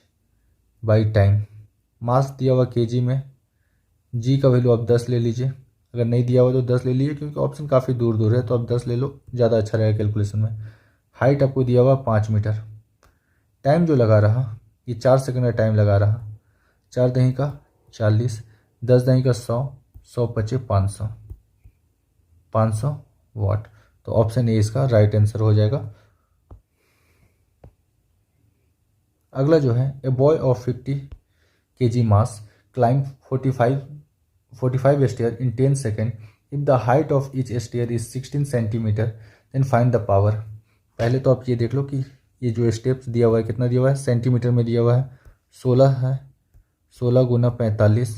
बाई टाइम। मास दिया हुआ केजी में, जी का वैल्यू आप 10 ले लीजिए, अगर नहीं दिया हुआ तो 10 ले लीजिए क्योंकि ऑप्शन काफ़ी दूर दूर है तो आप 10 ले लो, ज़्यादा अच्छा रहेगा कैलकुलेशन में। हाइट आपको दिया हुआ 5 मीटर। टाइम जो लगा रहा ये 4 सेकंड का टाइम लगा रहा, 4 दही का 40, 10 दही का 100, 100 पचे 500, 500 वाट। तो ऑप्शन ए इसका राइट आंसर हो जाएगा। अगला जो है a boy of 50 kg mass climb 45 stair in 10 second if the height of each stair is 16 centimetre then find the power. पहले तो आप ये देख लो कि ये जो स्टेप्स दिया हुआ है कितना दिया हुआ है सेंटीमीटर में दिया हुआ है 16 है, 16 गुना 45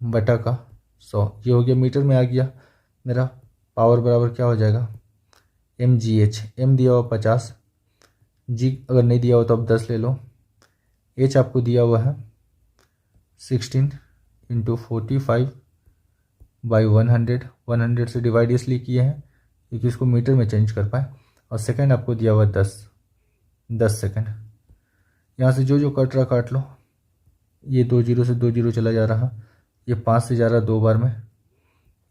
बटा का 100 ये हो गया मीटर में आ गया मेरा। पावर बराबर क्या हो जाएगा mgh, m दिया हुआ 50, जी अगर नहीं दिया हुआ तो आप 10 ले लो, एच आपको दिया हुआ है 16 इंटू 45 बाई 100 से डिवाइड इसलिए किए हैं क्योंकि इसको मीटर में चेंज कर पाए। और सेकंड आपको दिया हुआ 10 सेकंड। यहाँ से जो कट रहा काट लो, ये 2 जीरो से 2 जीरो चला जा रहा, ये 5 से जा रहा 2 बार में,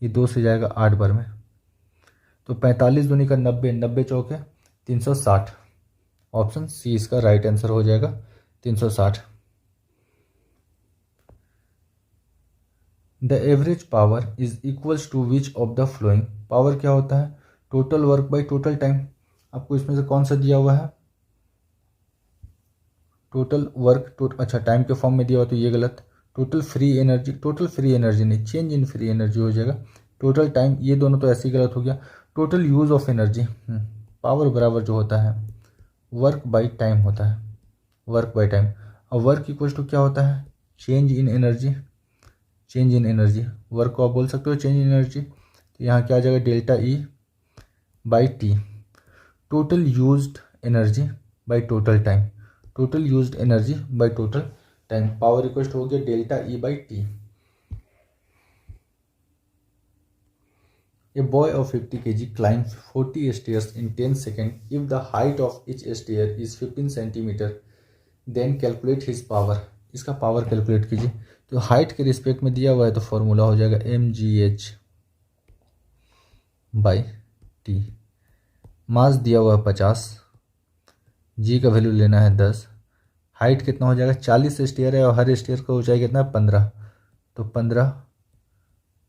ये 2 से जाएगा 8 बार में। तो 45 दूनी का 90, 90 चौके 360। ऑप्शन सी इसका राइट आंसर हो जाएगा 360। The average power is equals to which of the following. Power क्या होता है total work by total time. आपको इसमें से कौन सा दिया हुआ है टोटल वर्क अच्छा टाइम के फॉर्म में दिया हुआ तो ये गलत। टोटल फ्री एनर्जी नहीं, चेंज इन फ्री एनर्जी हो जाएगा। टोटल टाइम ये दोनों तो ऐसे ही गलत हो गया। Total use of energy, power बराबर जो होता है वर्क बाई टाइम होता है, वर्क बाई टाइम। और वर्क इक्वल्स टू क्या होता है change in energy, change in energy. Work को आप बोल सकते हो चेंज इन एनर्जी। तो यहाँ क्या आ जाएगा delta E by T. Total used energy by total time, total used energy by total time. Power equals to हो गया delta E by T. A boy of 50 kg climbs 40 stairs in 10 seconds if the height of each stair is 15 centimeter. Then calculate his power. इसका power calculate कीजिए। तो height के respect में दिया हुआ है तो फॉर्मूला हो जाएगा mgh बाई टी। मास दिया हुआ है 50, जी का वैल्यू लेना है 10। हाइट कितना हो जाएगा 40 स्टेयर है और हर स्टेयर का ऊंचाई कितना है 15, तो 15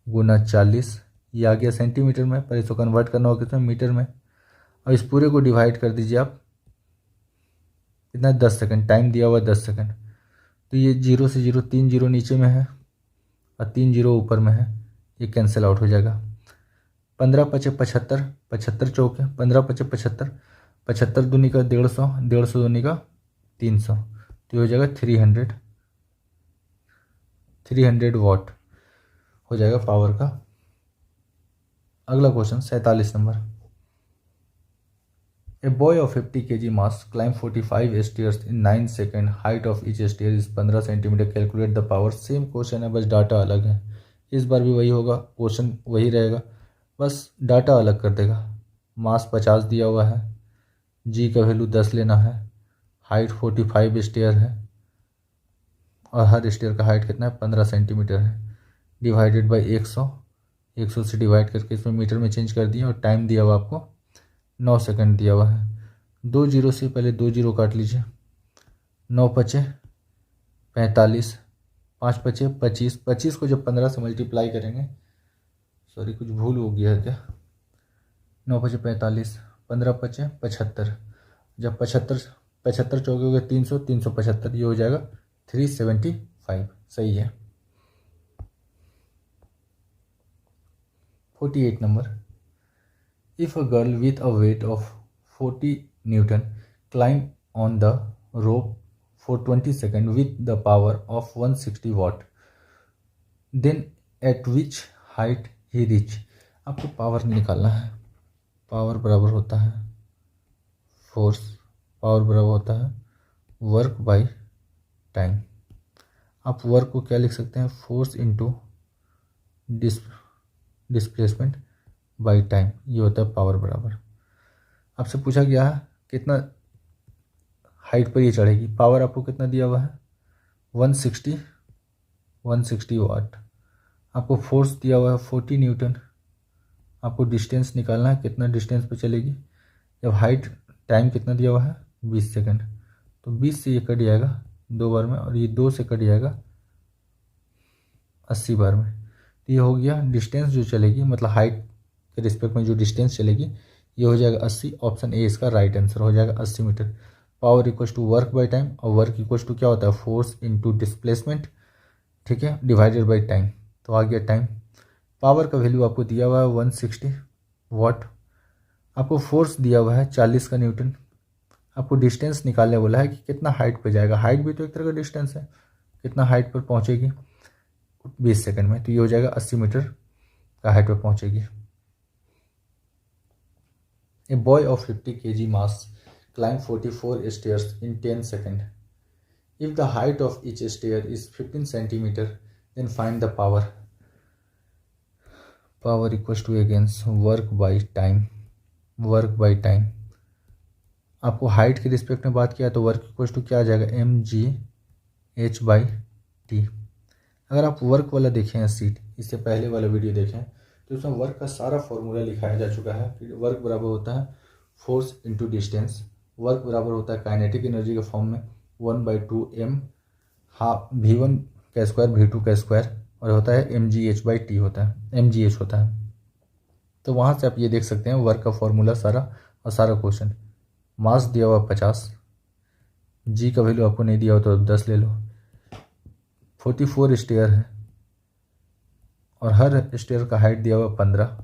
गुना 40 ये आ गया सेंटीमीटर में, पर इसको कन्वर्ट करना होगा कितना मीटर में। और इस पूरे को डिवाइड कर दीजिए आप कितना 10 सेकंड, टाइम दिया हुआ 10 सेकंड। तो ये 0 से 0 3 जीरो नीचे में है और 3 जीरो ऊपर में है, ये कैंसिल आउट हो जाएगा। 15 पचे 75, 75 चौके 15 पचे 75, 75 दूनी का 150, 150 दूनी का 300, तो ये हो जाएगा 300 वाट हो जाएगा पावर का। अगला question 47 number. A boy of 50 kg mass climb 45 stairs in 9 second, height of each stair is 15 centimetre, calculate the power. Same question है, बस डाटा अलग है। इस बार भी वही होगा, क्वेश्चन वही रहेगा, बस डाटा अलग कर देगा। मास 50 दिया हुआ है, जी का वैल्यू 10 लेना है, हाइट 45 स्टेयर है और हर स्टेयर का हाइट कितना है 15 सेंटीमीटर है, डिवाइडेड बाई 100। 100 से डिवाइड करके इसमें मीटर में चेंज कर दिया और टाइम दिया हुआ आपको 9 सेकंड दिया हुआ है। 2 जीरो से पहले 2 जीरो काट लीजिए, 9 पचे 45, 5 पचे 25, 25 को जब 15 से मल्टीप्लाई करेंगे, सॉरी कुछ भूल हो गया है क्या, 9 पचे 45, 15 पचे 75, जब 75 चौके हो गए 300, 375, ये हो जाएगा 375, सही है। 48 number, if a girl with a weight of 40 Newton climb on the rope for 20 seconds with the power of 160 watt, then at which height he reach। आपको पावर निकालना है। पावर बराबर होता है फोर्स, पावर बराबर होता है वर्क बाय टाइम। आप वर्क को क्या लिख सकते हैं, force into displacement by time, ये होता है पावर बराबर। आपसे पूछा गया है कितना हाइट पर ये चढ़ेगी, पावर आपको कितना दिया हुआ है 160 वाट, आपको फोर्स दिया हुआ है 40 न्यूटन, आपको डिस्टेंस निकालना है कितना डिस्टेंस पे चलेगी, जब हाइट टाइम कितना दिया हुआ है 20 सेकंड, तो 20 से ये कट जाएगा 2 बार में और ये 2 से कट जाएगा 80 बार में, तो ये हो गया डिस्टेंस जो चलेगी, मतलब हाइट के रिस्पेक्ट में जो डिस्टेंस चलेगी ये हो जाएगा 80। ऑप्शन ए इसका राइट आंसर हो जाएगा 80 metre. Power equals to work by time, और वर्क इक्वल्स टू क्या होता है फोर्स इनटू डिस्प्लेसमेंट, ठीक है, डिवाइडेड बाय टाइम, तो आ गया टाइम। पावर का वैल्यू आपको दिया हुआ है 160 वाट, आपको फोर्स दिया हुआ है 40 का न्यूटन, आपको डिस्टेंस निकालने बोला है कि कितना हाइट पे जाएगा, हाइट भी तो एक तरह का डिस्टेंस है, कितना हाइट पर पहुंचेगी 20 सेकंड में, तो ये हो जाएगा 80 मीटर का हाइट पर पहुंचेगी। ए boy of 50 kg mass climb 44 stairs in 10 seconds. If the height of each stair is 15 centimeter, then find the power. Power equals to against work by time. Work by time. आपको height के respect में बात किया तो work equals to क्या आ जाएगा mgh/t। अगर आप वर्क वाला देखें या सीट, इससे पहले वाला वीडियो देखें तो उसमें वर्क का सारा फॉर्मूला लिखाया जा चुका है कि वर्क बराबर होता है फोर्स इंटू डिस्टेंस, वर्क बराबर होता है काइनेटिक एनर्जी के फॉर्म में 1/2m हाफ v1 का स्क्वायर v2 का स्क्वायर, और होता है mgh/t होता है, mgh होता है। तो वहाँ से आप ये देख सकते हैं वर्क का फॉर्मूला सारा और सारा क्वेश्चन। मास दिया हुआ 50, जी का वैल्यू आपको नहीं दिया हो तो 10 ले लो, 44 स्टेयर है और हर स्टेयर का हाइट दिया हुआ 15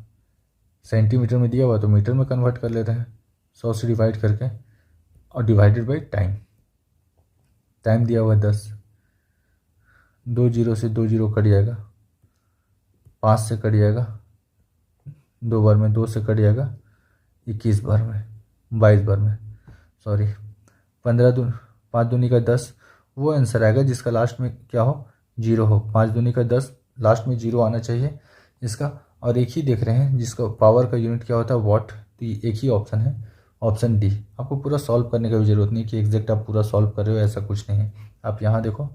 सेंटीमीटर में दिया हुआ तो मीटर में कन्वर्ट कर लेते हैं 100 से डिवाइड करके, और डिवाइडेड बाई टाइम। टाइम दिया हुआ 10, 2 जीरो से 2 जीरो कट जाएगा, 5 से कट जाएगा 2 बार में, 2 से कट जाएगा 21 बार में, 22 बार में, सॉरी 5 दूनी का 10, वो आंसर आएगा जिसका लास्ट में क्या हो 0 हो। 5 दूनी का 10, लास्ट में 0 आना चाहिए इसका, और एक ही देख रहे हैं जिसका पावर का यूनिट क्या होता है वाट, तो एक ही ऑप्शन है ऑप्शन डी। आपको पूरा सॉल्व करने का भी ज़रूरत नहीं कि एग्जैक्ट आप पूरा सॉल्व कर रहे हो, ऐसा कुछ नहीं है। आप यहाँ देखो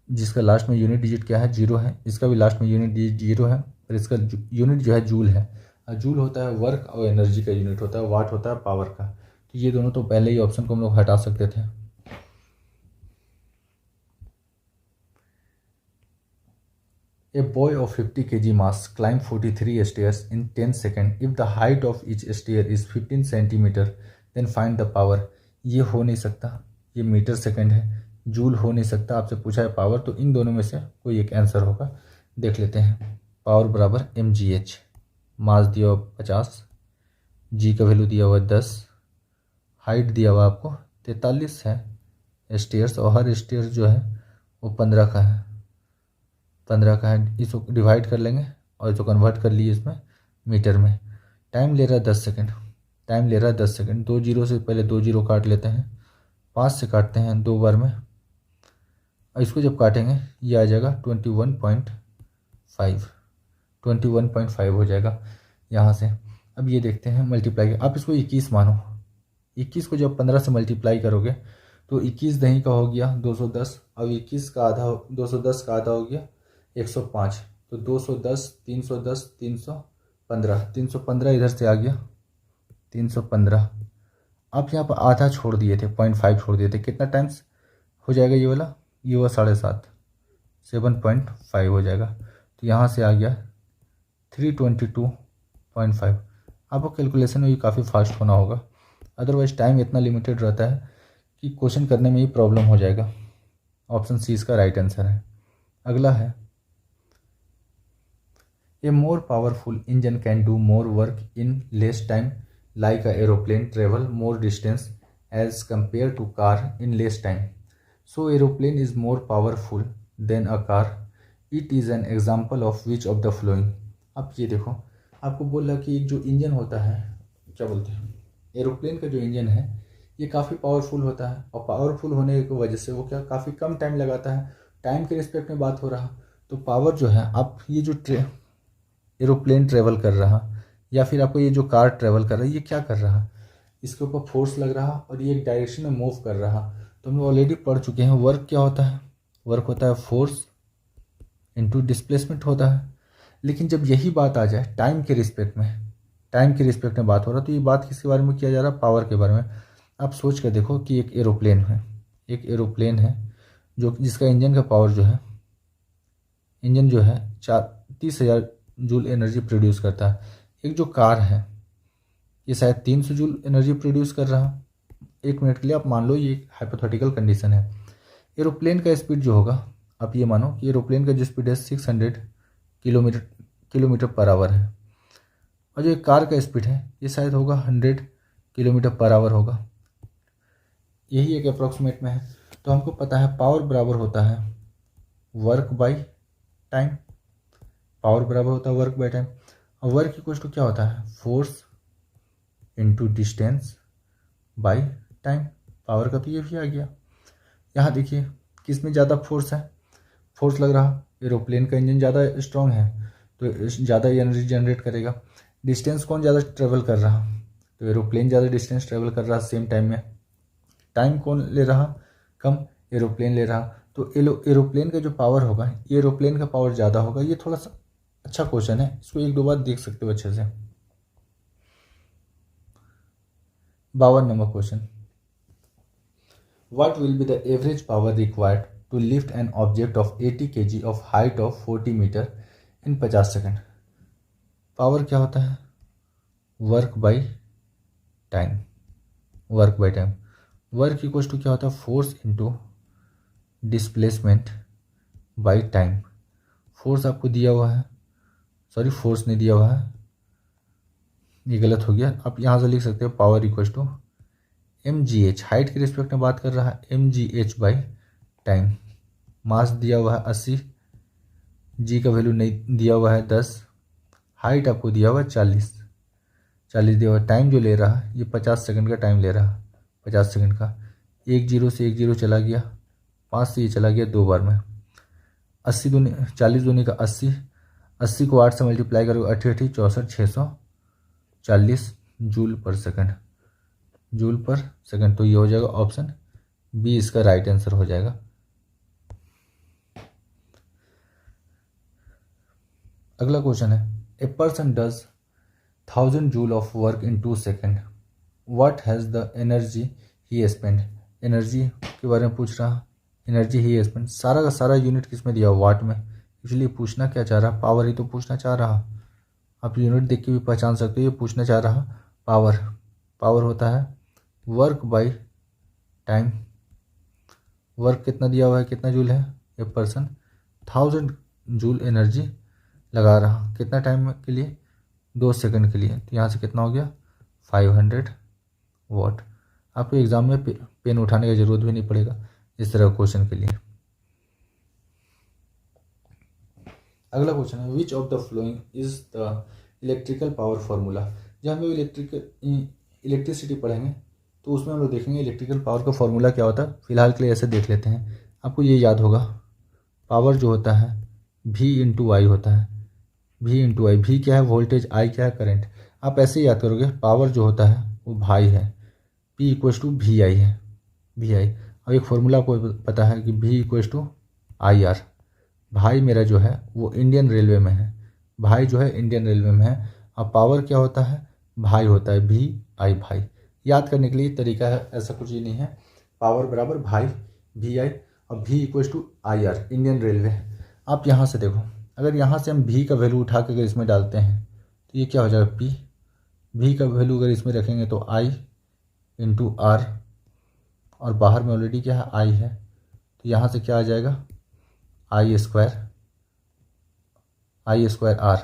जिसका लास्ट में यूनिट डिजिट क्या है 0 है, इसका भी लास्ट में यूनिट डिजिट 0 है, और इसका यूनिट जो है जूल है, और जूल होता है वर्क और एनर्जी का यूनिट होता है, वाट होता है पावर का, तो ये दोनों तो पहले ही ऑप्शन को हम लोग हटा सकते थे। A boy of 50 kg mass climb 43 stairs in 10 seconds. If the height of each stair is 15 centimeter, then find the power। ये हो नहीं सकता, ये मीटर सेकंड है, जूल हो नहीं सकता, आपसे पूछा है पावर, तो इन दोनों में से कोई एक आंसर होगा। देख लेते हैं। पावर बराबर mgh, मास दिया हुआ 50, जी का वैल्यू दिया हुआ 10, हाइट दिया हुआ आपको 43 है स्टेयर्स, और हर स्टेयर जो है वो 15 का है, 15 का है। इसको डिवाइड कर लेंगे और इसको कन्वर्ट कर लिए इसमें मीटर में। टाइम ले रहा है 10 सेकंड, टाइम ले रहा है 10 सेकंड। 2 जीरो से पहले 2 जीरो काट लेते हैं, 5 से काटते हैं 2 बार में, और इसको जब काटेंगे ये आ जाएगा 21.5, 21.5 हो जाएगा यहाँ से। अब ये देखते हैं मल्टीप्लाई, आप इसको 21 मानो, 21 को जब 15 से मल्टीप्लाई करोगे तो 21 दही का हो गया 210, अब 21 का आधा 210 का आधा हो गया 105, तो 210 310 315, 315 इधर से आ गया 315। आप यहाँ पर आधा छोड़ दिए थे, 0.5 छोड़ दिए थे, कितना टाइम्स हो जाएगा ये वाला, ये हुआ 7.5, 7.5 हो जाएगा, तो यहाँ से आ गया 322.5। आपको कैलकुलेशन में भी काफ़ी फास्ट होना होगा, अदरवाइज टाइम इतना लिमिटेड रहता है कि क्वेश्चन करने में ही प्रॉब्लम हो जाएगा। ऑप्शन सी इसका राइट आंसर है। अगला है, a more powerful engine can do more work in less time like a aeroplane travel more distance as compared to car in less time, so aeroplane is more powerful than a car, it is an example of which of the following. अब ये देखो, आपको बोल रहा कि जो engine होता है, क्या बोलते हैं, एरोप्लेन का जो इंजन है ये काफ़ी पावरफुल होता है, और पावरफुल होने की वजह से वो क्या काफ़ी कम टाइम लगाता है। टाइम के रिस्पेक्ट में बात हो रहा, तो पावर जो है, आप ये जो एरोप्लेन ट्रेवल कर रहा, या फिर आपको ये जो कार ट्रेवल कर रहा है, ये क्या कर रहा, इसके ऊपर फोर्स लग रहा और ये एक डायरेक्शन में मूव कर रहा। तो हम लोग ऑलरेडी पढ़ चुके हैं वर्क क्या होता है, वर्क होता है फोर्स इनटू डिस्प्लेसमेंट होता है। लेकिन जब यही बात आ जाए टाइम के रिस्पेक्ट में, टाइम के रिस्पेक्ट में बात हो रहा, तो ये बात किसके बारे में किया जा रहा है, पावर के बारे में। आप सोच कर देखो कि एक एरोप्लेन है, एक एरोप्लेन है जो जिसका इंजन का पावर जो है, इंजन जो है 30,000 जूल एनर्जी प्रोड्यूस करता है। एक जो कार है ये शायद 300 जूल एनर्जी प्रोड्यूस कर रहा। 1 मिनट के लिए आप मान लो ये हाइपोथेटिकल कंडीशन है। एरोप्लेन का स्पीड जो होगा, आप ये मानो कि एरोप्लेन का जो स्पीड है 600 किलोमीटर पर आवर है, और जो एक कार का स्पीड है ये शायद होगा 100 किलोमीटर पर आवर होगा। यही एक अप्रॉक्सीमेट में है। तो हमको पता है पावर बराबर होता है वर्क बाई टाइम, पावर बराबर होता है वर्क बाई टाइम, और वर्क इक्वल टू क्या होता है, force into distance by time. Power का तो ये भी आ गया। यहाँ देखिए किस में ज़्यादा फोर्स है, फोर्स लग रहा, एरोप्लेन का इंजन ज़्यादा स्ट्रॉन्ग है तो ज़्यादा एनर्जी जनरेट करेगा। डिस्टेंस कौन ज़्यादा ट्रेवल कर रहा, तो एरोप्लेन ज़्यादा डिस्टेंस ट्रेवल कर रहा सेम टाइम में। टाइम कौन ले रहा, कम, एरोप्लेन ले रहा। तो एरोप्लेन का जो पावर होगा, ये एरोप्लेन का पावर ज़्यादा होगा। ये थोड़ा सा अच्छा क्वेश्चन है, इसको 1-2 बार देख सकते हो अच्छे से। 52 number question, what will be the average power required to lift an object of 80 kg of height of 40 metre in 50 second. Power क्या होता है, work by time, work by time. Work equals to क्या होता है, force into displacement by time. Force आपको दिया हुआ है, सॉरी फोर्स नहीं दिया हुआ है, ये गलत हो गया। आप यहाँ से लिख सकते हो power equals to mgh, height के रिस्पेक्ट में बात कर रहा है, mgh बाई टाइम। मास दिया हुआ है 80, जी का वैल्यू नहीं दिया हुआ है 10, हाइट आपको दिया हुआ है 40 दिया हुआ है। टाइम जो ले रहा है ये 50 सेकंड का टाइम ले रहा, 50 सेकंड का। 1 जीरो से 1 जीरो चला गया, 5 से ये चला गया 2 बार में। 80 दूनी 40 दूनी का 80, 80 को 8 से मल्टीप्लाई करोगे 88 64 640 joule per second, joule per second. तो ये हो जाएगा ऑप्शन बी इसका राइट आंसर हो जाएगा। अगला क्वेश्चन है, a person does 1000 joule of work in 2 second, what has the energy he spend. Energy के बारे में पूछ रहा, एनर्जी ही स्पेंड, सारा का सारा यूनिट किस में दिया, वाट में। इसलिए पूछना क्या चाह रहा, पावर ही तो पूछना चाह रहा। आप यूनिट देख के भी पहचान सकते हो, ये पूछना चाह रहा पावर। पावर होता है वर्क बाई टाइम। वर्क कितना दिया हुआ है, कितना जूल है, ए पर्सन 1000 जूल एनर्जी लगा रहा, कितना टाइम के लिए, 2 सेकंड के लिए। तो यहाँ से कितना हो गया 500 वाट। आपको एग्जाम में पेन उठाने की ज़रूरत भी नहीं पड़ेगा इस तरह क्वेश्चन के लिए। अगला क्वेश्चन है, which of the following is the electrical power formula. जब हम लोग इलेक्ट्रिसिटी पढ़ेंगे तो उसमें हम लोग देखेंगे इलेक्ट्रिकल पावर का फॉर्मूला क्या होता है। फिलहाल के लिए ऐसे देख लेते हैं। आपको ये याद होगा, पावर जो होता है V इंटू आई होता है। V इंटू आई, V क्या है वोल्टेज, I क्या है करंट। आप ऐसे ही याद करोगे, पावर जो होता है वो भाई है, P इक्वल्स टू वी आई है, वी आई। अब एक फॉर्मूला आपको पता है कि V equals to I R. भाई मेरा जो है वो इंडियन रेलवे में है, भाई जो है इंडियन रेलवे में है। अब पावर क्या होता है, भाई होता है, वी आई भाई। याद करने के लिए तरीका है, ऐसा कुछ ही नहीं है। पावर बराबर भाई वी आई, और V equals to I R, Indian railway. आप यहाँ से देखो, अगर यहाँ से हम V का वैल्यू उठा के अगर इसमें डालते हैं तो ये क्या हो जाएगा P। V का वैल्यू अगर इसमें रखेंगे तो I इंटू आर, और बाहर में ऑलरेडी क्या है I है, तो यहाँ से क्या आ जाएगा आई स्क्वायर आर।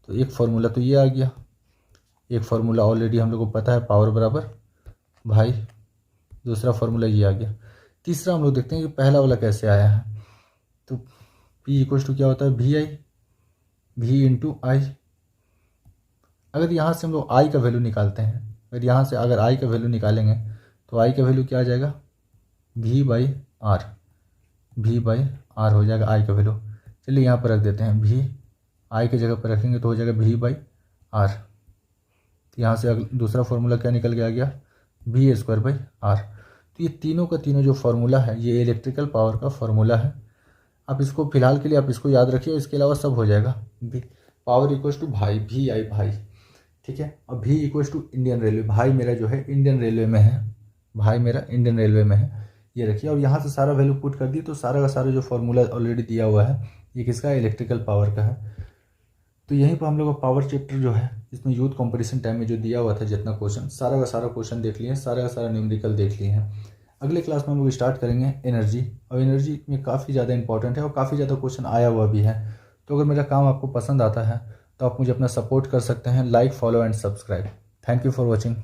तो एक फार्मूला तो ये आ गया, एक फार्मूला ऑलरेडी हम लोग को पता है पावर बराबर भाई, दूसरा फार्मूला ये आ गया। तीसरा हम लोग देखते हैं कि पहला वाला कैसे आया है। तो P इक्वल्स टू क्या होता है वी आई, V इंटू आई। अगर यहाँ से हम लोग I का वैल्यू निकालते हैं, अगर यहाँ से अगर I का वैल्यू निकालेंगे तो I का वैल्यू क्या आ जाएगा V बाई आर, V बाई आर हो जाएगा I का वैल्यू। चलिए यहाँ पर रख देते हैं, V I की जगह पर रखेंगे तो हो जाएगा V बाई आर। तो यहाँ से दूसरा फार्मूला क्या निकल के आ गया V स्क्वायर बाई आर। तो ये तीनों का तीनों जो फार्मूला है ये इलेक्ट्रिकल पावर का फार्मूला है। आप इसको फिलहाल के लिए आप इसको याद रखिए, इसके अलावा सब हो जाएगा। पावर इक्वल्स टू भाई वी आई भाई, ठीक है। और V equals to Indian railway, भाई मेरा जो है इंडियन रेलवे में है, भाई मेरा इंडियन रेलवे में है, ये रखिए। और यहाँ से सारा वैल्यू पुट कर दिए तो सारा का सारा जो फार्मूला ऑलरेडी दिया हुआ है ये किसका है, इलेक्ट्रिकल पावर का है। तो यहीं पर हम लोग का पावर चैप्टर जो है इसमें यूथ कंपटीशन टाइम में जो दिया हुआ था जितना क्वेश्चन, सारा का सारा क्वेश्चन देख लिए हैं, सारा का सारा न्यूमेरिकल देख लिए हैं। अगले क्लास में हम लोग स्टार्ट करेंगे एनर्जी, और एनर्जी में काफ़ी ज़्यादा इंपॉर्टेंट है और काफ़ी ज़्यादा क्वेश्चन आया हुआ भी है। तो अगर मेरा काम आपको पसंद आता है तो आप मुझे अपना सपोर्ट कर सकते हैं, like follow and subscribe. Thank you for watching.